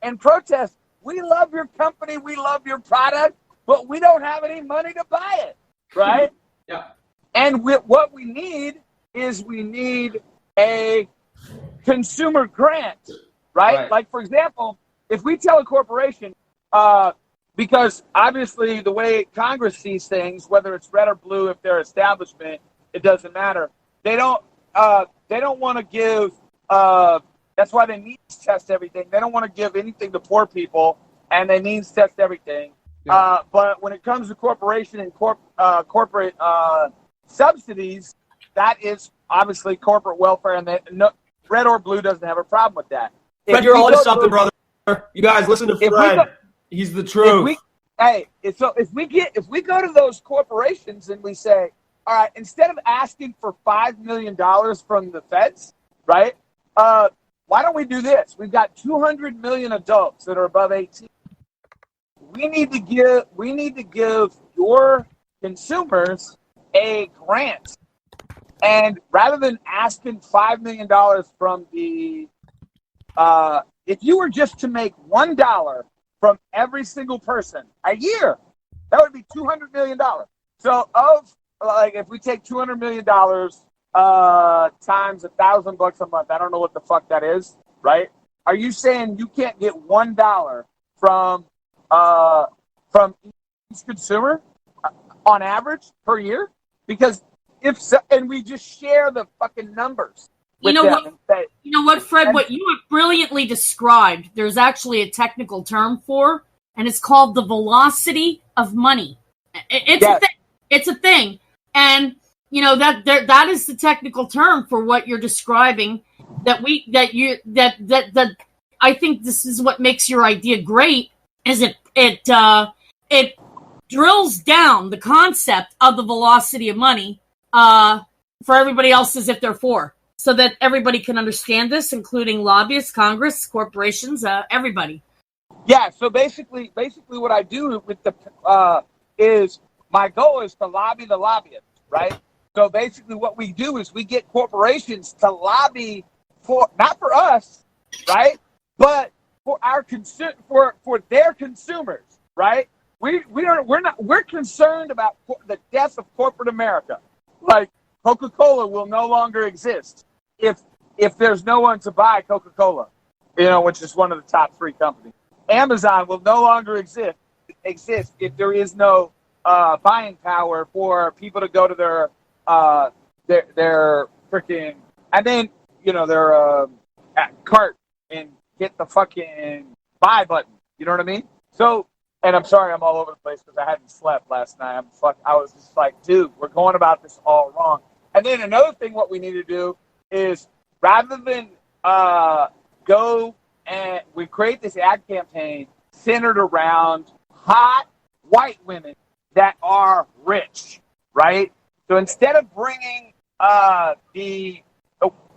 [SPEAKER 6] and protest. We love your company, we love your product, but we don't have any money to buy it, right?
[SPEAKER 10] Yeah.
[SPEAKER 6] And what we need is a consumer grant, right? Like, for example, if we tell a corporation, because obviously the way Congress sees things, whether it's red or blue, if they're establishment, it doesn't matter. They don't want to give. That's why they needs test everything. They don't want to give anything to poor people, and they needs test everything. But when it comes to corporation and corporate subsidies, that is obviously corporate welfare, and red or blue doesn't have a problem with that.
[SPEAKER 10] Fred, you're on to something, brother. You guys listen to Fred. He's the truth.
[SPEAKER 6] If we go to those corporations and we say, all right, instead of asking for $5 million from the feds, right? Why don't we do this? We've got 200 million adults that are above 18. We need to give your consumers a grant, and rather than asking $5 million from the, if you were just to make $1 from every single person a year, that would be $200 million. So if we take $200 million times $1,000 a month, I don't know what the fuck that is, right? Are you saying you can't get $1 from each consumer on average per year? Because if so, and we just share the fucking numbers.
[SPEAKER 9] You know what, Fred? What you have brilliantly described, there's actually a technical term for, and it's called the velocity of money. It's a thing. It's a thing, and that is the technical term for what you're describing. That I think this is what makes your idea great. Is it drills down the concept of the velocity of money for everybody else as if they're for. So that everybody can understand this, including lobbyists, Congress, corporations, everybody.
[SPEAKER 6] Yeah. So basically, what I do with is my goal is to lobby the lobbyists, right? So basically, what we do is we get corporations to lobby for not for us, right, but for our for their consumers, right? We're concerned about the death of corporate America. Like Coca-Cola will no longer exist if there's no one to buy Coca-Cola, which is one of the top 3 companies. Amazon will no longer exist if there is no buying power for people to go to their freaking and then their cart and hit the fucking buy button. You know what I mean? So, and I'm sorry I'm all over the place because I hadn't slept last night. I was just like, dude, we're going about this all wrong. And then another thing, what we need to do is rather than go and we create this ad campaign centered around hot white women that are rich, right? So instead of bringing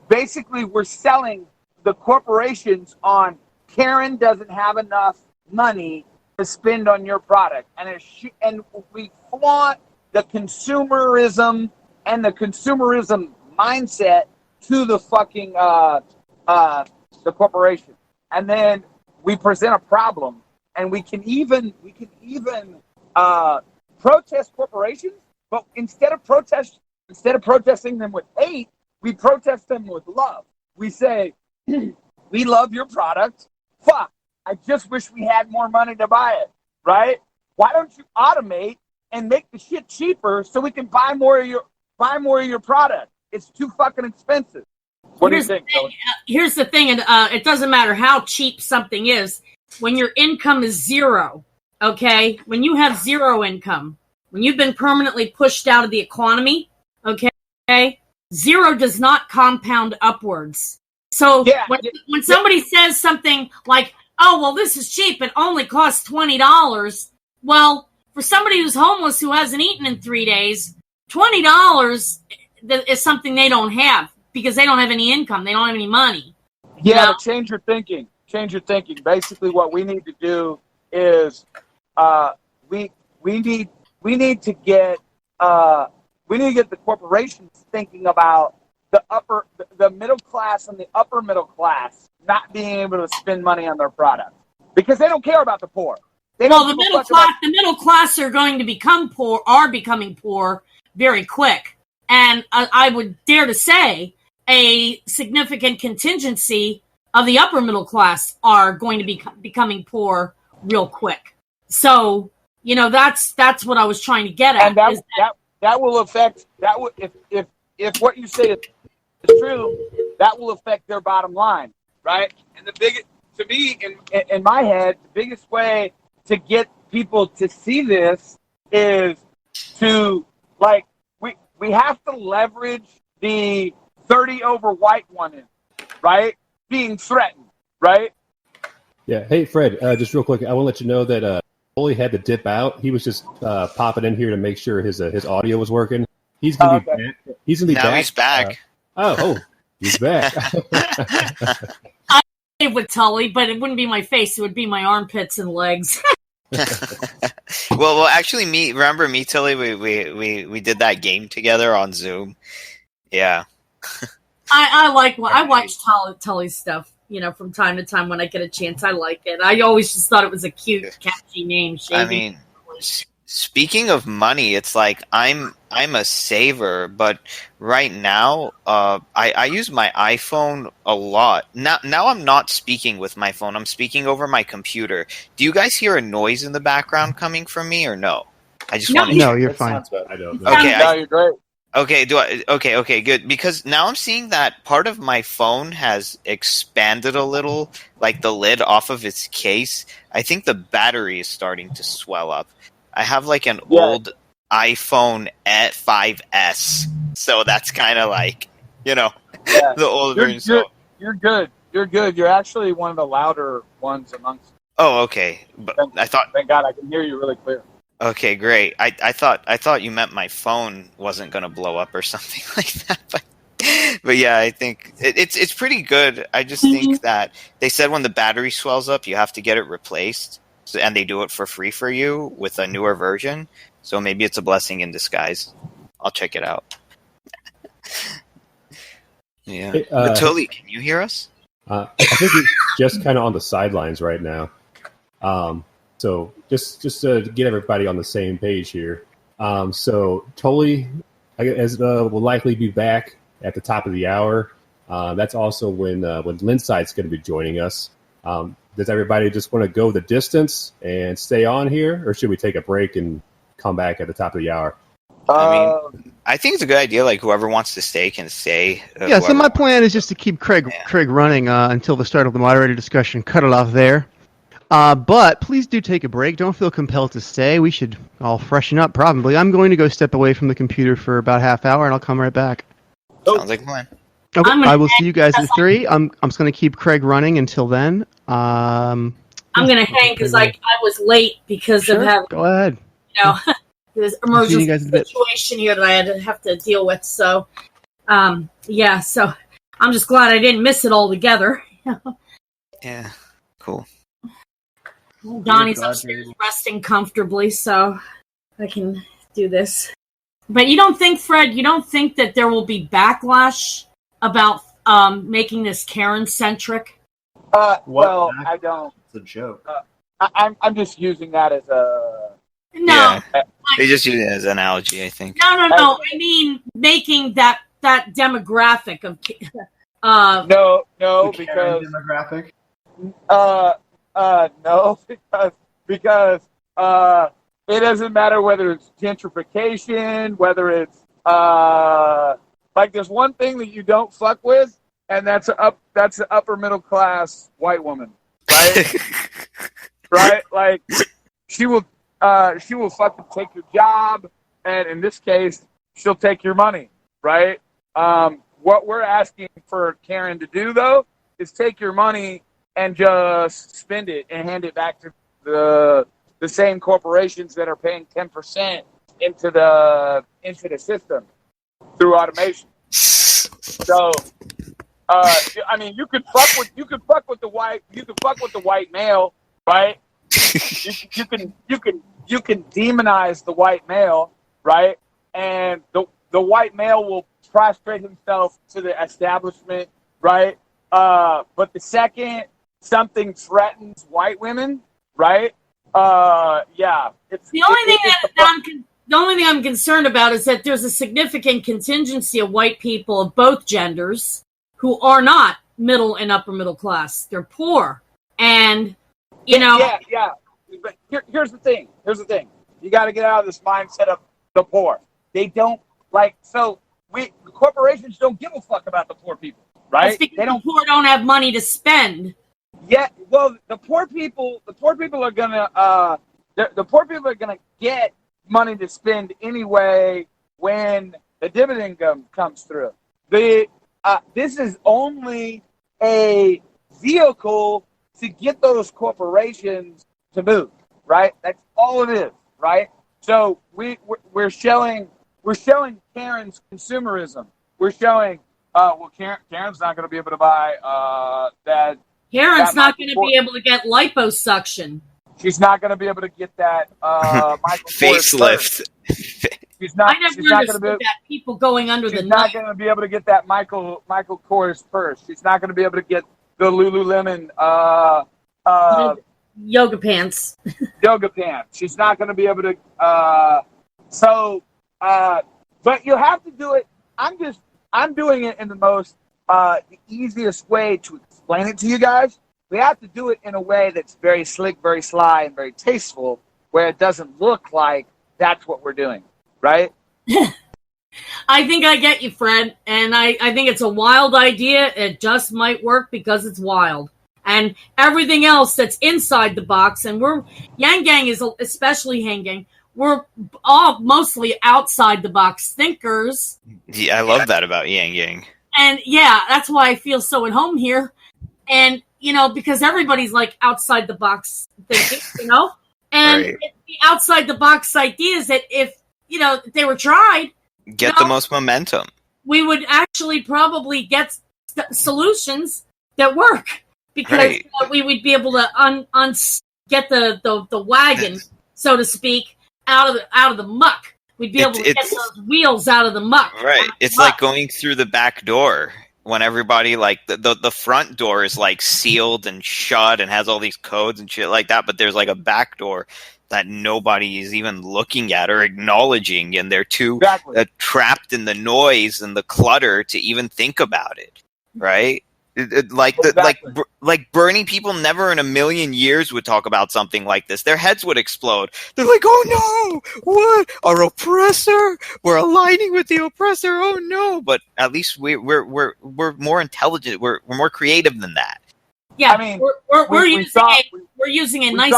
[SPEAKER 6] basically we're selling the corporations on Karen doesn't have enough money to spend on your product, and we flaunt the consumerism and the consumerism mindset to the fucking the corporation, and then we present a problem, and we can even protest corporations, but instead of protesting them with hate, we protest them with love. We say, we love your product. Fuck, I just wish we had more money to buy it, right? Why don't you automate and make the shit cheaper so we can buy more of your product? It's too fucking expensive. What do you think?
[SPEAKER 9] Here's the thing, and it doesn't matter how cheap something is. When your income is zero, okay? When you have zero income, when you've been permanently pushed out of the economy, okay? Zero does not compound upwards. So when somebody says something like, oh, well, this is cheap, it only costs $20. Well, for somebody who's homeless who hasn't eaten in 3 days, $20 is something they don't have because they don't have any income. They don't have any money.
[SPEAKER 6] Yeah, but change your thinking. Change your thinking. Basically, what we need to do is we need to get the corporations thinking about the middle class and the upper middle class not being able to spend money on their product because they don't care about the poor. The
[SPEAKER 9] middle class are going to become poor, are becoming poor very quick. And I would dare to say a significant contingency of the upper middle class are going to be becoming poor real quick. So, that's what I was trying to get at.
[SPEAKER 6] And that will affect if what you say is true, that will affect their bottom line, right? And in my head, the biggest way to get people to see this is to, like, we have to leverage the 30 over white one in, right? Being threatened, right?
[SPEAKER 8] Yeah. Hey, Fred, just real quick, I want to let you know that Tully had to dip out. He was just popping in here to make sure his audio was working. He's gonna be back. He's gonna be
[SPEAKER 11] now
[SPEAKER 8] back.
[SPEAKER 11] He's back.
[SPEAKER 8] He's back.
[SPEAKER 9] I with Tully, but it wouldn't be my face; it would be my armpits and legs.
[SPEAKER 11] well, actually, remember me, Tully? We did that game together on Zoom. Yeah.
[SPEAKER 9] I watch Tully's stuff, from time to time when I get a chance. I like it. I always just thought it was a cute, catchy name.
[SPEAKER 11] I mean, speaking of money, it's like I'm a saver, but right now, I use my iPhone a lot. Now I'm not speaking with my phone. I'm speaking over my computer. Do you guys hear a noise in the background coming from me or no? I just want to.
[SPEAKER 1] No, you're fine.
[SPEAKER 8] I don't.
[SPEAKER 11] Okay,
[SPEAKER 6] no, you're great.
[SPEAKER 11] Okay, okay, good. Because now I'm seeing that part of my phone has expanded a little, like the lid off of its case. I think the battery is starting to swell up. I have like an old iPhone 5S, so that's kind of like, the old version.
[SPEAKER 6] You're good. You're good. You're actually one of the louder ones amongst.
[SPEAKER 11] Oh, okay. But
[SPEAKER 6] Thank God, I can hear you really clear.
[SPEAKER 11] Okay, great. I thought you meant my phone wasn't going to blow up or something like that. But yeah, I think it's pretty good. I just think that they said when the battery swells up, you have to get it replaced, and they do it for free for you with a newer version. So maybe it's a blessing in disguise. I'll check it out. Yeah.
[SPEAKER 8] Hey,
[SPEAKER 11] Tully, can you hear us?
[SPEAKER 8] I think it's just kind of on the sidelines right now. So just to get everybody on the same page here. So Tully will likely be back at the top of the hour. That's also when Lynsight's going to be joining us. Does everybody just want to go the distance and stay on here, or should we take a break and come back at the top of the hour?
[SPEAKER 11] I think it's a good idea. Like whoever wants to stay can stay.
[SPEAKER 1] Yeah. So my plan is just to keep Craig running until the start of the moderator discussion. Cut it off there. But please do take a break. Don't feel compelled to stay. We should all freshen up, probably. I'm going to go step away from the computer for about half hour, and I'll come right back.
[SPEAKER 11] Sounds like a plan.
[SPEAKER 1] Okay, I will see you guys at 3. I'm just going to keep Craig running until then.
[SPEAKER 9] I'm going to hang because I was late because of having...
[SPEAKER 1] Go ahead.
[SPEAKER 9] This emergency situation here that I had to have to deal with. So, so I'm just glad I didn't miss it altogether.
[SPEAKER 11] Yeah, cool.
[SPEAKER 9] Donnie's upstairs resting comfortably, so I can do this. But you don't think, Fred, that there will be backlash about making this Karen-centric?
[SPEAKER 6] Well, I don't.
[SPEAKER 3] It's a joke.
[SPEAKER 6] I'm just using that as a...
[SPEAKER 9] No.
[SPEAKER 11] Yeah. They just use it as an analogy, I think.
[SPEAKER 9] No. I mean, making that demographic of...
[SPEAKER 6] No,
[SPEAKER 3] the
[SPEAKER 6] because...
[SPEAKER 3] demographic?
[SPEAKER 6] No, because it doesn't matter whether it's gentrification, whether it's like there's one thing that you don't fuck with, and that's the upper middle class white woman, right? Right? Like she will fucking take your job, and in this case, she'll take your money, right? What we're asking for Karen to do though is take your money and just spend it and hand it back to the same corporations that are paying 10% into the system through automation. So, I mean, you could fuck with the white male, right? you can demonize the white male, right? And the white male will prostrate himself to the establishment, right? But the second something threatens white women, right? It's
[SPEAKER 9] the only thing I'm concerned about is that there's a significant contingency of white people of both genders who are not middle and upper middle class. They're poor, and
[SPEAKER 6] Yeah. But here's the thing. You got to get out of this mindset of the poor. They don't the corporations don't give a fuck about the poor people, right?
[SPEAKER 9] That's because the poor don't have money to spend.
[SPEAKER 6] Yeah, well, the poor people are gonna the poor people are going to get money to spend anyway when the dividend comes through. This is only a vehicle to get those corporations to move, right? That's all it is, right? So we're showing Karen's consumerism. We're showing, Karen's not going to be able to buy that.
[SPEAKER 9] Karen's not going to be able to get liposuction.
[SPEAKER 6] She's not going to be able to get that Michael
[SPEAKER 11] facelift.
[SPEAKER 6] I
[SPEAKER 9] never understood that. People going under the
[SPEAKER 6] She's not going to be able to get that Michael Kors purse. She's not going to be able to get the Lululemon
[SPEAKER 9] yoga pants.
[SPEAKER 6] Yoga pants. She's not going to be able to. But you have to do it. I'm doing it in the most the easiest way to explain it to you guys. We have to do it in a way that's very slick, very sly, and very tasteful, where it doesn't look like that's what we're doing, right?
[SPEAKER 9] I think I get you, Fred, and I think it's a wild idea. It just might work because it's wild. And everything else that's inside the box, and Yang Gang is, especially Hang Gang, we're all mostly outside the box thinkers.
[SPEAKER 11] Yeah, I love that about Yang Yang.
[SPEAKER 9] And yeah, that's why I feel so at home here. And, because everybody's like outside the box thinking, And
[SPEAKER 11] right.
[SPEAKER 9] The outside the box ideas that if, they were tried,
[SPEAKER 11] get the most momentum.
[SPEAKER 9] We would actually probably get solutions that work because we would be able to get the wagon, so to speak, out of the muck. We'd be able to get those wheels out of the muck.
[SPEAKER 11] Right. It's like going through the back door when everybody the front door is like sealed and shut and has all these codes and shit like that, but there's like a back door that nobody is even looking at or acknowledging, and they're too trapped in the noise and the clutter to even think about it, right? Like Bernie people never in a million years would talk about something like this. Their heads would explode. They're like, "Oh no, what? Our oppressor? We're aligning with the oppressor. Oh no!" But at least we're more intelligent. We're more creative than that.
[SPEAKER 9] Yeah, I mean, we're using a nice.
[SPEAKER 6] We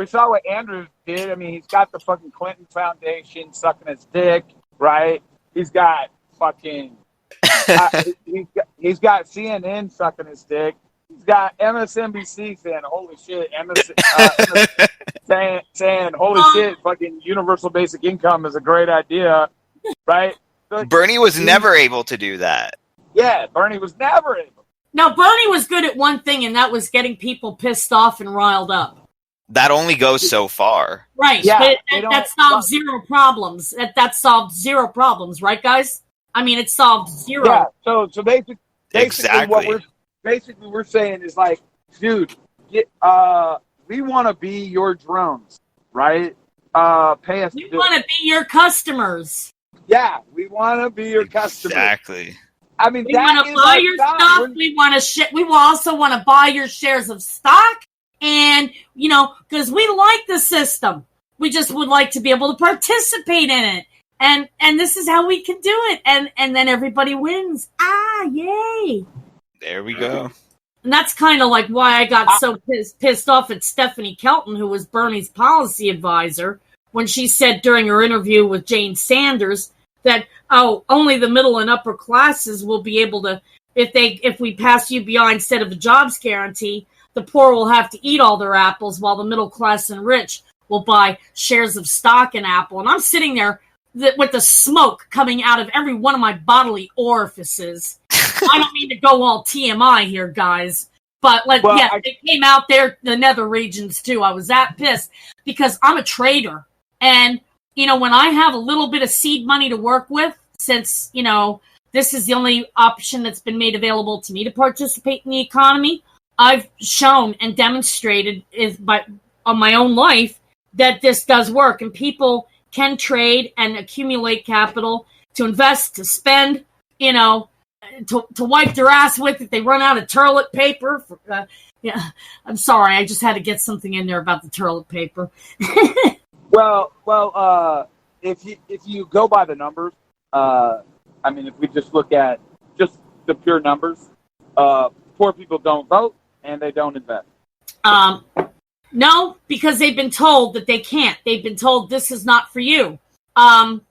[SPEAKER 6] saw what Andrew did. I mean, he's got the fucking Clinton Foundation sucking his dick, right? He's got fucking. He's got CNN sucking his dick. He's got MSNBC saying, "Holy shit!" saying, "Holy shit!" Fucking universal basic income is a great idea, right? So,
[SPEAKER 11] Bernie was never able to do that.
[SPEAKER 6] Yeah, Bernie was never able.
[SPEAKER 9] Now, Bernie was good at one thing, and that was getting people pissed off and riled up.
[SPEAKER 11] That only goes so far.
[SPEAKER 9] Right.
[SPEAKER 6] Yeah,
[SPEAKER 9] but that solved zero problems. That solved zero problems, right, guys? I mean, it solved zero.
[SPEAKER 6] Yeah, so basically
[SPEAKER 11] exactly.
[SPEAKER 6] what we're saying is like, dude, we want to be your drones, right? Pay us.
[SPEAKER 9] We want to be your customers.
[SPEAKER 6] Yeah, we want to be your customers.
[SPEAKER 11] Exactly.
[SPEAKER 6] I mean,
[SPEAKER 9] we want to buy your stuff. We also want to buy your shares of stock, and because we like the system, we just would like to be able to participate in it, and this is how we can do it, and then everybody wins. Yay!
[SPEAKER 11] There we go.
[SPEAKER 9] And that's kind of like why I got so pissed off at Stephanie Kelton, who was Bernie's policy advisor, when she said during her interview with Jane Sanders that, only the middle and upper classes will be able to, if we pass UBI instead of a jobs guarantee, the poor will have to eat all their apples while the middle class and rich will buy shares of stock in Apple. And I'm sitting there with the smoke coming out of every one of my bodily orifices. I don't mean to go all TMI here, guys, but it came out there, the nether regions too. I was that pissed because I'm a trader, and when I have a little bit of seed money to work with, since, this is the only option that's been made available to me to participate in the economy, I've shown and demonstrated on my own life that this does work. And people can trade and accumulate capital to invest, to spend, to wipe their ass with if they run out of toilet paper. I'm sorry, I just had to get something in there about the toilet paper.
[SPEAKER 6] Well, if you go by the numbers, if we just look at just the pure numbers, poor people don't vote and they don't invest.
[SPEAKER 9] No, because they've been told that they can't. They've been told this is not for you.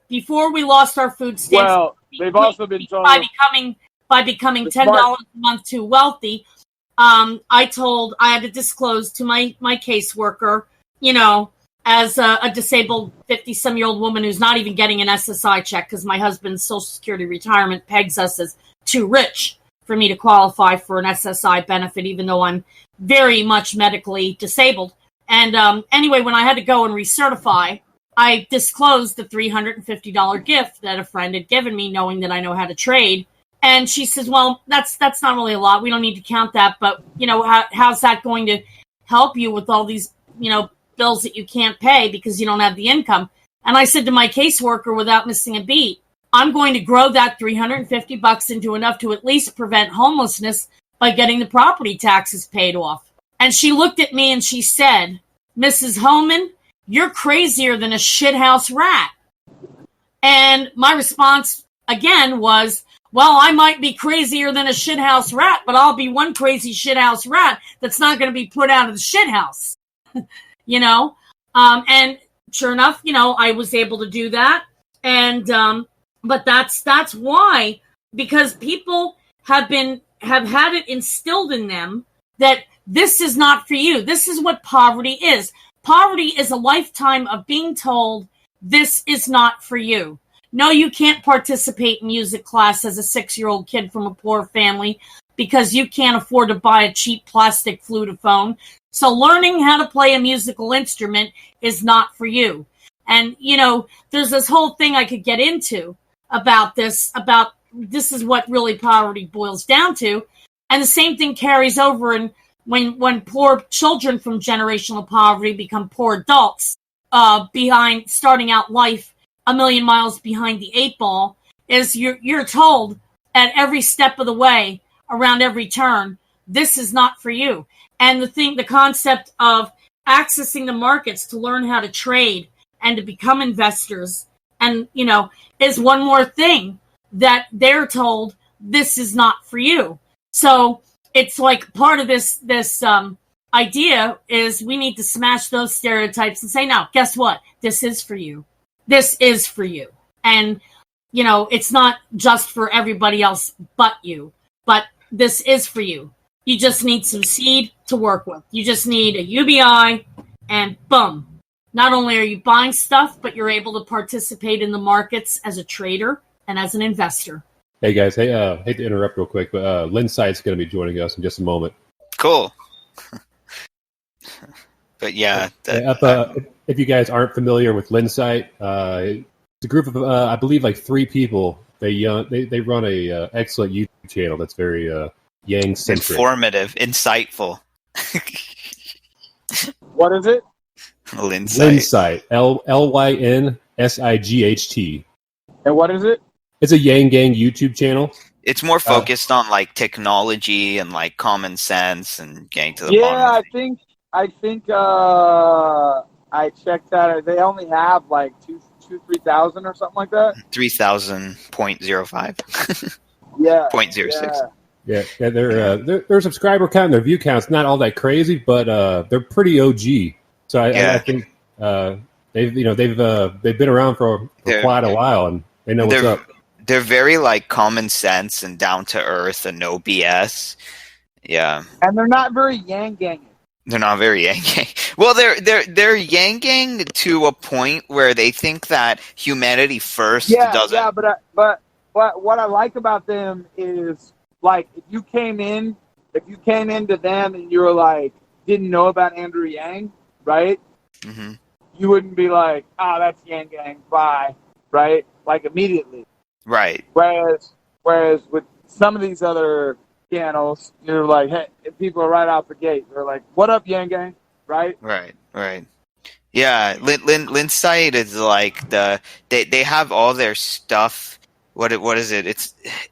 [SPEAKER 9] Before we lost our food stamps,
[SPEAKER 6] Well, they've also been told
[SPEAKER 9] by becoming $10 a month too wealthy. I had to disclose to my caseworker, as a disabled 50-some-year-old woman who's not even getting an SSI check because my husband's Social Security retirement pegs us as too rich for me to qualify for an SSI benefit, even though I'm very much medically disabled. And anyway, when I had to go and recertify, I disclosed the $350 gift that a friend had given me, knowing that I know how to trade. And she says, well, that's not really a lot. We don't need to count that. But, how's that going to help you with all these, bills that you can't pay because you don't have the income? And I said to my caseworker without missing a beat, I'm going to grow that $350 into enough to at least prevent homelessness by getting the property taxes paid off. And she looked at me and she said, Mrs. Homan, you're crazier than a shithouse rat. And my response again was, well, I might be crazier than a shithouse rat, but I'll be one crazy shithouse rat that's not going to be put out of the shithouse. And sure enough, I was able to do that. And, but that's why, because people have had it instilled in them that this is not for you. This is what poverty is. Poverty is a lifetime of being told this is not for you. No, you can't participate in music class as a 6-year-old kid from a poor family because you can't afford to buy a cheap plastic flutophone. So learning how to play a musical instrument is not for you. And, there's this whole thing I could get into about this is what really poverty boils down to. And the same thing carries over and when poor children from generational poverty become poor adults, starting out life a million miles behind the 8 ball, is you're told at every step of the way, around every turn, this is not for you. And the concept of accessing the markets to learn how to trade and to become investors, and is one more thing that they're told this is not for you. So it's like part of this idea is we need to smash those stereotypes and say, no, guess what? This is for you. This is for you. And, it's not just for everybody else but you, but this is for you. You just need some seed to work with. You just need a UBI and boom. Not only are you buying stuff, but you're able to participate in the markets as a trader and as an investor.
[SPEAKER 8] Hey guys, hate to interrupt real quick, but Lynsight's going to be joining us in just a moment.
[SPEAKER 11] Cool. But yeah,
[SPEAKER 8] if you guys aren't familiar with Lynsight, it's a group of I believe like 3 people. They run a excellent YouTube channel that's very Yang centric,
[SPEAKER 11] informative, insightful.
[SPEAKER 6] What is it?
[SPEAKER 11] Lynsight.
[SPEAKER 8] Lynsight. And
[SPEAKER 6] what is it?
[SPEAKER 8] It's a Yang Gang YouTube channel.
[SPEAKER 11] It's more focused on like technology and like common sense and getting to the
[SPEAKER 6] bottom.
[SPEAKER 11] Yeah,
[SPEAKER 6] I think I checked that. They only have like 3,000 or something like that.
[SPEAKER 11] 3,000.05.
[SPEAKER 6] Yeah.
[SPEAKER 11] 0.06.
[SPEAKER 8] Yeah, their subscriber count and their view count's not all that crazy, but they're pretty OG. So I think they've been around for quite a while and they know what's up.
[SPEAKER 11] They're very like common sense and down to earth and no BS. Yeah,
[SPEAKER 6] and they're not very yang gang.
[SPEAKER 11] They're not very yang gang. Well, they're yang gang to a point where they think that humanity first doesn't.
[SPEAKER 6] Yeah, but what I like about them is like if you came into them and you were like didn't know about Andrew Yang, right?
[SPEAKER 11] Mm-hmm.
[SPEAKER 6] You wouldn't be like, that's Yang Gang, bye, right? Like immediately.
[SPEAKER 11] Right.
[SPEAKER 6] Whereas with some of these other channels, you're like, hey, people are right out the gate. They're like, what up, Yang Gang? Right?
[SPEAKER 11] Right. Yeah, Lynsight is like they have all their stuff. What is it?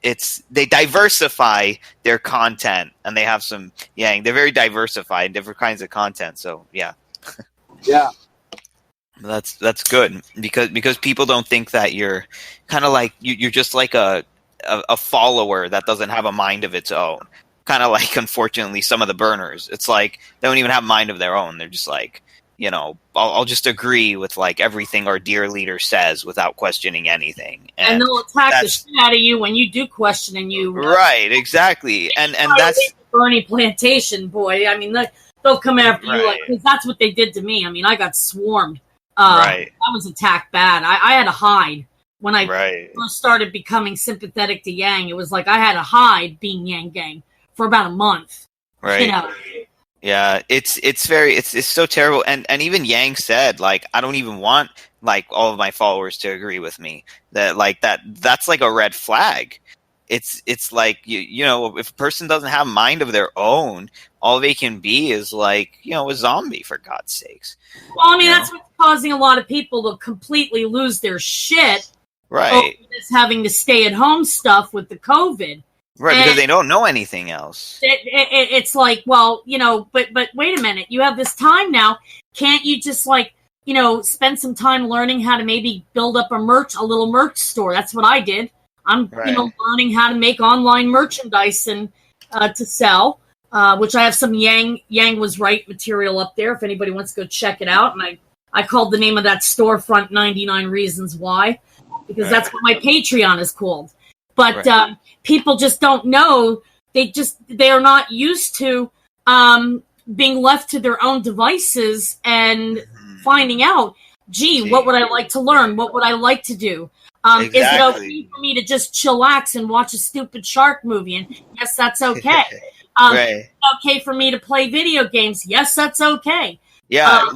[SPEAKER 11] It's they diversify their content and they have some Yang. They're very diversified, different kinds of content. So yeah.
[SPEAKER 6] Yeah.
[SPEAKER 11] That's good because people don't think that you're kind of like you're just like a follower that doesn't have a mind of its own. kind of like, unfortunately, some of the burners. It's like they don't even have mind of their own. They're just like, I'll just agree with like everything our dear leader says without questioning anything.
[SPEAKER 9] And they'll attack the shit out of you when you do question and you.
[SPEAKER 11] Right, exactly. And that's
[SPEAKER 9] Bernie Plantation, boy. I mean, they'll come after you like, because that's what they did to me. I mean, I got swarmed. I was attacked bad. I had to hide when I first started becoming sympathetic to Yang. It was like I had to hide being Yang Gang for about a month.
[SPEAKER 11] Right. Yeah, it's so terrible. And even Yang said, like, I don't even want like all of my followers to agree with me. That's like a red flag. It's like if a person doesn't have mind of their own, all they can be is like a zombie, for God's sakes.
[SPEAKER 9] Well, I mean that's what's causing a lot of people to completely lose their shit.
[SPEAKER 11] Right.
[SPEAKER 9] Over this having to stay at home stuff with the COVID.
[SPEAKER 11] Right, because they don't know anything else.
[SPEAKER 9] It's like, well, but wait a minute. You have this time now. Can't you just spend some time learning how to maybe build up a little merch store? That's what I did. I'm, learning how to make online merchandise and to sell, which I have some Yang Was Right material up there if anybody wants to go check it out. And I called the name of that storefront 99 Reasons Why, because that's what my Patreon is called. But people just don't know. They are not used to being left to their own devices and finding out, what would I like to learn? What would I like to do? Is it okay for me to just chillax and watch a stupid shark movie? And yes, that's okay. Is it okay for me to play video games? Yes, that's okay.
[SPEAKER 11] Yeah,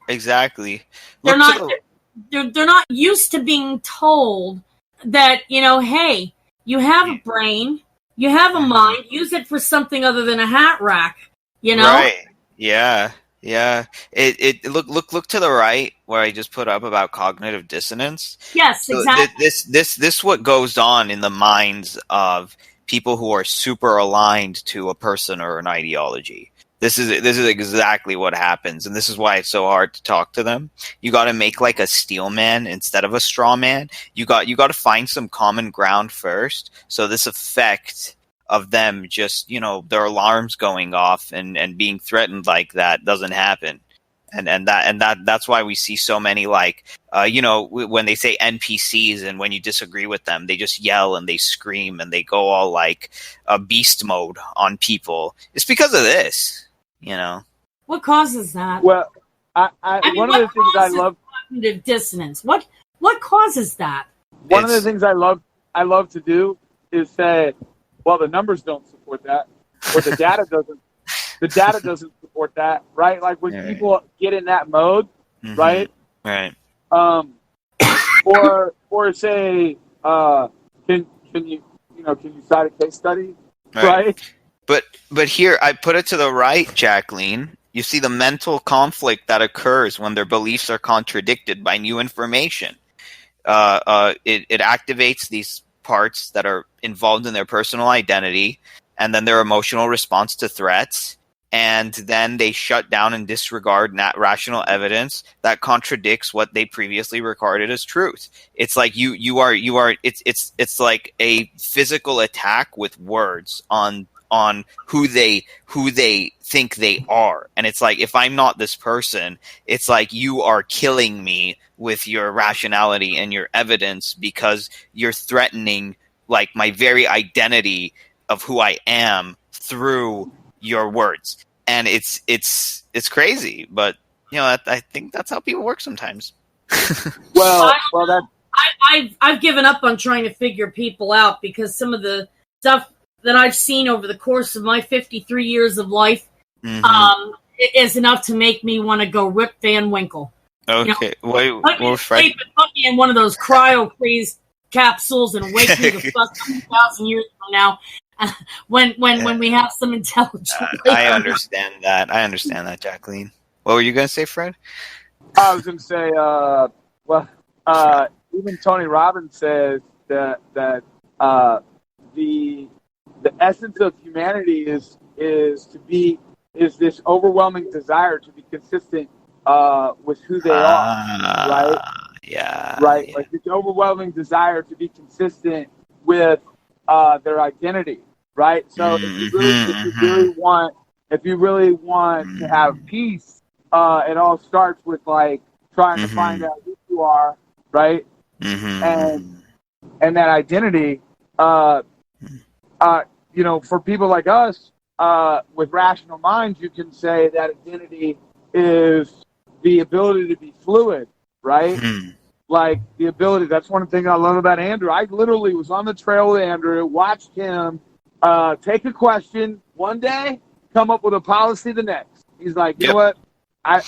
[SPEAKER 11] exactly.
[SPEAKER 9] They're not used to being told that, hey, you have a brain, you have a mind, use it for something other than a hat rack,
[SPEAKER 11] Right. Yeah. Yeah. Look to the right where I just put up about cognitive dissonance.
[SPEAKER 9] Yes, exactly.
[SPEAKER 11] This what goes on in the minds of people who are super aligned to a person or an ideology. This is exactly what happens, and this is why it's so hard to talk to them. You got to make like a steel man instead of a straw man. You got to find some common ground first. So this effect of them just their alarms going off and being threatened like that doesn't happen. And that's why we see so many when they say NPCs and when you disagree with them, they just yell and they scream and they go all like a beast mode on people. It's because of this.
[SPEAKER 9] What causes that?
[SPEAKER 6] Well, one of the things I love
[SPEAKER 9] cognitive dissonance. What causes that?
[SPEAKER 6] One of the things I love to do is say, well, the numbers don't support that, or the data doesn't. The data doesn't support that, right? Like when people get in that mode, right?
[SPEAKER 11] Right.
[SPEAKER 6] Or say, can you cite a case study, right?
[SPEAKER 11] But here, I put it to the right, Jacqueline. You see the mental conflict that occurs when their beliefs are contradicted by new information. It activates these parts that are involved in their personal identity, and then their emotional response to threats, and then they shut down and disregard rational evidence that contradicts what they previously regarded as truth. It's like it's like a physical attack with words on who they think they are. And it's like, if I'm not this person, it's like you are killing me with your rationality and your evidence because you're threatening like my very identity of who I am through your words. And it's crazy, but I think that's how people work sometimes.
[SPEAKER 9] I've given up on trying to figure people out because some of the stuff that I've seen over the course of my 53 years of life is enough to make me want to go Rip Van Winkle.
[SPEAKER 11] Okay,
[SPEAKER 9] put me in one of those cryo freeze capsules and wake me the fuck up 1,000 years from now. When we have some intelligence.
[SPEAKER 11] I understand that, Jacqueline. What were you going to say, Fred?
[SPEAKER 6] I was going to say, even Tony Robbins says that the essence of humanity is this overwhelming desire to be consistent with who they are, right?
[SPEAKER 11] Yeah.
[SPEAKER 6] Right?
[SPEAKER 11] Yeah.
[SPEAKER 6] Like this overwhelming desire to be consistent with their identity. right? So if you really want to have peace, it all starts with like trying to find out who you are, right? And that identity, you know, for people like us, with rational minds, you can say that identity is the ability to be fluid, right? Like the ability. That's one thing I love about Andrew. I literally was on the trail with Andrew, watched him take a question one day, come up with a policy the next. He's like, you know what? I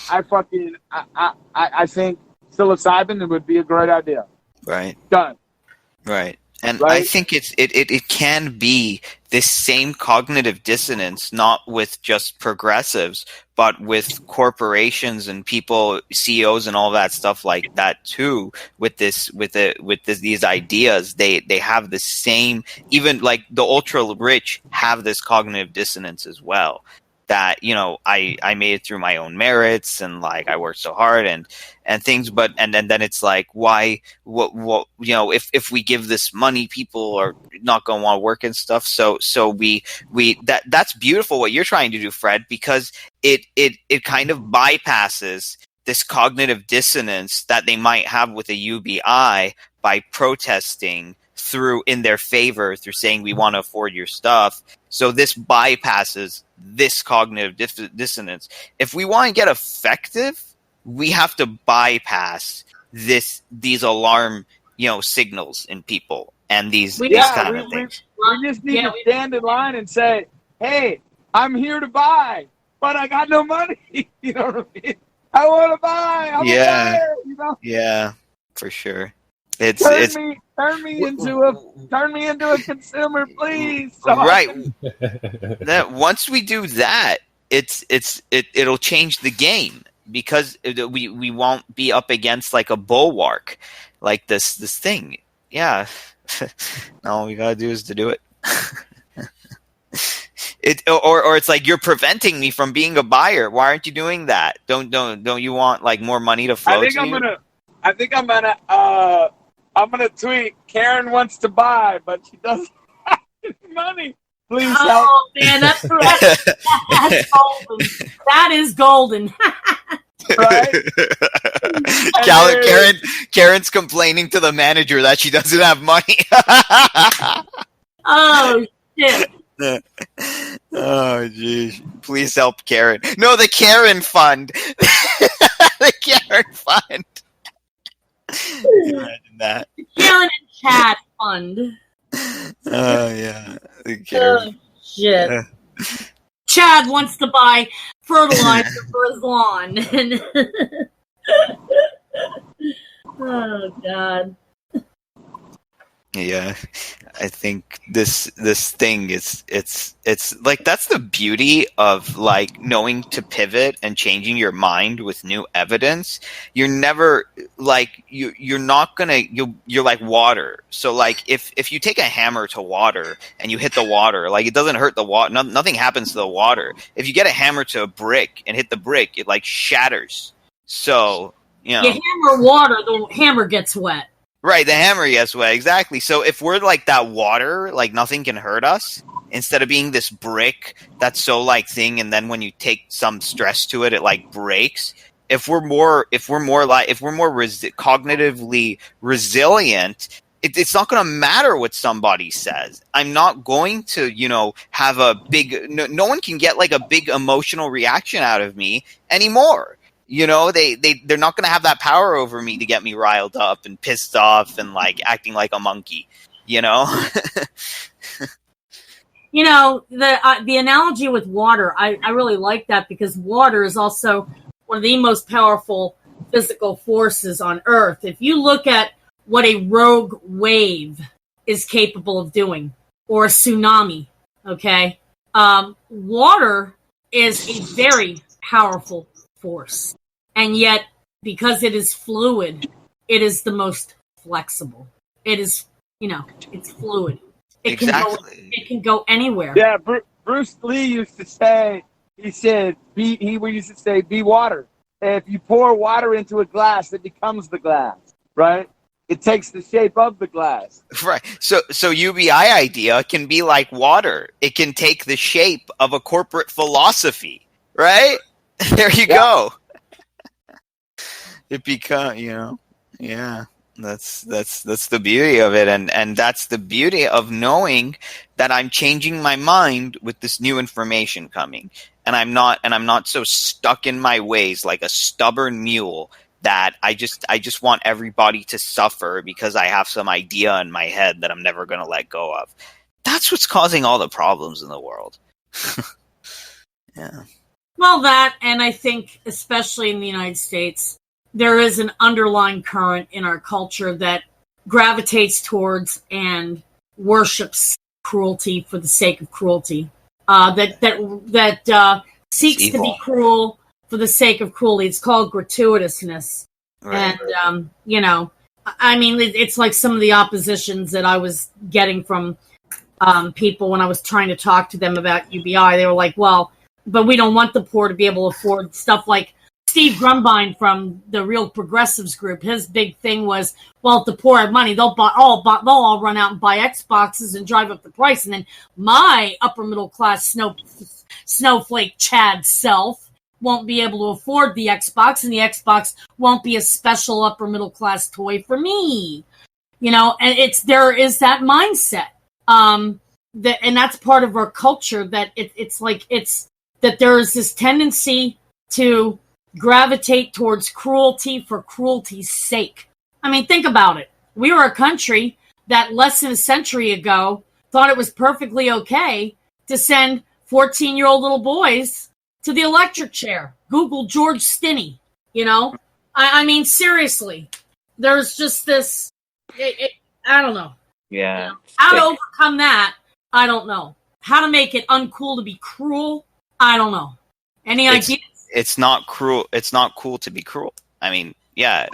[SPEAKER 6] think psilocybin would be a great idea.
[SPEAKER 11] Right.
[SPEAKER 6] Done.
[SPEAKER 11] Right. And
[SPEAKER 6] Right?
[SPEAKER 11] I think it can be this same cognitive dissonance, not with just progressives, but with corporations and people, CEOs, and all that stuff like that too. With these ideas, they have the same. Even like the ultra rich have this cognitive dissonance as well. That, you know, I made it through my own merits and like I worked so hard and things, but and then it's like, why, what you know, if we give this money, people are not going to want to work and stuff. So we that's beautiful what you're trying to do, Fred, because it kind of bypasses this cognitive dissonance that they might have with a UBI by protesting through in their favor through saying we want to afford your stuff. So this bypasses this cognitive dissonance. If we want to get effective, we have to bypass these alarm, you know, signals in people and these kind of things.
[SPEAKER 6] We just need to stand in line and say, "Hey, I'm here to buy, but I got no money." You know what I mean? I want to buy. I'm a buyer, you know?
[SPEAKER 11] Yeah, for sure.
[SPEAKER 6] Turn me into a consumer, please.
[SPEAKER 11] Right. That once we do that, it'll change the game because we won't be up against like a bulwark, like this thing. Yeah. All we gotta do is to do it. Or it's like you're preventing me from being a buyer. Why aren't you doing that? Don't you want like more money to flow?
[SPEAKER 6] I think I'm gonna tweet. Karen wants to buy, but she doesn't have any money. Please help.
[SPEAKER 9] Oh man, that's golden. That is golden.
[SPEAKER 6] Right?
[SPEAKER 11] Karen's complaining to the manager that she doesn't have money.
[SPEAKER 9] Oh shit.
[SPEAKER 11] Oh geez. Please help Karen. No, the Karen Fund. The Karen Fund. Imagine that.
[SPEAKER 9] Karen and Chad Fund.
[SPEAKER 11] Oh yeah. The Karen.
[SPEAKER 9] Oh shit. Chad wants to buy fertilizer for his lawn. Oh god.
[SPEAKER 11] Yeah, I think this thing it's like that's the beauty of like knowing to pivot and changing your mind with new evidence. You're never like you're not gonna you're like water. So like if you take a hammer to water and you hit the water, like it doesn't hurt the water. Nothing happens to the water. If you get a hammer to a brick and hit the brick, it like shatters. So you know,
[SPEAKER 9] you hammer water, the hammer gets wet.
[SPEAKER 11] Right, the hammer, yes, way, exactly. So if we're like that water, like nothing can hurt us, instead of being this brick that's so like thing, and then when you take some stress to it, it like breaks. If we're more cognitively resilient, it's not going to matter what somebody says. I'm not going to, you know, have a big. No one can get like a big emotional reaction out of me anymore. You know, they're not going to have that power over me to get me riled up and pissed off and like acting like a monkey, you know?
[SPEAKER 9] You know, the analogy with water, I really like that because water is also one of the most powerful physical forces on Earth. If you look at what a rogue wave is capable of doing, or a tsunami, okay? Water is a very powerful force. And yet, because it is fluid, it is the most flexible. It is, you know, it's fluid. It can go anywhere.
[SPEAKER 6] Yeah, Bruce Lee used to say, he used to say, be water. If you pour water into a glass, it becomes the glass, right? It takes the shape of the glass.
[SPEAKER 11] Right. So UBI idea can be like water. It can take the shape of a corporate philosophy, right? There you go. It become, yeah. That's the beauty of it, and that's the beauty of knowing that I'm changing my mind with this new information coming, and I'm not so stuck in my ways like a stubborn mule that I just want everybody to suffer because I have some idea in my head that I'm never going to let go of. That's what's causing all the problems in the world. Yeah.
[SPEAKER 9] Well, that, and I think especially in the United States, there is an underlying current in our culture that gravitates towards and worships cruelty for the sake of cruelty. That seeks to be cruel for the sake of cruelty. It's called gratuitousness. Right. And, I mean, it's like some of the oppositions that I was getting from people when I was trying to talk to them about UBI. They were like, well, but we don't want the poor to be able to afford stuff like Steve Grumbine from the Real Progressives group. His big thing was, well, if the poor have money, they'll all run out and buy Xboxes and drive up the price. And then my upper middle class snowflake Chad self won't be able to afford the Xbox, and the Xbox won't be a special upper middle class toy for me. And there is that mindset. And that's part of our culture, that it's that there is this tendency to gravitate towards cruelty for cruelty's sake. I mean, think about it. We were a country that less than a century ago thought it was perfectly okay to send 14-year-old little boys to the electric chair. Google George Stinney, I mean, seriously. There's just this, I don't know.
[SPEAKER 2] Yeah.
[SPEAKER 9] How to overcome that, I don't know. How to make it uncool to be cruel, I don't know. Any ideas?
[SPEAKER 11] It's not cruel. It's not cool to be cruel. I mean, yeah.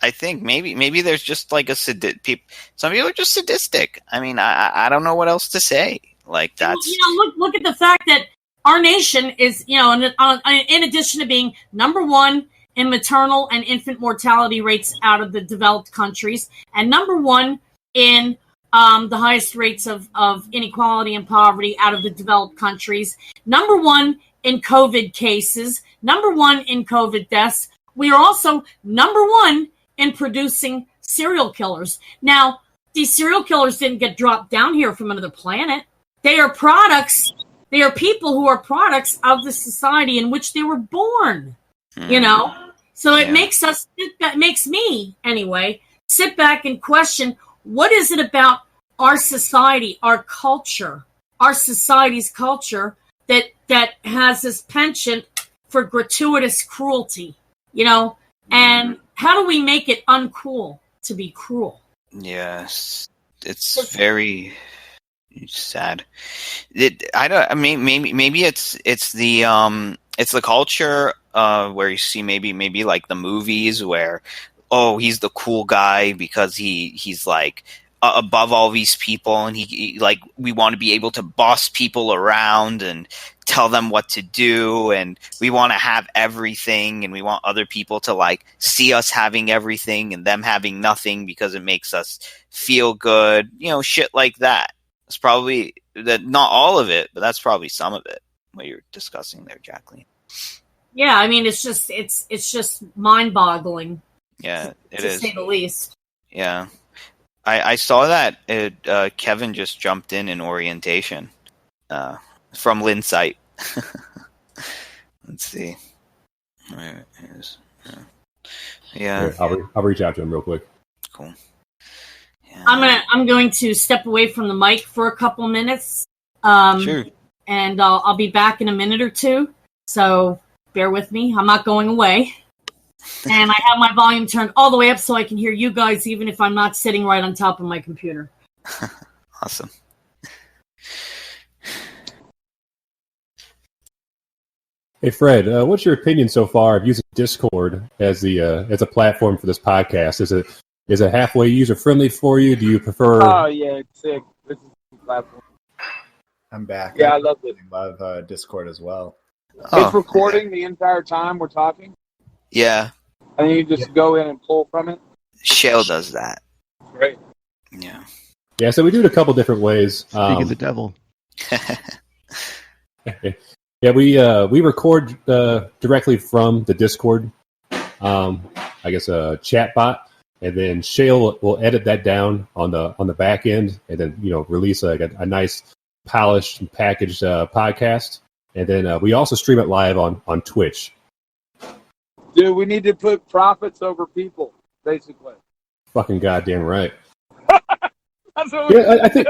[SPEAKER 11] I think maybe there's just like some people are just sadistic. I mean, I don't know what else to say. Like that's
[SPEAKER 9] look at the fact that our nation is in addition to being number one in maternal and infant mortality rates out of the developed countries, and number one in the highest rates of inequality and poverty out of the developed countries, number one in COVID cases, number one in COVID deaths. We are also number one in producing serial killers. Now, these serial killers didn't get dropped down here from another planet. They are products. They are people who are products of the society in which they were born. So it makes me anyway sit back and question, what is it about our society, our culture, our society's culture that has this penchant for gratuitous cruelty, and how do we make it uncool to be cruel?
[SPEAKER 11] Yes, it's very sad. Maybe it's the culture where you see maybe like the movies where, oh, he's the cool guy because he's like above all these people, and he like, we want to be able to boss people around and tell them what to do, and we want to have everything, and we want other people to like see us having everything and them having nothing because it makes us feel good, shit like that. It's probably that, not all of it, but that's probably some of it, what you're discussing there, Jacqueline.
[SPEAKER 9] Yeah, I mean, it's just mind-boggling.
[SPEAKER 11] Yeah,
[SPEAKER 9] to say the least.
[SPEAKER 11] Yeah. I saw that Kevin just jumped in orientation from Lynsight. Let's see. Where is? Yeah.
[SPEAKER 8] Here, I'll reach out to him real quick.
[SPEAKER 11] Cool. Yeah.
[SPEAKER 9] I'm going to step away from the mic for a couple minutes.
[SPEAKER 11] Sure.
[SPEAKER 9] And I'll be back in a minute or two. So bear with me. I'm not going away. And I have my volume turned all the way up so I can hear you guys, even if I'm not sitting right on top of my computer.
[SPEAKER 11] Awesome.
[SPEAKER 8] Hey, Fred, what's your opinion so far of using Discord as a platform for this podcast? Is it halfway user friendly for you? Do you prefer?
[SPEAKER 6] Oh yeah, it's sick. This is a platform.
[SPEAKER 3] I'm back.
[SPEAKER 6] Yeah, I love it.
[SPEAKER 3] Love Discord as well.
[SPEAKER 6] It's recording the entire time we're talking.
[SPEAKER 11] Yeah.
[SPEAKER 6] And you just go in and pull from it.
[SPEAKER 11] Shale does that.
[SPEAKER 6] Right.
[SPEAKER 11] Yeah.
[SPEAKER 8] Yeah, so we do it a couple different ways.
[SPEAKER 1] Speak of the devil.
[SPEAKER 8] Yeah, we record directly from the Discord. I guess a chat bot, and then Shale will edit that down on the back end, and then release a nice polished and packaged podcast. And then we also stream it live on Twitch.
[SPEAKER 6] Dude, we need to put profits over people, basically.
[SPEAKER 8] Fucking goddamn right.
[SPEAKER 6] That's what we
[SPEAKER 8] I think.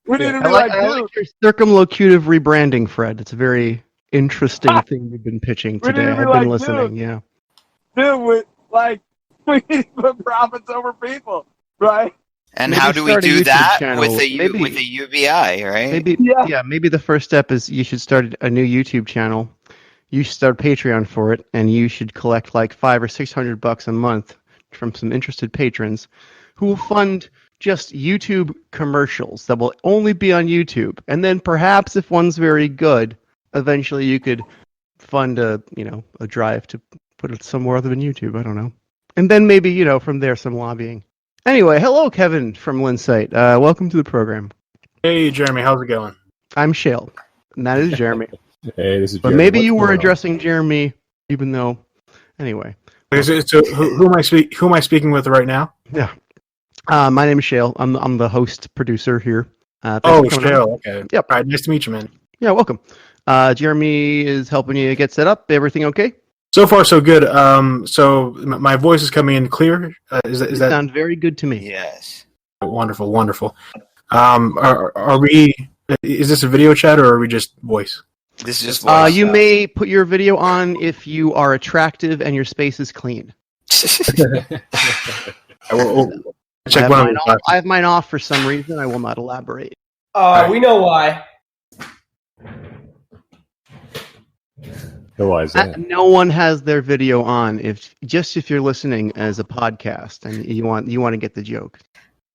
[SPEAKER 6] We need to be
[SPEAKER 1] I like your circumlocutive rebranding, Fred. It's a very interesting thing you've been pitching
[SPEAKER 6] We need
[SPEAKER 1] today.
[SPEAKER 6] to be
[SPEAKER 1] I've
[SPEAKER 6] like,
[SPEAKER 1] been listening.
[SPEAKER 6] dude.
[SPEAKER 1] Yeah.
[SPEAKER 6] Dude, we need to put profits over people, right?
[SPEAKER 11] And
[SPEAKER 1] Maybe
[SPEAKER 11] how do we
[SPEAKER 1] start a
[SPEAKER 11] do
[SPEAKER 1] YouTube
[SPEAKER 11] that
[SPEAKER 1] channel.
[SPEAKER 11] with a
[SPEAKER 1] Maybe-
[SPEAKER 11] with a UBI, right?
[SPEAKER 1] Maybe maybe the first step is you should start a new YouTube channel. You should start Patreon for it, and you should collect like $500 or $600 a month from some interested patrons who will fund just YouTube commercials that will only be on YouTube. And then perhaps if one's very good, eventually you could fund a drive to put it somewhere other than YouTube. I don't know. And then maybe, from there some lobbying. Anyway, hello Kevin from Lynsight. Welcome to the program.
[SPEAKER 12] Hey Jeremy, how's it going?
[SPEAKER 1] I'm Shale, and that is Jeremy.
[SPEAKER 8] Hey, this is
[SPEAKER 1] But
[SPEAKER 8] Jeremy.
[SPEAKER 1] maybe
[SPEAKER 8] What's
[SPEAKER 1] you were
[SPEAKER 8] going on?
[SPEAKER 1] addressing Jeremy, even though. Anyway.
[SPEAKER 12] So who am I speaking with right now?
[SPEAKER 1] Yeah. My name is Shale. I'm the host producer here. Thanks
[SPEAKER 12] Oh,
[SPEAKER 1] for coming
[SPEAKER 12] Shale.
[SPEAKER 1] on.
[SPEAKER 12] Okay.
[SPEAKER 1] Yep.
[SPEAKER 12] All right. Nice to meet you, man.
[SPEAKER 1] Yeah, welcome. Jeremy is helping you get set up. Everything okay?
[SPEAKER 12] So far, so good. So my voice is coming in clear. Is
[SPEAKER 1] You
[SPEAKER 12] that
[SPEAKER 1] sound very good to me.
[SPEAKER 11] Yes.
[SPEAKER 12] wonderful? Wonderful. Are we? Is this a video chat or are we just voice?
[SPEAKER 11] This is just voice.
[SPEAKER 1] You may put your video on if you are attractive and your space is clean.
[SPEAKER 12] I will
[SPEAKER 1] I
[SPEAKER 12] check
[SPEAKER 1] have,
[SPEAKER 12] one of
[SPEAKER 1] mine
[SPEAKER 12] those
[SPEAKER 1] off,
[SPEAKER 12] boxes.
[SPEAKER 1] I have mine off for some reason. I will not elaborate.
[SPEAKER 10] We know why.
[SPEAKER 8] Why is that?
[SPEAKER 1] No one has their video on if you're listening as a podcast and you want to get the joke.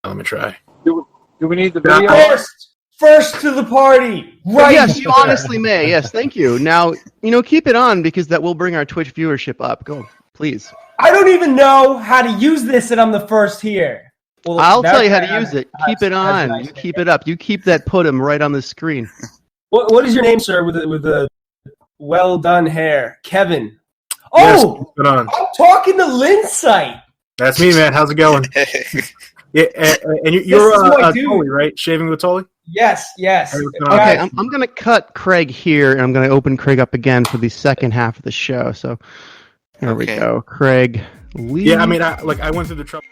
[SPEAKER 12] Let me try.
[SPEAKER 6] Do we need the
[SPEAKER 12] Yeah.
[SPEAKER 6] video?
[SPEAKER 10] First to the party. Right.
[SPEAKER 1] Yes, you honestly may. Yes, thank you. Now, keep it on because that will bring our Twitch viewership up. Go, please.
[SPEAKER 10] I don't even know how to use this, and I'm the first here. Well,
[SPEAKER 1] I'll
[SPEAKER 10] that's
[SPEAKER 1] tell you how
[SPEAKER 10] nice.
[SPEAKER 1] to use it. Keep it
[SPEAKER 10] That's
[SPEAKER 1] on.
[SPEAKER 10] nice.
[SPEAKER 1] You keep it up. You keep that put-em right on the screen.
[SPEAKER 10] What is your name, sir? With the well done hair, Kevin.
[SPEAKER 12] Yes,
[SPEAKER 10] Oh,
[SPEAKER 12] put on.
[SPEAKER 10] I'm talking to Lynsight.
[SPEAKER 12] That's me, man. How's it going? Yeah, and
[SPEAKER 10] This
[SPEAKER 12] you're
[SPEAKER 10] is my dude.
[SPEAKER 12] Tully, right? Shaving with Tully.
[SPEAKER 10] Yes.
[SPEAKER 12] Hey, what's going on?
[SPEAKER 1] Okay,
[SPEAKER 10] Guys,
[SPEAKER 1] I'm going to cut Craig here, and I'm going to open Craig up again for the second half of the show. So here we
[SPEAKER 11] Okay.
[SPEAKER 1] go. Craig, leave.
[SPEAKER 12] Yeah, I mean, I went through the trouble.